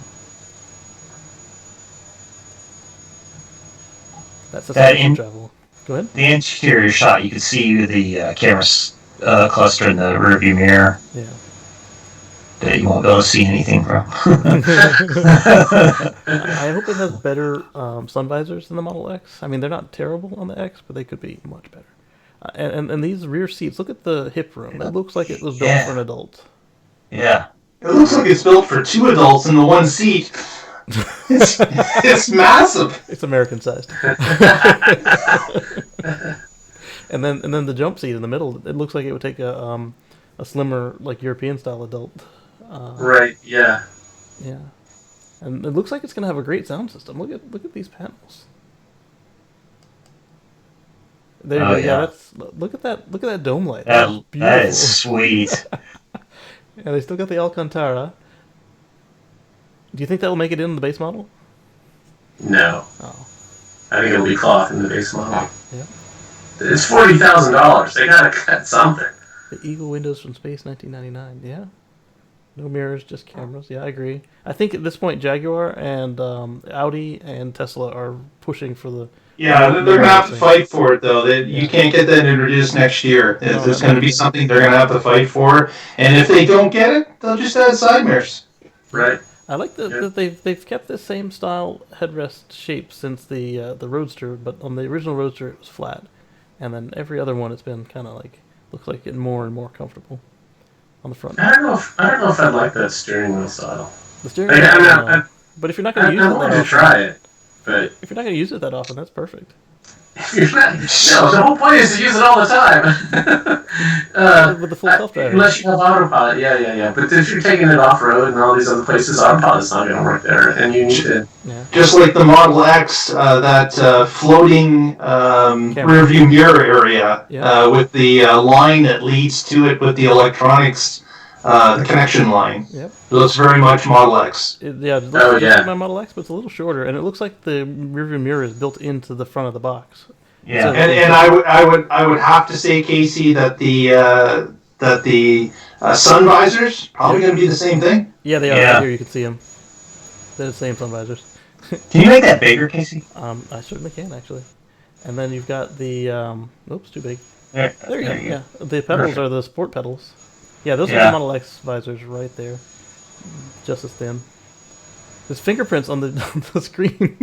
That's the side travel. Go ahead. The interior shot, you can see the cameras cluster in the rearview mirror. Yeah. That you won't be able to see anything from. I hope it has better sun visors than the Model X. I mean, they're not terrible on the X, but they could be much better. And these rear seats, look at the hip room. It looks like it was built for an adult. Yeah. It looks like it's built for 2 adults in the one seat. It's massive. It's American sized. and then the jump seat in the middle, it looks like it would take a slimmer, like European style adult. Right. Yeah. Yeah. And it looks like it's going to have a great sound system. Look at these panels. There you go. Yeah. Look at that dome light. That's beautiful. That is sweet. Yeah, they still got the Alcantara. Do you think that will make it in the base model? No. Oh. I think it'll be cloth in the base model. Yeah. It's $40,000. They gotta cut something. The Eagle windows from space, 1999. Yeah. No mirrors, just cameras. Yeah, I agree. I think at this point, Jaguar and Audi and Tesla are pushing for the. Yeah, they're going to have to fight for it, though. You can't get that introduced next year. It's going to be something they're going to have to fight for. And if they don't get it, they'll just add side mirrors. Right. I like that they've kept the same style headrest shape since the Roadster, but on the original Roadster it was flat, and then every other one it's been kind of like looks like getting more and more comfortable on the front. I don't know if I'd like that steering wheel style. The steering wheel, but if you're not going to use it that often, try it. But if you're not going to use it that often, that's perfect. No, the whole point is to use it all the time. With the full self-driving. Unless you have autopilot, yeah. But if you're taking it off-road and all these other places, autopilot's not going to work there, and you need to... Yeah. Just like the Model X, that floating rear view mirror area with the line that leads to it with the electronics, the connection line. Yep. It looks very much Model X. It looks like my Model X, but it's a little shorter, and it looks like the rearview mirror is built into the front of the box. Yeah, so, and I would have to say, Casey, that the sun visors probably going to be the same thing. Yeah, they are. Yeah. Right here you can see them. They're the same sun visors. Can you make that bigger, Casey? I certainly can, actually. And then you've got the oops, too big. There you go. Yeah, the pedals are the sport pedals. Yeah, those are the Model X visors right there, just as thin. There's fingerprints on the screen.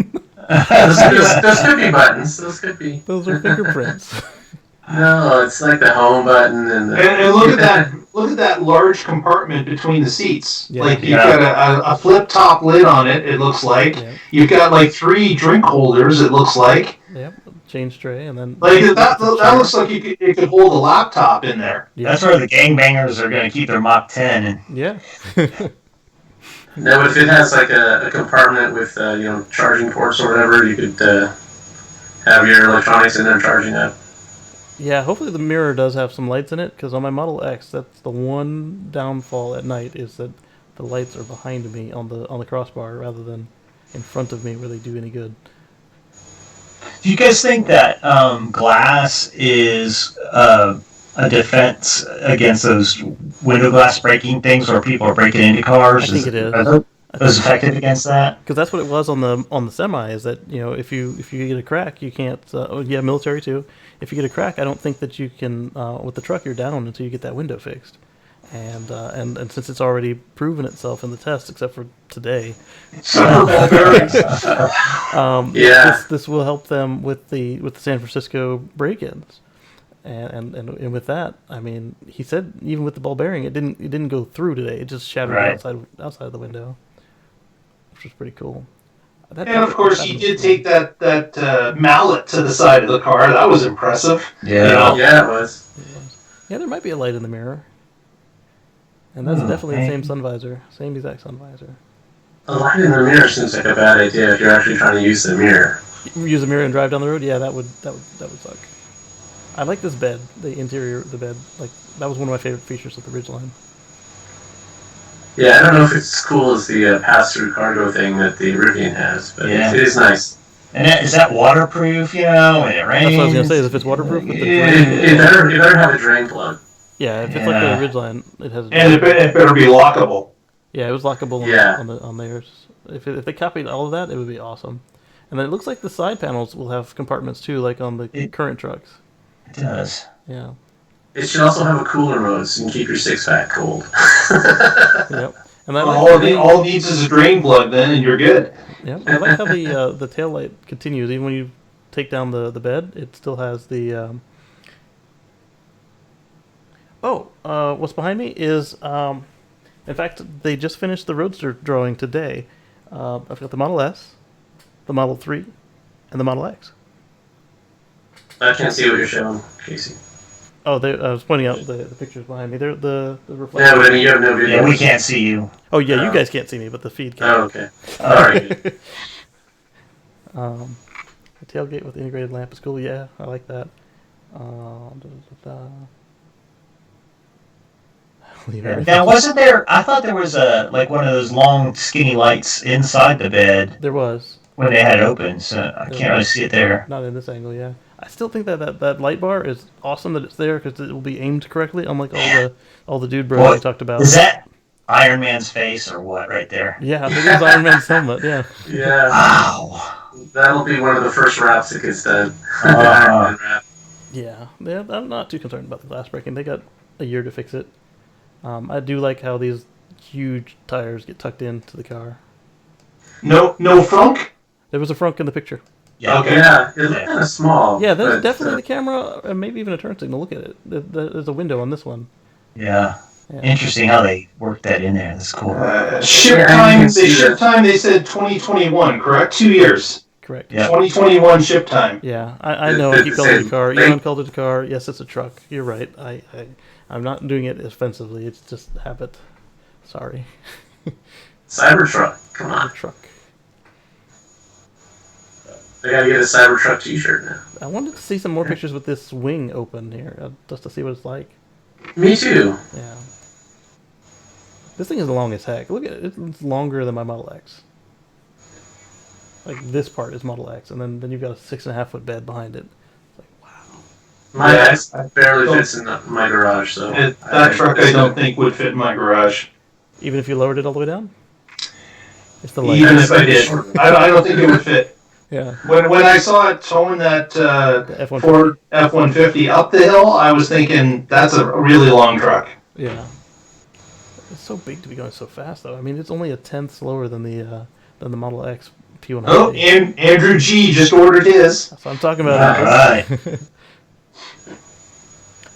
Those could be buttons. Those could be. Those are fingerprints. No, it's like the home button and look at that! Look at that large compartment between the seats. Yeah. Like you've got a flip top lid on it. It looks like you've got like 3 drink holders. It looks like. Yep, change tray and then. Like that looks like it could hold a laptop in there. Yeah. That's where the gangbangers are going to keep their Mach 10. And... Yeah. No, but if it has like a compartment with charging ports or whatever, you could have your electronics in there charging up. Yeah, hopefully the mirror does have some lights in it, because on my Model X, that's the one downfall at night is that the lights are behind me on the crossbar rather than in front of me where they do any good. Do you guys think that glass is a defense against those window glass breaking things where people are breaking into cars? I think it is. Are those effective against that? Because that's what it was on the Semi. Is that if you get a crack, you can't. Military too. If you get a crack, I don't think that you can. With the truck, you're down until you get that window fixed. And since it's already proven itself in the test, except for today, this will help them with the San Francisco break-ins. And with that, I mean, he said even with the ball bearing, it didn't go through today. It just shattered outside of the window, which was pretty cool. And of course, he did take that mallet to the side of the car. That was impressive. Yeah, yeah, it was. Yeah, there might be a light in the mirror, and that's definitely the same sun visor, same exact sun visor. A light in the mirror seems like a bad idea if you're actually trying to use the mirror. Use the mirror and drive down the road? Yeah, that would suck. I like this bed, the interior of the bed. Like, that was one of my favorite features of the Ridgeline. Yeah, I don't know if it's as cool as the pass-through cargo thing that the Rivian has, but it is nice. And is that waterproof, when it rains? That's what I was going to say, is if it's waterproof with the drain... It better have a drain plug. Yeah, if it's like the Ridgeline, it has a drain and it better be lockable. Yeah, it was lockable on theirs. If they copied all of that, it would be awesome. And then it looks like the side panels will have compartments too, like on the current trucks. It does. Yeah. It should also have a cooler mode so you can keep your six-pack cold. Yep. And all it needs is a drain plug then, and you're good. Yep. I like how the tail light continues. Even when you take down the bed, it still has the... what's behind me is... in fact, they just finished the Roadster drawing today. I've got the Model S, the Model 3, and the Model X. I can't see what you're showing, Casey. Oh, I was pointing out the pictures behind me. They're the reflection. Yeah, but I mean, you have no video. Yeah, we can't see you. Oh, yeah, you guys can't see me, but the feed can. Oh, okay. All right. The tailgate with the integrated lamp is cool. Yeah, I like that. Now, wasn't there... I thought there was one of those long, skinny lights inside the bed. There was. When they had it open, so I can't really see it there. Not in this angle, yeah. I still think that light bar is awesome that it's there because it will be aimed correctly, unlike all the dude bros we talked about. Is that Iron Man's face or what right there? Yeah, I think it's Iron Man's helmet, yeah. Yeah. Wow. That'll be one of the first wraps that gets done. Yeah, I'm not too concerned about the glass breaking. They got a year to fix it. I do like how these huge tires get tucked into the car. No frunk? There was a frunk in the picture. Yeah, okay. Yeah, it looked kind of small. Yeah, there's definitely the camera, and maybe even a turn signal. Look at it. There's a window on this one. Yeah. Interesting how they worked that in there. That's cool. Ship time, they said 2021, correct? 2 years. Correct. Yeah. 2021 ship time. Yeah, I know. I keep calling it a car. Elon called it a car. Yes, it's a truck. You're right. I'm not doing it offensively. It's just habit. Sorry. CyberTruck. Come on. Truck. I gotta get a CyberTruck t-shirt now. I wanted to see some more pictures with this wing open here, just to see what it's like. Me too. Yeah. This thing is long as heck. Look at it. It's longer than my Model X. Like, this part is Model X, and then you've got a 6.5 foot bed behind it. It's like, wow. My X barely fits in my garage, so... That truck I don't think would fit in my garage. Even if you lowered it all the way down? It's the light. Even if I did. I don't think it would fit. Yeah. When I saw it towing that Ford F-150 up the hill, I was thinking that's a really long truck. Yeah. It's so big to be going so fast, though. I mean, it's only a tenth slower than the Model X P100. Oh, and Andrew G just ordered his. That's what I'm talking about. All right.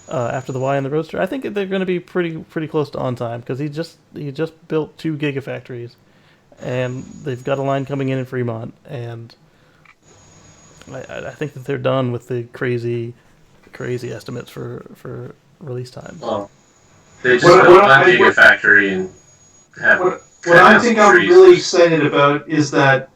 After the Y and the Roadster, I think they're going to be pretty close to on time because he just built 2 gigafactories, and they've got a line coming in Fremont, and I think that they're done with the crazy estimates for release times. Well, they just built one gigafactory and have. What I think I'm really excited about is that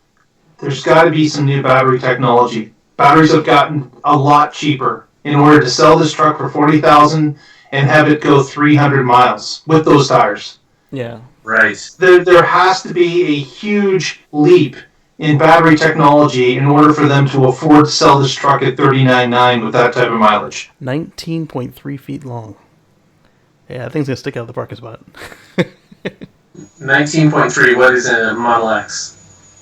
there's got to be some new battery technology. Batteries have gotten a lot cheaper in order to sell this truck for $40,000 and have it go 300 miles with those tires. Yeah. Right. There has to be a huge leap in battery technology in order for them to afford to sell this truck at $39,900 with that type of mileage. 19.3 feet long. Yeah, that thing's going to stick out of the parking spot. 19.3, what is a Model X?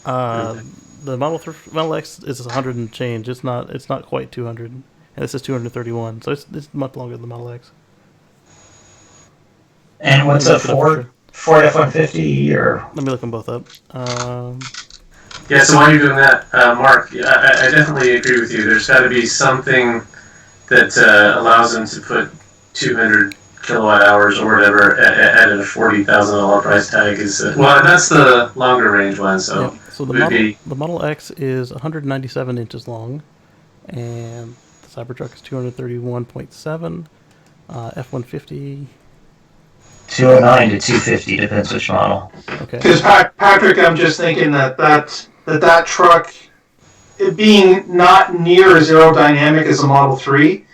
The Model X is 100 and change. It's not quite 200. And this is 231, so it's much longer than the Model X. And what's a Ford F-150 or? Let me look them both up. Yeah, so while you're doing that, Mark, I definitely agree with you. There's got to be something that allows them to put 200 kilowatt hours or whatever at a $40,000 price tag is well, that's the longer range one. So, so the Model X is 197 inches long, and the Cybertruck is 231.7. F-150. 209 to 250 depends which model. Okay. Because Patrick, I'm just thinking that truck, it being not near as aerodynamic as a Model 3,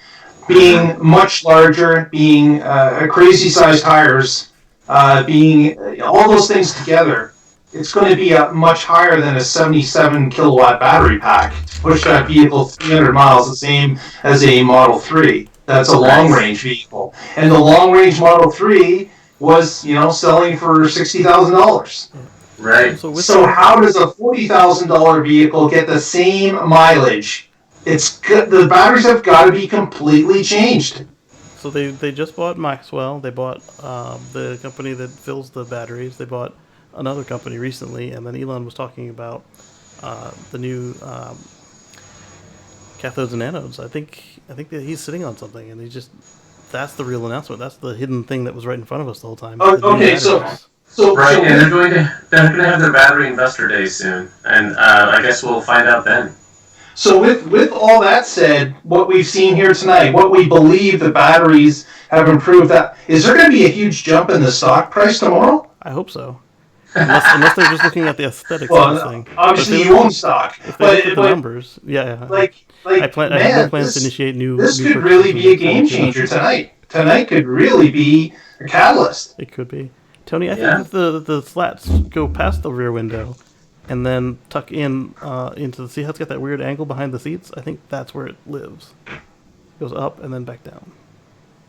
being much larger, being crazy sized tires, being all those things together, it's going to be much higher than a 77 kilowatt battery pack to push that vehicle 300 miles, the same as a Model 3. That's a long range vehicle, and the long range Model 3 was, selling for $60,000. Right. So how does a $40,000 vehicle get the same mileage? It's good. The batteries have got to be completely changed. So they just bought Maxwell. They bought the company that fills the batteries. They bought another company recently, and then Elon was talking about the new cathodes and anodes. I think that he's sitting on something, and that's the real announcement. That's the hidden thing that was right in front of us the whole time. Oh, okay, so right, and they're going to have their battery investor day soon, and I guess we'll find out then. So with all that said, what we've seen here tonight, what we believe the batteries have improved, is there going to be a huge jump in the stock price tomorrow? I hope so. Unless they're just looking at the aesthetics of this thing. Obviously, you own stock. If they look at the numbers, yeah. I have no plans to initiate new. This could really be a game changer tonight. Tonight could really be a catalyst. It could be. Tony, I think if the slats go past the rear window and then tuck in into see how it's got that weird angle behind the seats, I think that's where it lives. It goes up and then back down.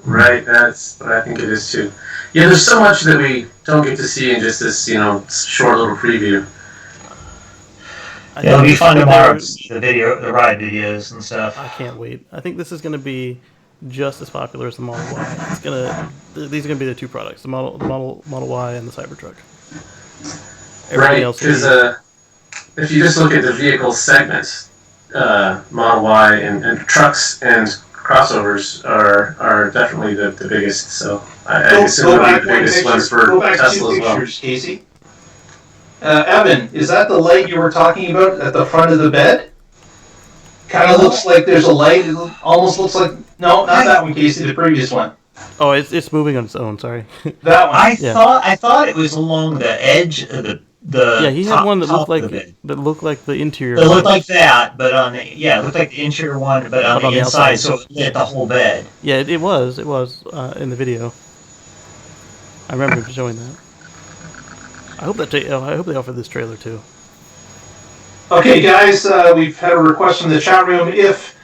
Right, that's what I think it is too. Yeah, there's so much that we don't get to see in just this, short little preview. It'll be fun tomorrow to see the ride videos and stuff. I can't wait. I think this is going to be just as popular as the Model Y. These are going to be the two products: the Model Y and the Cybertruck. Right, because if you just look at the vehicle segments, Model Y and trucks and crossovers are definitely the biggest. So I assume they'll be the biggest ones for Tesla as well. Casey. Evan, is that the light you were talking about at the front of the bed? Kind of looks like there's a light. It almost looks like no, not that one, Casey. The previous one. Oh, it's moving on its own. Sorry. That one. I thought it was along the edge of the. Yeah, he had one that looked like the interior. It looked like that, but it looked like the interior one, but on the inside, so it lit the whole bed. Yeah, it was in the video. I remember him showing that. I hope they offer this trailer too. Okay, guys, we've had a request from the chat room. If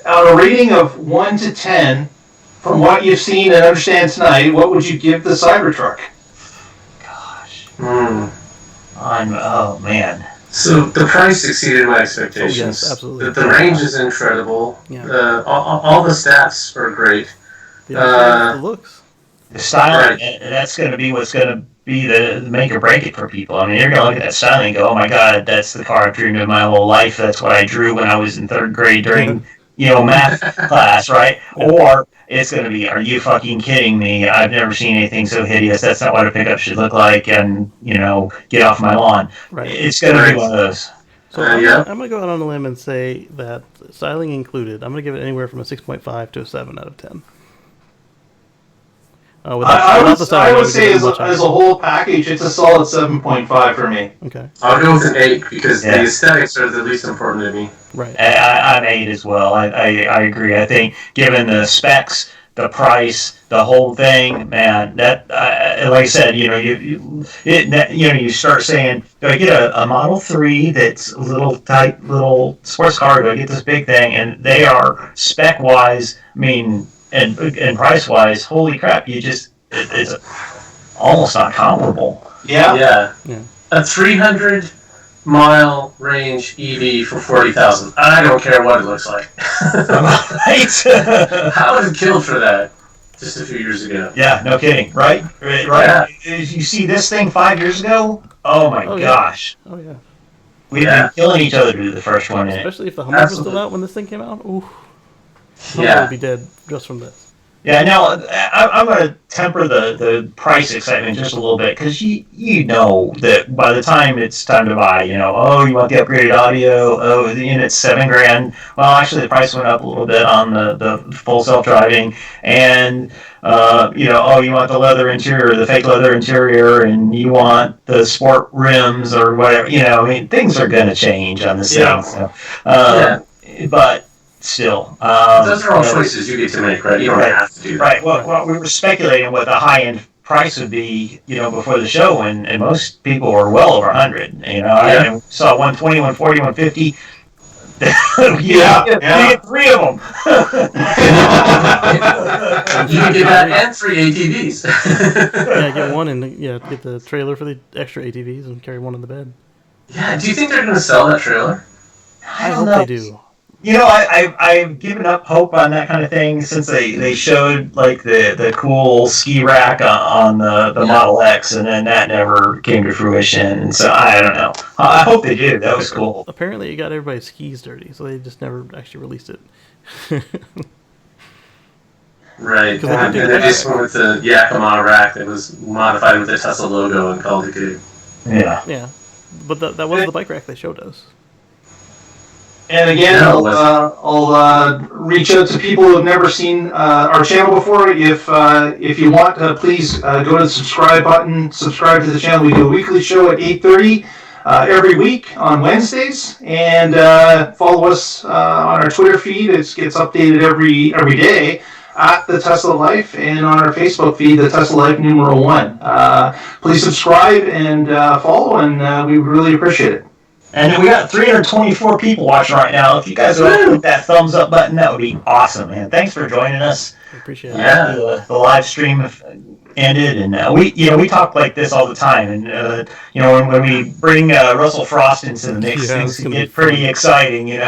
on a rating of 1 to 10, from what you've seen and understand tonight, what would you give the Cybertruck? Oh man. So the price exceeded my expectations. Oh, yes, absolutely. The range is incredible. Yeah. All the stats are great. The looks. The styling, that's going to be what's going to be the make or break it for people. I mean, you're going to look at that styling and go, oh my God, that's the car I've dreamed of my whole life. That's what I drew when I was in third grade during, math class, right? Or it's going to be, are you fucking kidding me? I've never seen anything so hideous. That's not what a pickup should look like. And, get off my lawn. Right. It's going to be one of those. So I'm going to go out on a limb and say that styling included, I'm going to give it anywhere from a 6.5 to a 7 out of 10. I would say as a whole package, it's a solid 7.5 for me. Okay. I'll go with an 8 because the aesthetics are the least important to me. Right. I'm 8 as well. I agree. I think given the specs, the price, the whole thing, man, that like I said, you start saying, do I get a Model 3 that's a little tight, little sports car? Do I get this big thing? And they are spec wise. I mean. And price wise, holy crap! It's almost not comparable. Yeah. A 300-mile range EV for $40,000. I don't care what it looks like. How was it killed for that just a few years ago? Yeah, no kidding. Right. Yeah. You see this thing 5 years ago? Oh my gosh. Yeah. Oh yeah. We've been killing each other to do the first one. Especially if the Hummer was still out when this thing came out. Ooh. Someone would be dead just from this. Yeah, now I'm going to temper the price excitement just a little bit because you know that by the time it's time to buy, you want the upgraded audio, the unit's $7,000. Well, actually, the price went up a little bit on the full self-driving, and you want the leather interior, the fake leather interior, and you want the sport rims or whatever. Things are going to change on this thing. So, but. Still, those are all choices you get to make, right? You don't have to do that. Right. Well, we were speculating what the high-end price would be, before the show, and most people were well over 100. I saw 120, 140, 150. You get 3 of them. You can get that and 3 ATVs. Get one and get the trailer for the extra ATVs and carry one on the bed. Yeah. Do you think they're going to sell that trailer? I hope they do. I've given up hope on that kind of thing since they showed like the cool ski rack on the Model X, and then that never came to fruition. And so I don't know. I hope they do. That was cool. Apparently, it got everybody's skis dirty, so they just never actually released it. Right. And they just went with the Yakima rack that was modified with the Tesla logo and called it good. Yeah. Yeah, but that was the bike rack they showed us. And again, I'll reach out to people who have never seen our channel before. If you want, please go to the subscribe button, subscribe to the channel. We do a weekly show at 8:30 every week on Wednesdays, and follow us on our Twitter feed. It gets updated every day at the Tesla Life, and on our Facebook feed, the Tesla Life #1. Please subscribe and follow, and we really appreciate it. And we got 324 people watching right now. If you guys would click that thumbs up button, that would be awesome, man. Thanks for joining us. I appreciate it. Yeah, the live stream ended, and we talk like this all the time. And when we bring Russell Frost into the mix, things can get pretty exciting. And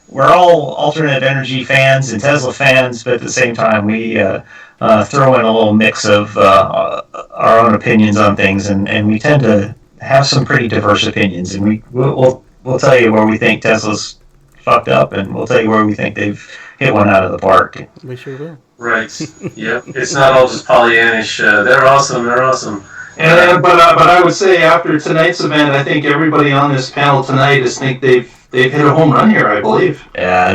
we're all alternative energy fans and Tesla fans, but at the same time, we throw in a little mix of our own opinions on things, and we tend to have some pretty diverse opinions, and we'll tell you where we think Tesla's fucked up, and we'll tell you where we think they've hit one out of the park. We sure will. Right. Yep. It's not all just Pollyannish. They're awesome. But I would say after tonight's event, I think everybody on this panel tonight think they've hit a home run here. I believe. Yeah.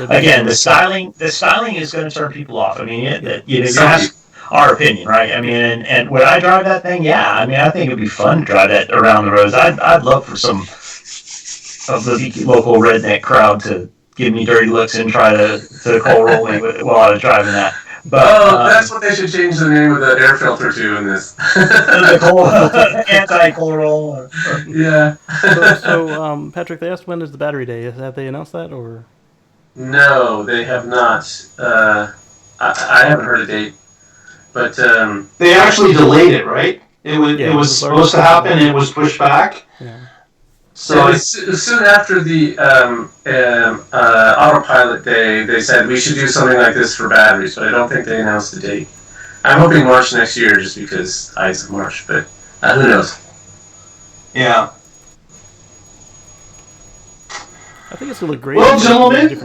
Again, the styling is going to turn people off. I mean, you have our opinion, right? I mean, and would I drive that thing? Yeah. I mean, I think it'd be fun to drive that around the roads. I'd love for some of the local redneck crowd to give me dirty looks and try to coal roll me while I was driving that. But that's what they should change the name of the air filter to in this. The anti-coal roll. Yeah. So, Patrick, they asked when is the battery day. Have they announced that, or? No, they have not. I haven't heard a date. But they actually delayed it, right? It was supposed to happen, and it was pushed back. Yeah. So soon after the autopilot day, they said we should do something like this for batteries, but I don't think they announced the date. I'm hoping March next year, just because I said March, but who knows? Yeah. I think it's gonna look great. Well, gentlemen,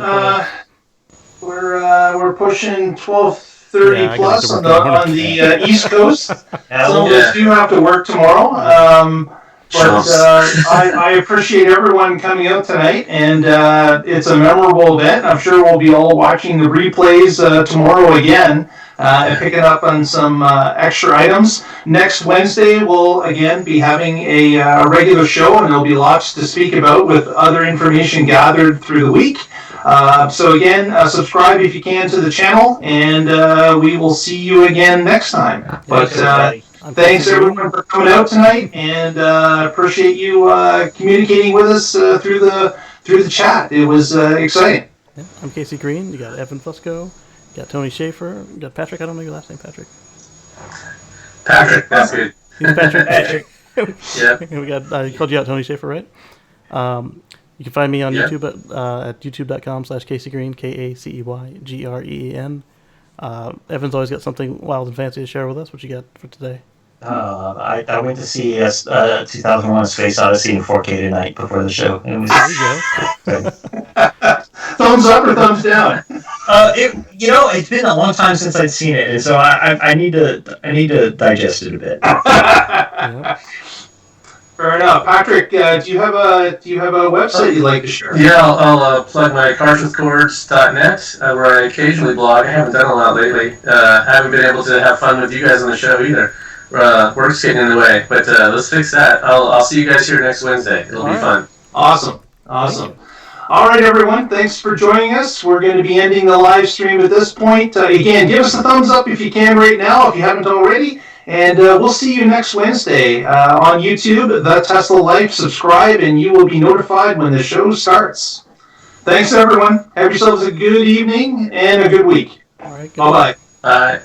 we're pushing 12:30 plus on the East Coast. Some of us do have to work tomorrow. But I appreciate everyone coming out tonight, and it's a memorable event. I'm sure we'll be all watching the replays tomorrow again and picking up on some extra items. Next Wednesday, we'll again be having a regular show, and there'll be lots to speak about with other information gathered through the week. So again, subscribe if you can to the channel, and we will see you again next time. But thanks everyone for coming out tonight, and appreciate you communicating with us through the chat. It was exciting. Yeah, I'm Casey Green. You got Evan Fusco. You got Tony Schaefer. You got Patrick. I don't know your last name, Patrick. Patrick, that's good. He's Patrick. Yeah. We got. I called you out, Tony Schaefer, right? You can find me on YouTube at youtube.com/Casey Green, KACEYGREEN. Evan's always got something wild and fancy to share with us. What you got for today? I went to see 2001: Space Odyssey in 4K tonight before the show. It was, there you go. up or thumbs down? It's been a long time since I'd seen it, and so I need to digest it a bit. Fair enough. Patrick, do you have a website you'd like to share? Yeah, I'll plug my carswithcords.net, where I occasionally blog. I haven't done a lot lately. Haven't been able to have fun with you guys on the show either. Work's getting in the way, but let's fix that. I'll see you guys here next Wednesday. It'll be fun. Awesome. All right, everyone. Thanks for joining us. We're going to be ending the live stream at this point. Again, give us a thumbs up if you can right now, if you haven't already. And we'll see you next Wednesday on YouTube, The Tesla Life. Subscribe, and you will be notified when the show starts. Thanks, everyone. Have yourselves a good evening and a good week. All right. Bye-bye. Bye.